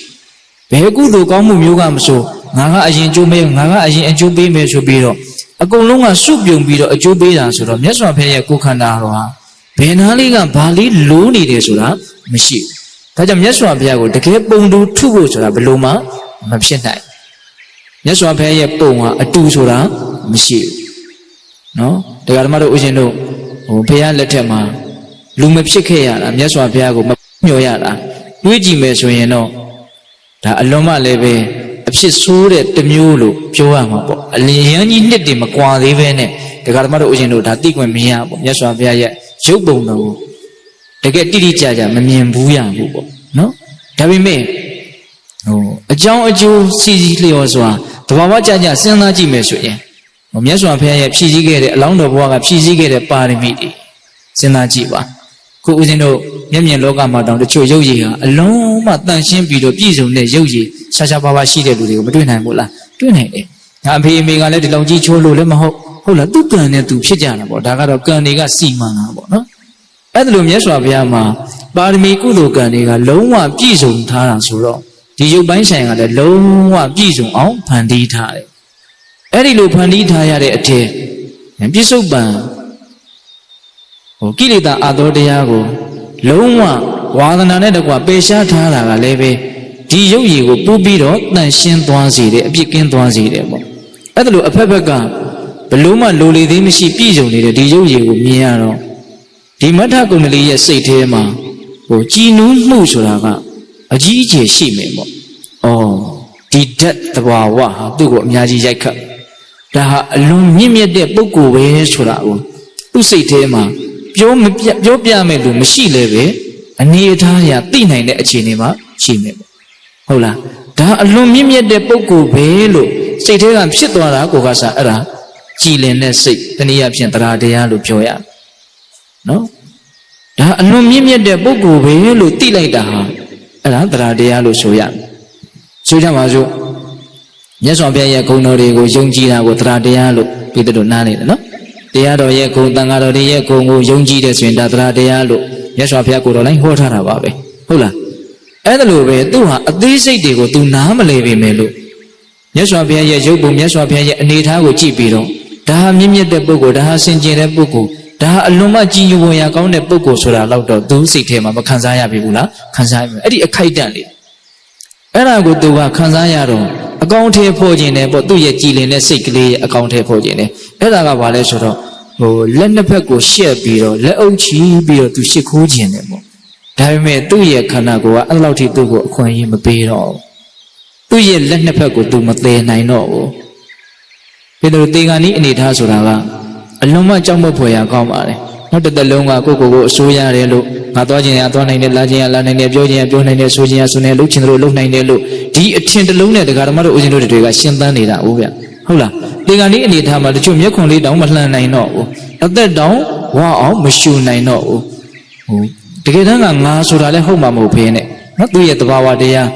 ဘယ်ကုသိုလ်ကောင်းမှုမျိုးကမဆိုငါကအရင်ကျိုးမယ်ငါကအရင်အကျိုးပေးမယ်ဆိုပြီးတော့အကုန်လုံးကစုပြုံပြီးတော့အကျိုးပေးတာဆိုတော့မြတ်စွာဘုရားရဲ့ကိုယ်ခန္ဓာတော်ဟာဘယ်နာလေးကဘာလေးလိုးနေတယ်ဆိုတာမရှိဘူးဒါကြောင့်မြတ်စွာဘုရားကိုတကယ်ပုံတူထုဖို့ဆိုတာဘယ်လိုမှမဖြစ်နိုင်မြတ်စွာဘုရားရဲ့ပုံဟာအတူဆိုတာမရှိဘူးနော်တရားဓမ္မတို့ဦးရှင်တို့ဘုရားလက်ထက်မှာလူမဖြစ်ခဲ့ရတာမြတ်စွာဘုရားကိုမမျှော်ရတာတွေးကြည့်မယ်ဆိုရင်တော့ဒါအလွန်မှလည်းပဲအဖြစ်ဆိုးတဲ့တမျိုးလို့ပြောရမှာပေါ့အလင်းရန်ကြီးနှစ်တင်မကွာသေးပဲနဲ့တရားဓမ္မတို့ဦးရှင်တို့ဒါသိခွင့်မရဘူးမြတ်စွာဘုရားရဲ့ရုပ်ပုံတော်ကိုတကယ်တိတိကျကျမမြင်ဘူးရဘူးပေါ့နော်ဒါပေမဲ့အကြောင်းအကျိုးစီစီလျော်စွာတဘာဝကြကြစဉ်းစားကြည့်မယ်ဆိုရင်မြတ်စွာဘုရားရဲ့ဖြည့်ဆည်းခဲ့တဲ့အလောင်းတော်ဘုရားကဖြည့်ဆည်းခဲ့တဲ့ပါရမီတွေစဉ်းစားကြည့်ပါခုဦးဇင်းတို့မျက်မြင်လောကမှာတောင်တချို့ရုပ်ရည်ဟာအလုံးမတန်ရှင်းပြီးတော့ပြည့်စုံတဲ့ရုပ်ရည်ရှားရှားပါးပါးရှိတဲ့လူတွေကိုမတွေ့နိုင်ဘူးလားတွေ့နိုင်တယ်။ဒါအဖေအမေကလည်းဒီလောက်ကြီးချိုးလို့လည်းမဟုတ်လားသူကံနဲ့သူဖြစ်ကြတာပေါ့ဒါကတော့ကံတွေကစီမံတာပေါ့နော်။အဲ့ဒါလိုမြတ်စွာဘုရားမှာပါရမီကုသိုလ်ကံတွေကလုံးဝပြည့်စုံထားတာဆိုတော့ဒီရုပ်ပိုင်းဆိုင်ကလည်းလုံးဝပြည့်စုံအောင်ဖန်တီးထားတယ်။အဲ့ဒီလိုဖန်တီးထားရတဲ့အထက်ပြစ္ဆုတ်ပံကိလေသာအသောတရားကိုလုံးဝဝါဒနာနဲ့တကွပယ်ရှားထားတာကလည်းပဲဒီရုပ်ရည်ကိုပူပြီးတော့တန့်ရှင်းသွားစေတယ်အပြစ်ကင်းသွားစေတယ်ပေါ့အဲ့ဒါလိုအဖက်ဖက်ကဘလို့မှလိုလေသေးမရှိပြည့်စုံနေတဲ့ဒီရုပ်ရည်ကိုမြင်ရတော့ဒီမထကုဏ္ဏလေးရဲ့စိတ်ထဲမှာကြည်နူးမှုဆိုတာကအကြီးအကျယ်ရှိမယ်ပေါ့ဒီဓာတ်တဘာဝဟာသူ့ကိုအများကြီးရိုက်ခတ်ဒါဟာအလွန်မြင့်မြတ်တဲ့ပုဂ္ဂိုလ်ပဲဆိုတာကိုသူ့စိတ်ထဲမှာပြောပြမယ်လို့မရှိလဲပဲအနေအထားအရသိနိုင်တဲ့အခြေအနေမှာရှိမယ်ပေါ့ဟုတ်လားဒါအလွန်မြင့်မြတ်တဲ့ပုဂ္ဂိုလ်ပဲလို့စိတ်ထဲကဖြစ်သွားတာကိုကစားအဲ့ဒါကြည်လင်တဲ့စိတ်တနည်းအားဖြင့်တရားတရားလို့ပြောရနော်ဒါအလွန်မြင့်မြတ်တဲ့ပုဂ္ဂိုလ်ပဲလို့သိလိုက်တာဟာအဲ့ဒါတရားတရားလို့ဆိုရဆိုကြပါစို့မြတ်စွာဘုရားရဲ့ဂုဏ်တော်တွေကိုယုံကြည်တာကိုတရားတရားလို့ပြီးတော့နားနေတယ်နော်တရားတော်ရဲ့ဂုဏ်တန်ခါတော်ရဲ့ဂုဏ်ကိုယုံကြည်တဲ့ဆိုရင်ဒါတရားတရားလို့မြတ်စွာဘုရားကိုယ်တော်လိုက်ဟောထားတာပါပဲဟုတ်လားအဲ့ဒါလိုပဲသူဟာအသေးစိတ်တွေကိုသူနားမလည်ပေမဲ့လို့မြတ်စွာဘုရားရဲ့ရုပ်ပုံမြတ်စွာဘုရားရဲ့အနေအထားကိုကြည့်ပြီးတော့ဒါဟာမြင့်မြတ်တဲ့ပုဂ္ဂိုလ်ဒါဟာစင်ကြယ်တဲ့ပုဂ္ဂိုလ်ဒါဟာအလွန်မှကြည်ညိုဝင်ရကောင်းတဲ့ပုဂ္ဂိုလ်ဆိုတာတော့သူစိတ်ထဲမှာမခံစားရပြီဘူးလားခံစားရပြီအဲ့ဒီအခိုက်အတန့်လေးအဲ့ဒါကိုသူကခံစားရတော့အကောင့်ထဲဖော်ခြင်းနဲ့ပေါ့သူ့ရဲ့ကြည်လင်တဲ့စိတ်ကလေးရဲ့အကောင့်ထဲဖော်ခြင်းနဲ့အဲ့ဒါကဘာလဲဆိုတော့လက်နှစ်ဖက်ကိုရှက်ပြီးတော့လက်အုပ်ချီပြီးတော့သူရှစ်ခိုးခြင်းနဲ့ပေါ့ဒါပေမဲ့သူ့ရဲ့ခန္ဓာကိုယ်ကအဲ့လောက်ထိသူ့ကိုအခွင့်အရေးမပေးတော့သူ့ရဲ့လက်နှစ်ဖက်ကိုသူမသေးနိုင်တော့ဘူးပြီးတော့တေဂာနီအနေထားဆိုတာကအလွန်မှကြောက်မက်ဖွယ်ရာကောင်းပါတယ်နောက်တစ်သက်လုံးကကိုယ့်ကိုယ်ကိုအစိုးရတယ်လို့ ငါသွားခြင်းရသွားနိုင်တယ်လာခြင်းရလာနိုင်တယ်ပြောခြင်းရပြောနိုင်တယ်ဆိုခြင်းရဆိုနေလှုပ်ခြင်းတို့လှုပ်နိုင်တယ်လို့ဒီအထင်တစ်လုံးနဲ့တရားဓမ္မတို့ဦးဇင်းတို့တွေကရှင်းသန်းနေတာဟုတ်ဗျဟုတ်လားသင်္ကန်းဒီအနေထားမှာတချို့မျက်ခွန်လေးတောင်မလှန်နိုင်တော့ဘူးအသက်တောင်ဝအောင်မရှူနိုင်တော့ဘူးဟုတ်တကယ်တမ်းကငါဆိုတာလည်းဟုတ်မှာမဟုတ်ဘဲနဲ့နော်သူ့ရဲ့သဘာဝတရာ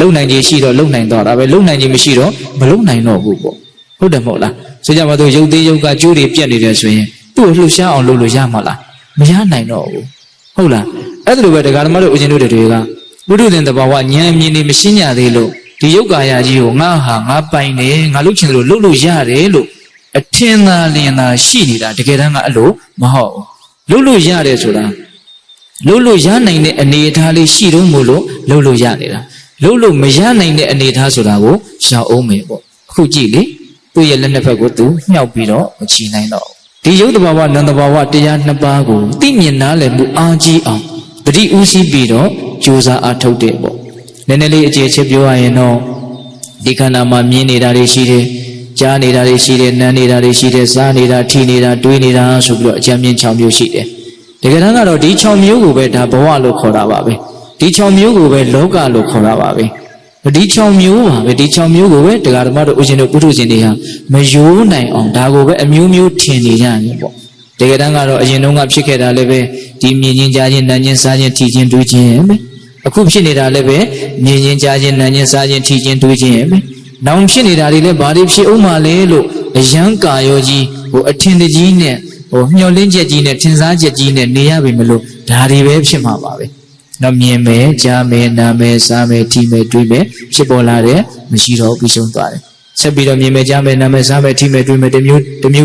းလုံနိုင်ခြင်းရှိတော့လုံနိုင်တော့ဒါပဲလုံနိုင်ခြင်းမရှိတော့မလုံနိုင်တော့ဘူးပေါ့ဟုတ်တယ်မဟုတ်လားဆိုကြပါစို့ရုပ်သေးရုပ်ကကျိုးတွေပြက်နေတယ်ဆိုရင်သူ့ကိုလှုပ်ရှားအောင်လုပ်လို့ရမှာလားမရနိုင်တော့ဘူးဟုတ်လားအဲ့ဒါလိုပဲတရားဓမ္မတို့ဦးဇင်းတို့တွေကပုထုဇဉ်သဘာဝဉာဏ်မြင်နေမရှင်းကြသေးလို့ဒီယုတ်ကာယကြီးကိုငါဟာငါပိုင်တယ်ငါလုပ်ချင်တယ်လို့လုပ်လို့ရတယ်လို့အထင်သာလင်သာရှိနေတာတကယ်တမ်းကအဲ့လိုမဟုတ်ဘူးလုပ်လို့ရတယ်ဆိုတာလုပ်လို့ရနိုင်တဲ့အနေအထားလေးရှိတော့မို့လို့လုပ်လို့ရနေတာလုပ်လို့မရနိုင်တဲ့အနေအထားဆိုတာကိုရှောင်အောင်မယ်ပေါ့အခုကြည့်လေသူ့ရဲ့လက်နှစ်ဖက်ကိုသူမြှောက်ပြီးတော့မချီနိုင်တော့ဒီယုတ်တဘာဝနံတဘာဝတရားနှစ်ပါးကိုသိမြင်နားလည်မှုအားကြီးအောင်တတိဥစည်းပြီးတော့ကြိုးစားအားထုတ်တယ်ပေါ့နည်းနည်းလေးအခြေချက်ပြောရရင်တော့ဒီခန္ဓာမှာမြင်နေတာတွေရှိတယ်ကြားနေတာတွေရှိတယ်နားနေတာတွေရှိတယ်စားနေတာထိနေတာတွေးနေတာဆိုပြီးတော့အကြံဉာဏ်6မျိုးရှိတယ်တကယ်တမ်းကတော့ဒီ6မျိုးကိုပဲဒါဘဝလို့ခေါ်တာပါပဲဒီ6မျိုးကိုပဲလောကလို့ခေါ်တာပါပဲဒီ6မျိုးပါပဲဒီ6မျိုးကိုပဲတရားဓမ္မတို့ဦးဇင်းတို့ပုထုဇဉ်တွေဟာမယိုးနိုင်အောင်ဒါကိုပဲအမျိုးမျိုးထင်နေကြတယ်ပေါ့တကယ်တမ်းကတော့အရင်တုန်းကဖြစ်ခဲ့တာလည်းပဲဒီမြင်ချင်းကြားချင်းနားချင်းစားချင်းထိချင်းတွေးချင်းပဲအခုဖြစ်နေတာလည်းပဲမြင်ချင်းကြားချင်းနားချင်းစားချင်းထိချင်းတွေးချင်းပဲနောင်ဖြစ်နေတာတွေလည်းဘာတွေဖြစ်အောင်မလဲလို့အယံကာယောကြီးဟိုအထင်ကြီးနဲ့ဟိုမျောလင်းချက်ကြီးနဲ့ထင်စားချက်ကြီးနဲ့နေရပြီမလို့ဒါတွေပဲဖြစ်မှာပါပဲတော့မြင်မယ်ကြားမယ်နားမယ်စားမယ်ထိမယ်တွေးမယ်ဖြစ်ပေါ်လာတယ်မရှိတော့ပြီးဆုံးသွားတယ်ဆက်ပြီးတော့မြင်မယ်ကြားမယ်နားမယ်စားမယ်ထိမယ်တွေးမယ်တစ်မျိုး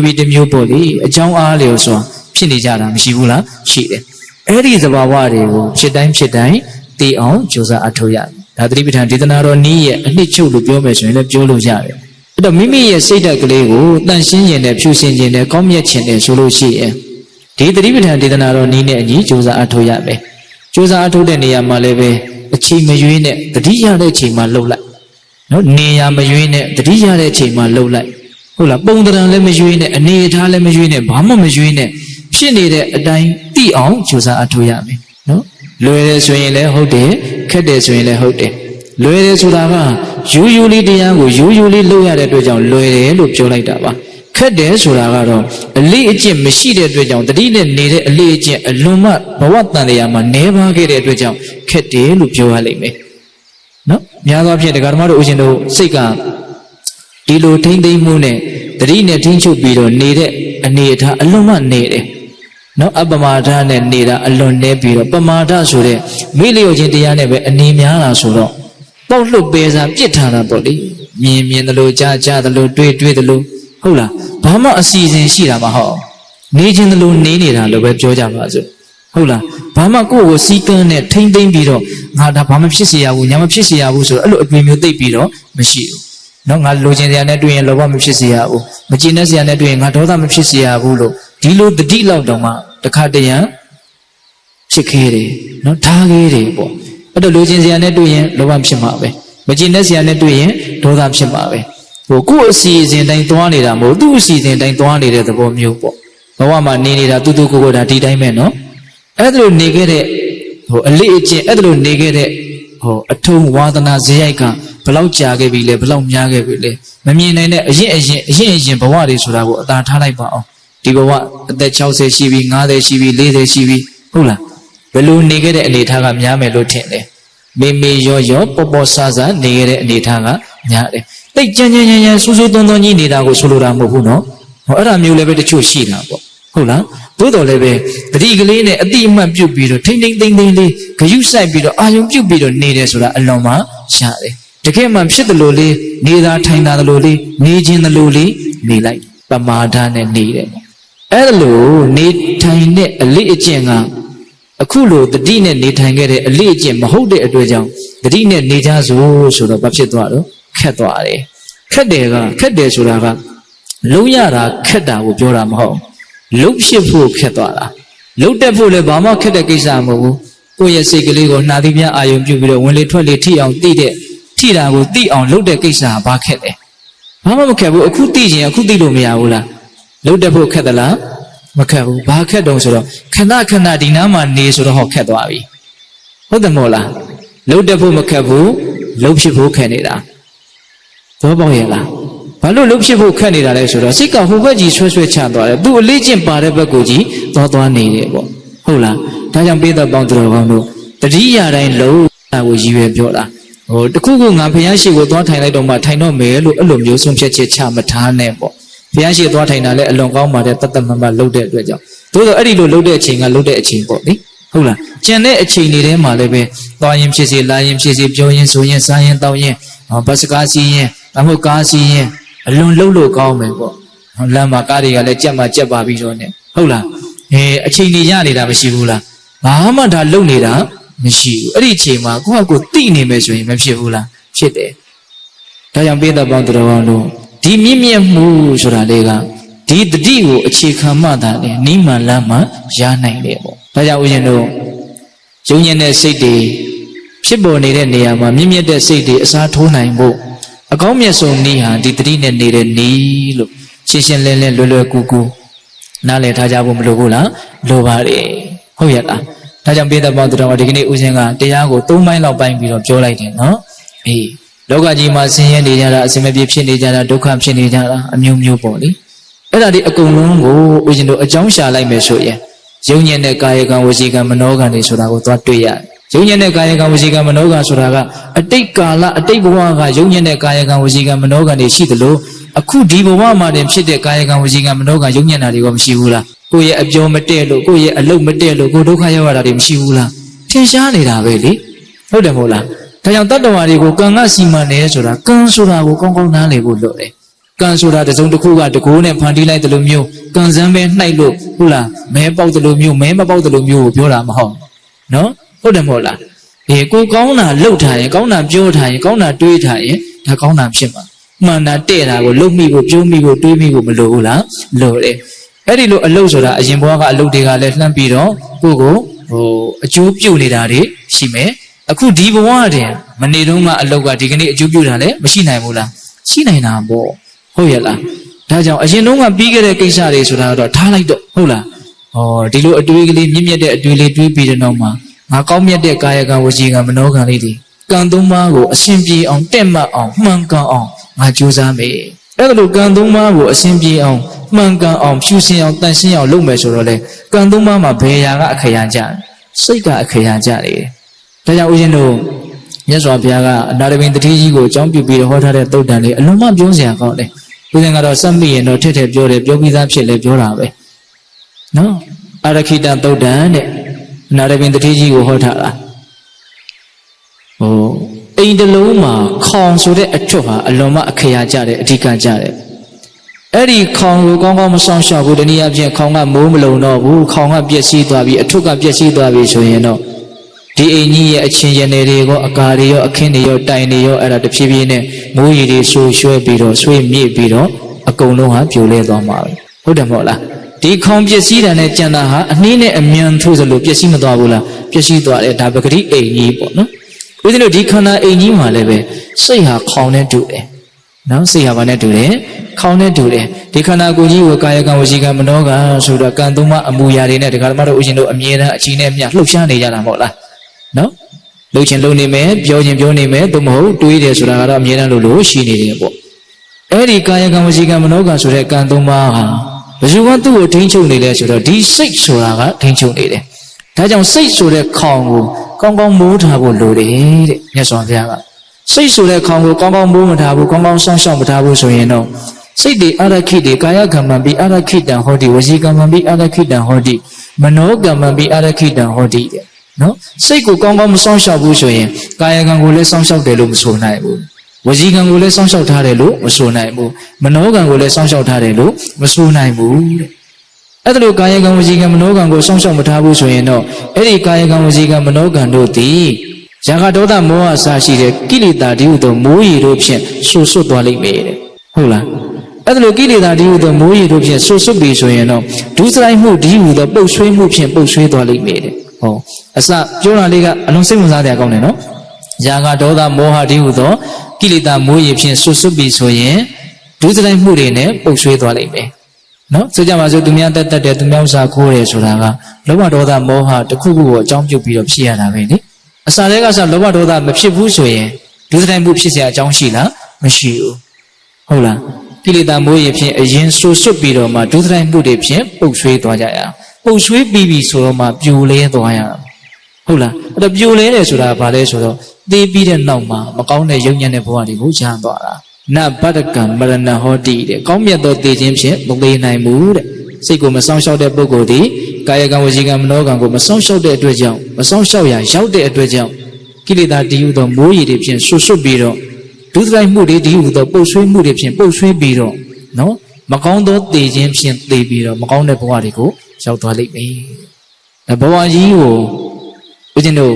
ပြီးတစ်မျိုးပေါ့လေအကြောင်းအားလျော်စွာဖြစ်နေကြတာမရှိဘူးလားရှိတယ်အဲ့ဒီသဘာဝတွေကိုဖြစ်တိုင်းသိအောင်ကြိုးစားအထောက်ရတယ်ဒါသတိပဋ္ဌာန်ဒေသနာတော်နည်းရဲ့အနှစ်ချုပ်လို့ပြောမယ်ဆိုရင်လည်းပြောလို့ရတယ်အဲ့တော့မိမိရဲ့စိတ်ဓာတ်ကလေးကိုတန့်ရှင်းခြင်းနဲ့ဖြူစင်ခြင်းနဲ့ကောင်းမြတ်ခြင်းနဲ့ဆိုလို့ရှိရင်ဒီသတိပဋ္ဌာန်ဒေသနာတော်နည်းနဲ့အညီကြိုးစားအထောက်ရမယ်ကြိုးစားအထုတ်တဲ့နေရာမှာလည်းပဲအချိန်မရွေးနဲ့တတိရတဲ့အချိန်မှာလှုပ်လိုက်နော်နေရာမရွေးနဲ့တတိရတဲ့အချိန်မှာလှုပ်လိုက်ဟုတ်လားပုံတံလည်းမရွေးနဲ့အနေအထားလည်းမရွေးနဲ့ဘာမှမရွေးနဲ့ဖြစ်နေတဲ့အတိုင်းသိအောင်ကြိုးစားအထုတ်ရမယ်နော်လွယ်တယ်ဆိုရင်လည်းဟုတ်တယ်ခက်တယ်ဆိုရင်လည်းဟုတ်တယ်လွယ်တယ်ဆိုတာကရိုးရိုးလေးတရားကိုရိုးရိုးလေးလုပ်ရတဲ့အတွက်ကြောင့်လွယ်တယ်လို့ပြောလိုက်တာပါခက်တယ်ဆိုတာကတော့အလေးအကျင့်မရှိတဲ့အတွက်ကြောင့်တတိနဲ့နေတဲ့အလေးအကျင့်အလွန်မှဘဝတန်တရားမှာနေပါခဲ့တဲ့အတွက်ကြောင့်ခက်တယ်လို့ပြောရလိမ့်မယ်နော်များသောအားဖြင့်တရားဓမ္မတို့ဦးဇင်းတို့စိတ်ကဒီလိုထိမ့်သိမ့်မှုနဲ့တတိနဲ့ထိမ့်ချုပ်ပြီးတော့နေတဲ့အနေအထားအလွန်မှနေတယ်နော်အပမာဒနဲ့နေတာအလွန်နေပြီးတော့ပမာဒဆိုတဲ့မိလျော့ခြင်းတရားနဲ့ပဲအနေများတာဆိုတော့ပေါက်လွတ်ပေစားပြစ်ထားတာပေါ့လေမြင်တယ်လို့ကြားတယ်လို့တွေးတယ်လို့ဟုတ်လားဘာမှအစီအစဉ်ရှိတာမဟုတ်နေခြင်းလို့နေနေတာလို့ပဲပြောကြပါစို့ဟုတ်လားဘာမှကိုယ့်ကိုစီးကန်းနဲ့ထိမ့်သိမ့်ပြီးတော့ငါဒါဘာမှဖြစ်เสียရဘူးညာမဖြစ်เสียရဘူးဆိုတော့အဲ့လိုအပြင်မျိုးသိပ်ပြီးတော့မရှိဘူးเนาะငါလိုချင်စရာနဲ့တွေ့ရင်လောဘမဖြစ်เสียရဘူးမကျင်တဲ့စရာနဲ့တွေ့ရင်ငါဒေါသမဖြစ်เสียရဘူးလို့ဒီလိုတတိလောက်တောင်မှတခါတရံဖြစ်ခဲတယ်เนาะထားခဲတယ်ပေါ့အဲ့တော့လိုချင်စရာနဲ့တွေ့ရင်လောဘဖြစ်မှာပဲမကျင်တဲ့စရာနဲ့တွေ့ရင်ဒေါသဖြစ်မှာပဲဟိုကိုယ့်အစီအစဉ်တိုင်းသွားနေတာမဟုတ်သူ့အစီအစဉ်တိုင်းသွားနေတဲ့သဘောမျိုးပေါ့ဘဝမှာနေနေတာတူကိုဒါဒီတိုင်းပဲเนาะအဲ့ဒါလိုနေခဲ့တဲ့ဟိုအလေးအကျင့်အဲ့ဒါလိုနေခဲ့တဲ့ဟိုအထုံဝါသနာဇေယိုက်ကဘလောက်ကြာခဲ့ပြီလဲဘလောက်များခဲ့ပြီလဲမမြင်နိုင်တဲ့အရင်ဘဝတွေဆိုတာကိုအသာထားလိုက်ပါအောင်ဒီဘဝအသက်60ရှိပြီ50ရှိပြီ40ရှိပြီဟုတ်လားဘယ်လိုနေခဲ့တဲ့အနေထားကများမယ်လို့ထင်တယ်မေရောပေါ်ဆာနေခဲ့တဲ့အနေထားကများတယ်တိတ်ကြမ်းဆူသွန်းကြီးနေတာကိုဆိုလိုတာမဟုတ်ဘူးနော်ဟောအဲ့ဒါမျိုးလည်းပဲတချို့ရှိတာပေါ့ဟုတ်လားသို့တော်လည်းပဲတတိကလေးနဲ့အတိအမှတ်ပြုတ်ပြီးတော့ထိမ့်သိမ့်လေးဂယုစိုက်ပြီးတော့အာယုံပြုတ်ပြီးတော့နေတယ်ဆိုတာအလွန်မှရှားတယ်တကယ်မှဖြစ်တယ်လို့လေးနေတာထိုင်တာလို့လေးနေခြင်းတယ်လို့လေးနေလိုက်ပမာဒနဲ့နေတယ်အဲ့ဒါလို့နေထိုင်တဲ့အလေးအကျင့်ကအခုလိုတတိနဲ့နေထိုင်ခဲ့တဲ့အလေးအကျင့်မဟုတ်တဲ့အတွက်ကြောင့်တတိနဲ့နေကြစို့ဆိုတော့ဘာဖြစ်သွားတော့ခက်သွားတယ်ခက်တယ်ဆိုတာကလုံးရတာခက်တာကိုပြောတာမဟုတ်လုံးဖြစ်ဖို့ခက်သွားတာလုံးတက်ဖို့လည်းဘာမှခက်တဲ့ကိစ္စမဟုတ်ဘူးကိုယ့်ရဲ့စိတ်ကလေးကိုနှာသီးပြအာယုံပြုတ်ပြီးတော့ဝင်လေထွက်လေထိအောင်သိတဲ့ထိတာကိုသိအောင်လုပ်တဲ့ကိစ္စကဘာခက်လဲဘာမှမခက်ဘူးအခုသိရင်အခုသိလို့မရဘူးလားလုံးတက်ဖို့ခက်သလား မခက်ဘူးဘာခက်တုံးဆိုတော့ခဏခဏဒီနားမှာနေဆိုတော့ဟောခက်သွားပြီဟုတ်တယ်မို့လားလှုပ်တက်ဖို့မခက်ဘူးလှုပ်ဖြစ်ဖို့ခက်နေတာသဘောပေါက်ရဲ့လားဘာလို့လှုပ်ဖြစ်ဖို့ခက်နေတာလဲဆိုတော့စိတ်ကဟိုဘက်ကြီးဆွဲဆွဲချသွားတယ်သူအလေးကျင့်ပါတဲ့ဘက်ကိုကြီးသွားနေတယ်ပေါ့ဟုတ်လားဒါကြောင့်ပေးသက်ပေါင်းသူတော်ကောင်းတို့တတိယတိုင်းလုံးတာကိုရည်ရွယ်ပြောတာဟိုတခုခုငါဘုရားရှိခိုးသွားထိုင်လိုက်တော့မှထိုင်တော့မယ်လို့အဲ့လိုမျိုးဆုံးဖြတ်ချက်ချမထားနဲ့ပေါ့ဘုရားရှိသွားထိုင်တာလည်းအလွန်ကောင်းပါတယ်တတ်မှန်မှလှုပ်တဲ့အတွက်ကြောင့်သို့တော့အဲ့ဒီလိုလှုပ်တဲ့အချိန်ကလှုပ်တဲ့အချိန်ပေါ့လေဟုတ်လားကျန်တဲ့အချိန်တွေထဲမှာလည်းပဲသွားရင်ဖြစ်စေလာရင်ဖြစ်စေပြောရင်ဆိုရင်စားရင်တောင်းရင်ဘတ်စကားစီးရင်အမှုကားစီးရင်အလွန်လှုပ်လို့ကောင်းမယ်ပေါ့လမ်းမှာကားတွေကလည်းကြက်မှကြက်ပါပြီးတော့ ਨੇ ဟုတ်လားအချိန်တွေရနေတာမရှိဘူးလားဘာမှဒါလှုပ်နေတာမရှိဘူးအဲ့ဒီအချိန်မှာကိုယ့်ဟာကိုယ်သိနေမယ်ဆိုရင်မဖြစ်ဘူးလားဖြစ်တယ်ဒါကြောင့်ပေးသက်ပေါင်းသူတော်ကောင်းတို့ဒီမြင့်မြတ်မှုဆိုတာလေးကဒီတတိကိုအခြေခံမှသာလေနိမန်လမ်းမှာရနိုင်တယ်ပေါ့ဒါကြောင့်ဦးဇင်းတို့ယုံညံ့တဲ့စိတ်တွေဖြစ်ပေါ်နေတဲ့နေရာမှာမြင့်မြတ်တဲ့စိတ်တွေအစားထိုးနိုင်ဖို့အကောင်းမြတ်ဆုံးနည်းဟာဒီတတိနဲ့နေတဲ့နည်းလို့ရှင်းရှင်းလင်းလင်းလွယ်လွယ်ကူကူနားလည်ထားကြဖို့မလိုဘူးလားလိုပါတယ်ဟုတ်ရဲ့လားဒါကြောင့်ပေးသက်ပေါင်းသူတော်ဒီကနေ့ဦးဇင်းကတရားကို၃ပိုင်းလောက်ပိုင်းပြီးတော့ပြောလိုက်တယ်နော်အေးလောကကြီးမှာဆင်းရဲနေကြတာအစင်မပြေဖြစ်နေကြတာဒုက္ခဖြစ်နေကြတာအမျိုးမျိုးပေါ့လေအဲ့ဒါဒီအကုန်လုံးကိုဦးဇင်းတို့အကြောင်းရှာလိုက်မယ်ဆိုရင်ယုံညံ့တဲ့ကာယကံဝစီကံမနောကံတွေဆိုတာကိုသွားတွေ့ရတယ်ယုံညံ့တဲ့ကာယကံဝစီကံမနောကံဆိုတာကအတိတ်ကာလအတိတ်ဘဝကယုံညံ့တဲ့ကာယကံဝစီကံမနောကံတွေရှိသလိုအခုဒီဘဝမှာတင်ဖြစ်တဲ့ကာယကံဝစီကံမနောကံယုံညံ့တာတွေကမရှိဘူးလားကိုယ့်ရဲ့အပြောမတည့်လို့ကိုယ့်ရဲ့အလုပ်မတည့်လို့ကိုယ်ဒုက္ခရောက်ရတာတွေမရှိဘူးလားထင်ရှားနေတာပဲလေဟုတ်တယ်မဟုတ်လားဒါကြောင့်တတ္တဝါတွေကိုကံကစီမံတယ်ဆိုတာကံဆိုတာကိုကောင်းကောင်းနားလည်ဖို့လိုတယ်ကံဆိုတာတစ်စုံတစ်ခုကတကိုးနဲ့ဖန်တီးလိုက်တယ်လို့မျိုးကံစမ်းပဲနှိုက်လို့ဟုတ်လားမဲပေါက်တယ်လို့မျိုးမဲမပေါက်တယ်လို့မျိုးကိုပြောတာမဟုတ်နော်ဟုတ်တယ်မဟုတ်လားကိုကောင်းတာလှုပ်ထားရင်ကောင်းတာပြောထားရင်ကောင်းတာတွေးထားရင်ဒါကောင်းတာဖြစ်မှာမှန်တာတဲ့တာကိုလှုပ်မိကိုပြောမိကိုတွေးမိကိုမလိုဘူးလားလိုတယ်အဲ့ဒီလိုအလုပ်ဆိုတာအရင်ဘဝကအလုပ်တွေကလည်းလှမ်းပြီးတော့ကိုကိုအကျိုးပြုနေတာတွေရှိမယ်အခုဒီဘဝတည်းမနေတော့မှအလုပ်ကဒီကနေ့အကျိုးပြုတာလည်းမရှိနိုင်ဘူးလားရှိနိုင်တာပေါ့ဟုတ်ရဲ့လားဒါကြောင့်အရင်တုန်းကပြီးခဲ့တဲ့ကိစ္စတွေဆိုတာတော့ထားလိုက်တော့ဟုတ်လားဒီလိုအတွေးကလေးမြင့်မြတ်တဲ့အတွေးလေးတွေးပြီးတဲ့နောက်မှာငါကောင်းမြတ်တဲ့ကာယကံဝစီကံမနောကံလေးတွေကံသုံးပါးကိုအရှင်ပြေအောင်တက်မှတ်အောင်မှန်ကန်အောင်ငါကြိုးစားမယ်အဲ့ဒါလိုကံသုံးပါးကိုအရှင်ပြေအောင်မှန်ကန်အောင်ဖြူစင်အောင်တန်ရှင်းအောင်လုပ်မယ်ဆိုတော့လေကံသုံးပါးမှာဘယ်ရာကအခရာကြစိတ်ကအခရာကြတယ်ဒါကြောင့်ဦးဇင်းတို့မြတ်စွာဘုရားကအနာရဘိန်တတိကြီးကိုအကြောင်းပြုပြီးဟောထားတဲ့သုတ်တန်လေးအလွန်မှပြောစရာကောင်းတယ်ဦးဇင်းကတော့စက်မိရင်တော့ထက်ထက်ပြောတယ်ပြောပြီးသားဖြစ်လဲပြောတာပဲနော်အရခိတသုတ်တန်တဲ့အနာရဘိန်တတိကြီးကိုဟောထားတာအိမ်တလုံးမှာခေါင်ဆိုတဲ့အထွတ်ဟာအလွန်မှအခရာကြတယ်အဓိကကြတယ်အဲ့ဒီခေါင်ကိုကောင်းကောင်းမဆောင်ရှောက်ဘူးတနည်းအားဖြင့်ခေါင်ကမိုးမလုံတော့ဘူးခေါင်ကပျက်စီးသွားပြီအထွတ်ကပျက်စီးသွားပြီဆိုရင်တော့ဒီအိမ်ကြီးရဲ့အချင်းရနေတွေရောအကာတွေရောအခင်းတွေရောတိုင်တွေရောအဲ့ဒါတဖြည်းဖြည်းနဲ့မိုးရီတွေဆူရွှဲပြီးတော့ဆွေးမြစ်ပြီးတော့အကုန်လုံးဟာပြိုလဲသွားမှာပဲဟုတ်တယ်မဟုတ်လားဒီခေါင်ပျက်စီးတာနဲ့ကြံတာဟာအနည်းနဲ့အမြန်ထိုးစလို့ပျက်စီးမသွားဘူးလားပျက်စီးသွားတယ်ဒါပဂတိအိမ်ကြီးပေါ့နော်ဦးဇင်းတို့ဒီခန္ဓာအိမ်ကြီးမှာလည်းပဲစိတ်ဟာခေါင်နဲ့တူတယ်နော်စိတ်ဟာဘာနဲ့တူတယ်ခေါင်နဲ့တူတယ်ဒီခန္ဓာကိုယ်ကြီးကိုကာယကံဝစီကံမနောကံဆိုတော့ကံသုံးပါးအမူအရာတွေနဲ့ဒကာဓမ္မတို့ဦးဇင်းတို့အမြဲတမ်းအချိန်နဲ့မျှလှုပ်ရှားနေကြတာမဟုတ်လားနော်လှုပ်ချင်လှုပ်နေမယ်ပြောချင်ပြောနေမယ်သို့မဟုတ်တွေးတယ်ဆိုတာကတော့အမြဲတမ်းလို့ရှိနေတယ်ပေါ့အဲ့ဒီကာယကံဝစီကံမနောကံဆိုတဲ့ကံသုံးပါးဟာဘယ်သူကသူ့ကိုထိန်းချုပ်နေလဲဆိုတော့ဒီစိတ်ဆိုတာကထိန်းချုပ်နေတယ်ဒါကြောင့်စိတ်ဆိုတဲ့ခေါင်ကိုကောင်းကောင်းမိုးထားဖို့လိုတယ်တဲ့မြတ်စွာဘုရားကစိတ်ဆိုတဲ့ခေါင်ကိုကောင်းကောင်းမိုးမထားဘူးကောင်းကောင်းစောင့်ရှောက်မထားဘူးဆိုရင်တော့စိတ်တွေအရခိတေကာယကမ္မံပိအရခိတံဟောတိဝစီကမ္မံပိအရခိတံဟောတိမနောကမ္မံပိအရခိတံဟောတိတဲ့နော်စိတ်ကိုကောင်းကောင်းမစောင့်ရှောက်ဘူးဆိုရင်ကာယကံကိုလည်းစောင့်ရှောက်တယ်လို့မဆိုနိုင်ဘူးဝစီကံကိုလည်းစောင့်ရှောက်ထားတယ်လို့မဆိုနိုင်ဘူးမနောကံကိုလည်းစောင့်ရှောက်ထားတယ်လို့မဆိုနိုင်ဘူးတဲ့အဲ့ဒါလိုကာယကံဝစီကံမနောကံကိုစောင့်ရှောက်မထားဘူးဆိုရင်တော့အဲ့ဒီကာယကံဝစီကံမနောကံတို့သည်ရာဂဒေါသမောဟအစရှိတဲ့ကိလေသာတည်းဟူသောမိုးရီတို့ဖြင့်ဆူဆွတ်သွားလိမ့်မယ်တဲ့ဟုတ်လားအဲ့ဒါလိုကိလေသာတည်းဟူသောမိုးရီတို့ဖြင့်ဆူဆွတ်ပြီဆိုရင်တော့ဒုစရိုက်မှုတည်းဟူသောပုတ်ဆွေးမှုဖြင့်ပုတ်ဆွေးသွားလိမ့်မယ်တဲ့ဟောအစပြောတာလေးကအလုံးစိတ်ဝင်စားတဲ့အကောင်းတယ်နော်ရာဂဒေါသမောဟတည်းဟူသောကိလေသာမိုးရီဖြင့်ဆူဆွတ်ပြီဆိုရင်ဒုစရိုက်မှုတွေနဲ့ပုတ်ဆွေးသွားလိမ့်မယ် နော်ဆိုကြပါစို့သူများတက်တယ်သူများဥစားခိုးတယ်ဆိုတာကလောဘဒေါသမောဟတစ်ခုခုကိုအကြောင်းပြုပြီးတော့ဖြစ်ရတာပဲလေအစာတွေကဆိုလောဘဒေါသမဖြစ်ဘူးဆိုရင်ဒုစရိုက်မှုဖြစ်เสียအကြောင်းရှိလားမရှိဘူးဟုတ်လားကိလေသာမိုးရဖြင့်အရင်ဆိုစွတ်ပြီးတော့မှဒုစရိုက်မှုတွေဖြင့်ပုတ်ဆွေးသွားကြရအောင်ပုတ်ဆွေးပြီးပြီဆိုတော့မှပြိုလဲသွားရအောင်ဟုတ်လားအဲ့တော့ပြိုလဲတယ်ဆိုတာဘာလဲဆိုတော့သေပြီးတဲ့နောက်မှာမကောင်းတဲ့ယုံညံ့တဲ့ဘဝတွေကိုချမ်းသွားတာနဗတ္တကံမရဏဟောတိတဲ့ကောင်းမြတ်သောသေခြင်းဖြင့်မသေးနိုင်ဘူးတဲ့စိတ်ကိုမဆောင်ရှောက်တဲ့ပုဂ္ဂိုလ်ဒီကာယကံဝစီကံမနောကံကိုမဆောင်ရှောက်တဲ့အတွက်ကြောင့်မဆောင်ရှောက်ရရောက်တဲ့အတွက်ကြောင့်ကိလေသာတည်ဟူသောမိုးရီတွေဖြင့်ဆွတ်ဆွတ်ပြီးတော့ဒုစရိုက်မှုတွေတည်ဟူသောပုတ်ဆွေးမှုတွေဖြင့်ပုတ်ဆွေးပြီးတော့နော်မကောင်းသောသေခြင်းဖြင့်သေပြီးတော့မကောင်းတဲ့ဘဝတွေကိုရောက်သွားလိမ့်မယ်။ဘဝကြီးကိုဦးဇင်းတို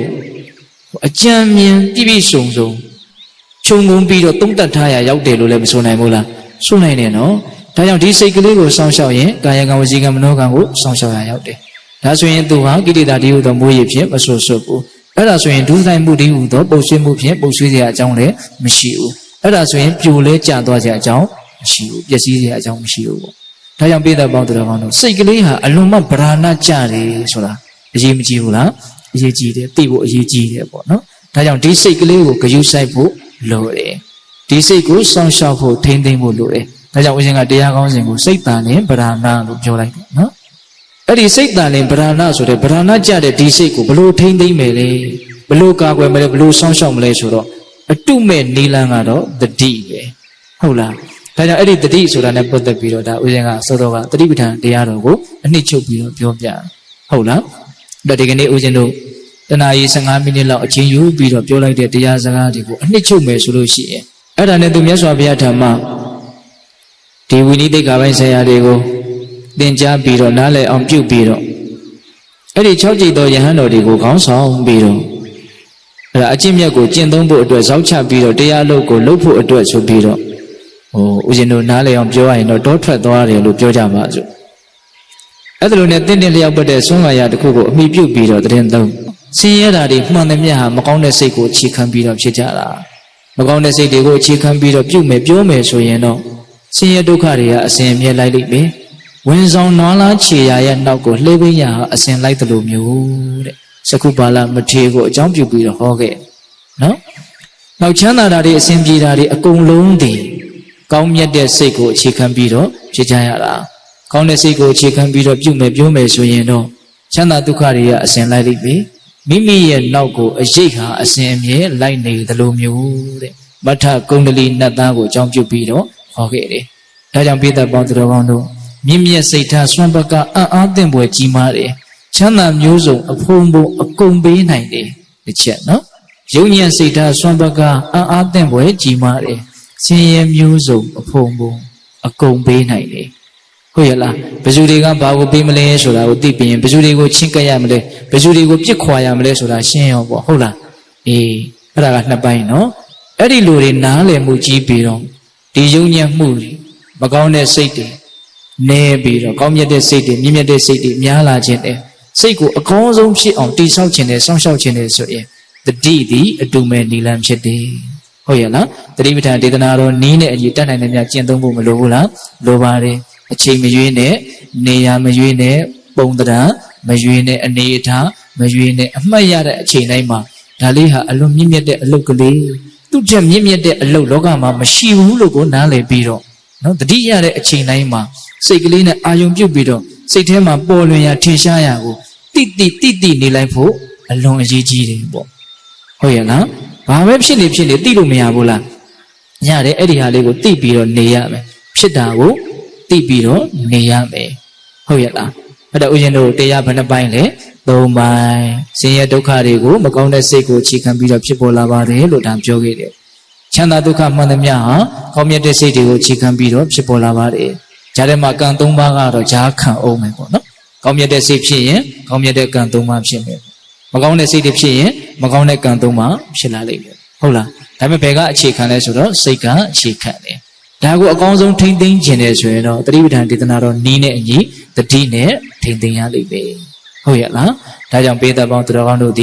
့အကြံဉာဏ်ပြည့်ပြည့်စုံစုံခြုံငုံပြီးတော့သုံးသပ်ထားရရောက်တယ်လို့လည်းမဆိုနိုင်ဘူးလားဆိုနိုင်တယ်နော်ဒါကြောင့်ဒီစိတ်ကလေးကိုစောင့်ရှောက်ရင်ကာယကံဝစီကံမနောကံကိုစောင့်ရှောက်ရရောက်တယ်ဒါဆိုရင်သူဟာကိလေသာတည်းဟူသောမိုးရေဖြင့်မဆွဆွဘူးအဲ့ဒါဆိုရင်ဒုစရိုက်မှုတည်းဟူသောပုတ်ဆွေးမှုဖြင့်ပုတ်ဆွေးစရာအကြောင်းလည်းမရှိဘူးအဲ့ဒါဆိုရင်ပြိုလဲကျသွားစရာအကြောင်းမရှိဘူးပျက်စီးစရာအကြောင်းမရှိဘူးပေါ့ဒါကြောင့်ပိဿပေါင်းတော်ကောင်းတို့စိတ်ကလေးဟာအလွန်မှဗราဏကြတယ်ဆိုတာအရေးမကြီးဘူးလားအရေးကြီးတယ်သိဖို့အရေးကြီးတယ်ပေါ့နော်ဒါကြောင့်ဒီစိတ်ကလေးကိုဂရုစိုက်ဖို့လိုတယ်ဒီစိတ်ကိုစောင့်ရှောက်ဖို့ထိန်းသိမ်းဖို့လိုတယ်ဒါကြောင့်ဦးဇင်းကတရားကောင်းစဉ်ကိုစိတ်တန်လင်ဗราဏလို့ပြောလိုက်တယ်နော်အဲ့ဒီစိတ်တန်လင်ဗราဏဆိုတဲ့ဗราဏကြတဲ့ဒီစိတ်ကိုဘလို့ထိန်းသိမ်းမယ်လဲဘလို့ကာကွယ်မလဲဘလို့စောင့်ရှောက်မလဲဆိုတော့အတုမဲ့နီလန်းကတော့တတိပဲဟုတ်လားဒါကြောင့်အဲ့ဒီတတိဆိုတာနဲ့ပတ်သက်ပြီးတော့ဒါဦးဇင်းကစောစောကတတိပဋ္ဌာန်တရားတော်ကိုအနှစ်ချုပ်ပြီးတော့ပြောပြဟုတ်လားဒါဒီကနေ့ဦးဇင်းတို့တနာရီ15မိနစ်လောက်အချိန်ယူပြီးတော့ပြောလိုက်တဲ့တရားစကားတွေကိုအနှစ်ချုပ်မယ်ဆိုလို့ရှိရင်အဲ့ဒါနဲ့သူမြတ်စွာဘုရားဓမ္မဒီဝိနည်းသိက္ခာပိုင်းဆရာတွေကိုသင်ကြားပြီးတော့နားလည်အောင်ပြုပြီးတော့အဲ့ဒီ6ကြိတ်သောယဟန်တော်တွေကိုခေါင်းဆောင်ပြီးတော့အဲ့ဒါအကျင့်မြတ်ကိုကျင့်သုံးဖို့အတွက်ဇောက်ချပြီးတော့တရားအလုပ်ကိုလုပ်ဖို့အတွက်ဆိုပြီးတော့ဦးဇင်းတို့နားလည်အောင်ပြောရရင်တော့တောထွက်သွားတယ်လို့ပြောကြပါစို့အဲ့ဒါလိုနဲ့တင်းတင်းလျောက်ပတ်တဲ့ဆုံးမရတစ်ခုကိုအမိပြုတ်ပြီးတော့တရင်သုံးဆင်းရဲတာတွေမှန်သမျှဟာမကောင်းတဲ့စိတ်ကိုအခြေခံပြီးတော့ဖြစ်ကြတာမကောင်းတဲ့စိတ်တွေကိုအခြေခံပြီးတော့ပြုတ်မယ်ပြောမယ်ဆိုရင်တော့ဆင်းရဲဒုက္ခတွေကအစဉ်အမြဲလိုက်လိမ့်မယ်ဝင်ဆောင်နွားလားခြေရာရဲ့နောက်ကိုလှေးပင်းရဟာအစဉ်လိုက်တယ်လို့မျိုးတဲ့စကုပါဠမထေကိုအကြောင်းပြုပြီးတော့ဟောခဲ့နော်နောက်ချမ်းသာတာတွေအစဉ်ပြေတာတွေအကုန်လုံးတည်ကောင်းမြတ်တဲ့စိတ်ကိုအခြေခံပြီးတော့ဖြစ်ကြရတာကောင်းတဲ့စိတ်ကိုအခြေခံပြီးတော့ပြုမယ်ပြောမယ်ဆိုရင်တော့ချမ်းသာဒုက္ခတွေကအစဉ်လိုက်လိမ့်မယ်မိမိရဲ့နောက်ကိုအရေးဟာအစဉ်အမြဲလိုက်နေသလိုမျိုးတဲ့မထကုန္ဒလိနတ်သားကိုအကြောင်းပြုပြီးတော့ဟောခဲ့တယ်ဒါကြောင့်ပိဿပေါင်းတော်ကောင်းတို့မြင့်မြတ်စိတ်ထားစွမ်းပကအံ့အားသင့်ဖွယ်ကြီးမားတယ်ချမ်းသာမျိုးစုံအဖုံဖုံအကုန်ပေးနိုင်တယ်တစ်ချက်နော်ယုံညံ့စိတ်ထားစွမ်းပကအံ့အားသင့်ဖွယ်ကြီးမားတယ်ဆင်းရဲမျိုးစုံအဖုံဖုံအကုန်ပေးနိုင်တယ်ဟုတ်ရဲ့လားဘယ်သူတွေကဘာကိုပေးမလဲဆိုတာကိုသိပြီးရင်ဘယ်သူတွေကိုချင်းကပ်ရမလဲဘယ်သူတွေကိုပြစ်ခွာရမလဲဆိုတာရှင်းရောပေါ့ဟုတ်လားအေးအဲ့ဒါကနှစ်ပိုင်းနော်အဲ့ဒီလူတွေနားလည်မှုကြီးပြီးတော့ဒီယုံညံ့မှုတွေမကောင်းတဲ့စိတ်တွေနေပြီးတော့ကောင်းမြတ်တဲ့စိတ်တွေမြင့်မြတ်တဲ့စိတ်တွေများလာခြင်းတဲ့စိတ်ကိုအကောင်းဆုံးဖြစ်အောင်တည်ဆောက်ခြင်းနဲ့စောင့်ရှောက်ခြင်းနဲ့ဆိုရင်တတိသည်အတူမဲ့နိလန်ဖြစ်တယ်ဟုတ်ရဲ့လားတတိပဋ္ဌာန်ဒေသနာတော်နီးနဲ့အညီတတ်နိုင်တဲ့များကျင့်သုံးဖို့မလိုဘူးလားလိုပါတယ်အချိန်မရွေးနဲ့နေရာမရွေးနဲ့ပုံသဏ္ဍာန်မရွေးနဲ့အနေအထားမရွေးနဲ့အမှတ်ရတဲ့အချိန်တိုင်းမှာဒါလေးဟာအလွန်မြင့်မြတ်တဲ့အလုပ်ကလေးသူ့ချက်မြင့်မြတ်တဲ့အလုပ်လောကမှာမရှိဘူးလို့ကိုနားလည်ပြီးတော့နော်တတိရတဲ့အချိန်တိုင်းမှာစိတ်ကလေးနဲ့အာယုံပြုတ်ပြီးတော့စိတ်ထဲမှာပေါ်လွင်ရထင်ရှားရကိုတိနေလိုက်ဖို့အလွန်အရေးကြီးတယ်ပေါ့ဟုတ်ရဲ့လားဘာပဲဖြစ်နေသိလို့မရဘူးလားရတယ်အဲ့ဒီဟာလေးကိုသိပြီးတော့နေရမယ်ဖြစ်တာကိုသိပြီးတော့နေရမယ်ဟုတ်ရဲ့လားအဲ့ဒါဥရှင်တို့တရားဘယ်နှပိုင်းလဲ3ပိုင်းဆင်းရဲဒုက္ခတွေကိုမကောင်းတဲ့စိတ်ကိုအခြေခံပြီးတော့ဖြစ်ပေါ်လာပါတယ်လို့ဒါပြောခဲ့တယ်ချမ်းသာဒုက္ခမှန်သမျှဟာကောင်းမြတ်တဲ့စိတ်တွေကိုအခြေခံပြီးတော့ဖြစ်ပေါ်လာပါတယ်ဂျာထဲမှာကံ3ပါးကတော့ဂျာခံအောင်မယ်ပေါ့နော်ကောင်းမြတ်တဲ့စိတ်ဖြစ်ရင်ကောင်းမြတ်တဲ့ကံ3ပါးဖြစ်မယ်မကောင်းတဲ့စိတ်တွေဖြစ်ရင်မကောင်းတဲ့ကံ3ပါးဖြစ်လာလိမ့်မယ်ဟုတ်လားဒါပေမဲ့ဘယ်ကအခြေခံလဲဆိုတော့စိတ်ကအခြေခံတယ်ဒါကိုအကောင်းဆုံးထိမ့်သိမ်းခြင်းတယ်ဆိုရင်တော့တတိပဋ္ဌာန်ဒေသနာတော်နီးနဲ့အညီတတိနဲ့ထိမ့်သိမ်းရလိမ့်မယ်ဟုတ်ရဲ့လားဒါကြောင့်ပိဿပေါင်းတော်ကောင်းတို့ဒ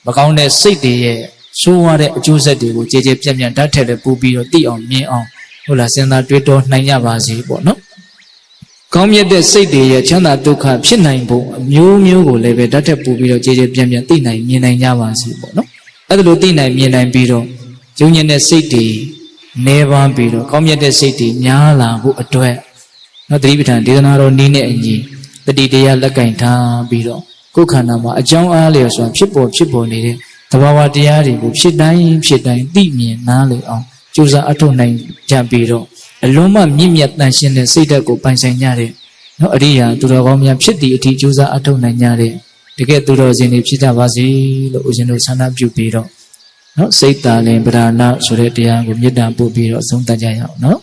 ီမကောင်းတဲ့စိတ်တွေရဲ့ဆိုးဝါးတဲ့အကျိုးဆက်တွေကိုကြည်ကြည်ပြန့်ပြန့်ဓာတ်ထက်လည်းပူပြီးတော့သိအောင်မြင်အောင်ဟုတ်လားစဉ်းစားတွေးတောနိုင်ကြပါစေပေါ့နော် ကောင်းမြတ်တဲ့စိတ်တွေရဲ့ချမ်းသာဒုက္ခဖြစ်နိုင်ဖို့အမျိုးမျိုးကိုလည်းပဲဓာတ်ထက်ပို့ပြီးတော့ကြည်ကြည်ပြန့်ပြန့်သိနိုင်မြင်နိုင်ကြပါစေပေါ့နော်အဲ့ဒါလိုသိနိုင်မြင်နိုင်ပြီးတော့ယုံညံ့တဲ့စိတ်တွေနေပါပြီးတော့ကောင်းမြတ်တဲ့စိတ်တွေများလာဖို့အတွက်နော်သတိပဋ္ဌာန်ဒေသနာတော်နည်းနဲ့အညီတတိတရားလက်ကင်ထားပြီးတော့ကိုယ်ခန္ဓာမှာအကြောင်းအားလျော်စွာဖြစ်ပေါ်နေတဲ့သဘာဝတရားတွေကိုဖြစ်တိုင်းသိမြင်နားလည်အောင်ကြိုးစားအထောက်နိုင်ကြပြီးတော့အလုံးမမြင့်မြတ်တန်ရှင်းတဲ့စိတ်ဓာတ်ကိုပိုင်ဆိုင်ကြတဲ့နော်အရိယာသူတော်ကောင်းများဖြစ်သည့်အထိကြိုးစားအထောက်နိုင်ကြတဲ့တကယ်သူတော်စင်တွေဖြစ်ကြပါစေလို့ဦးဇင်းတို့ဆန္ဒပြုပြီးတော့နော်စိတ်တာလင်ပဓာနာဆိုတဲ့တရားကိုမေတ္တာပို့ပြီးတော့သုံးသပ်ကြရအောင်နော်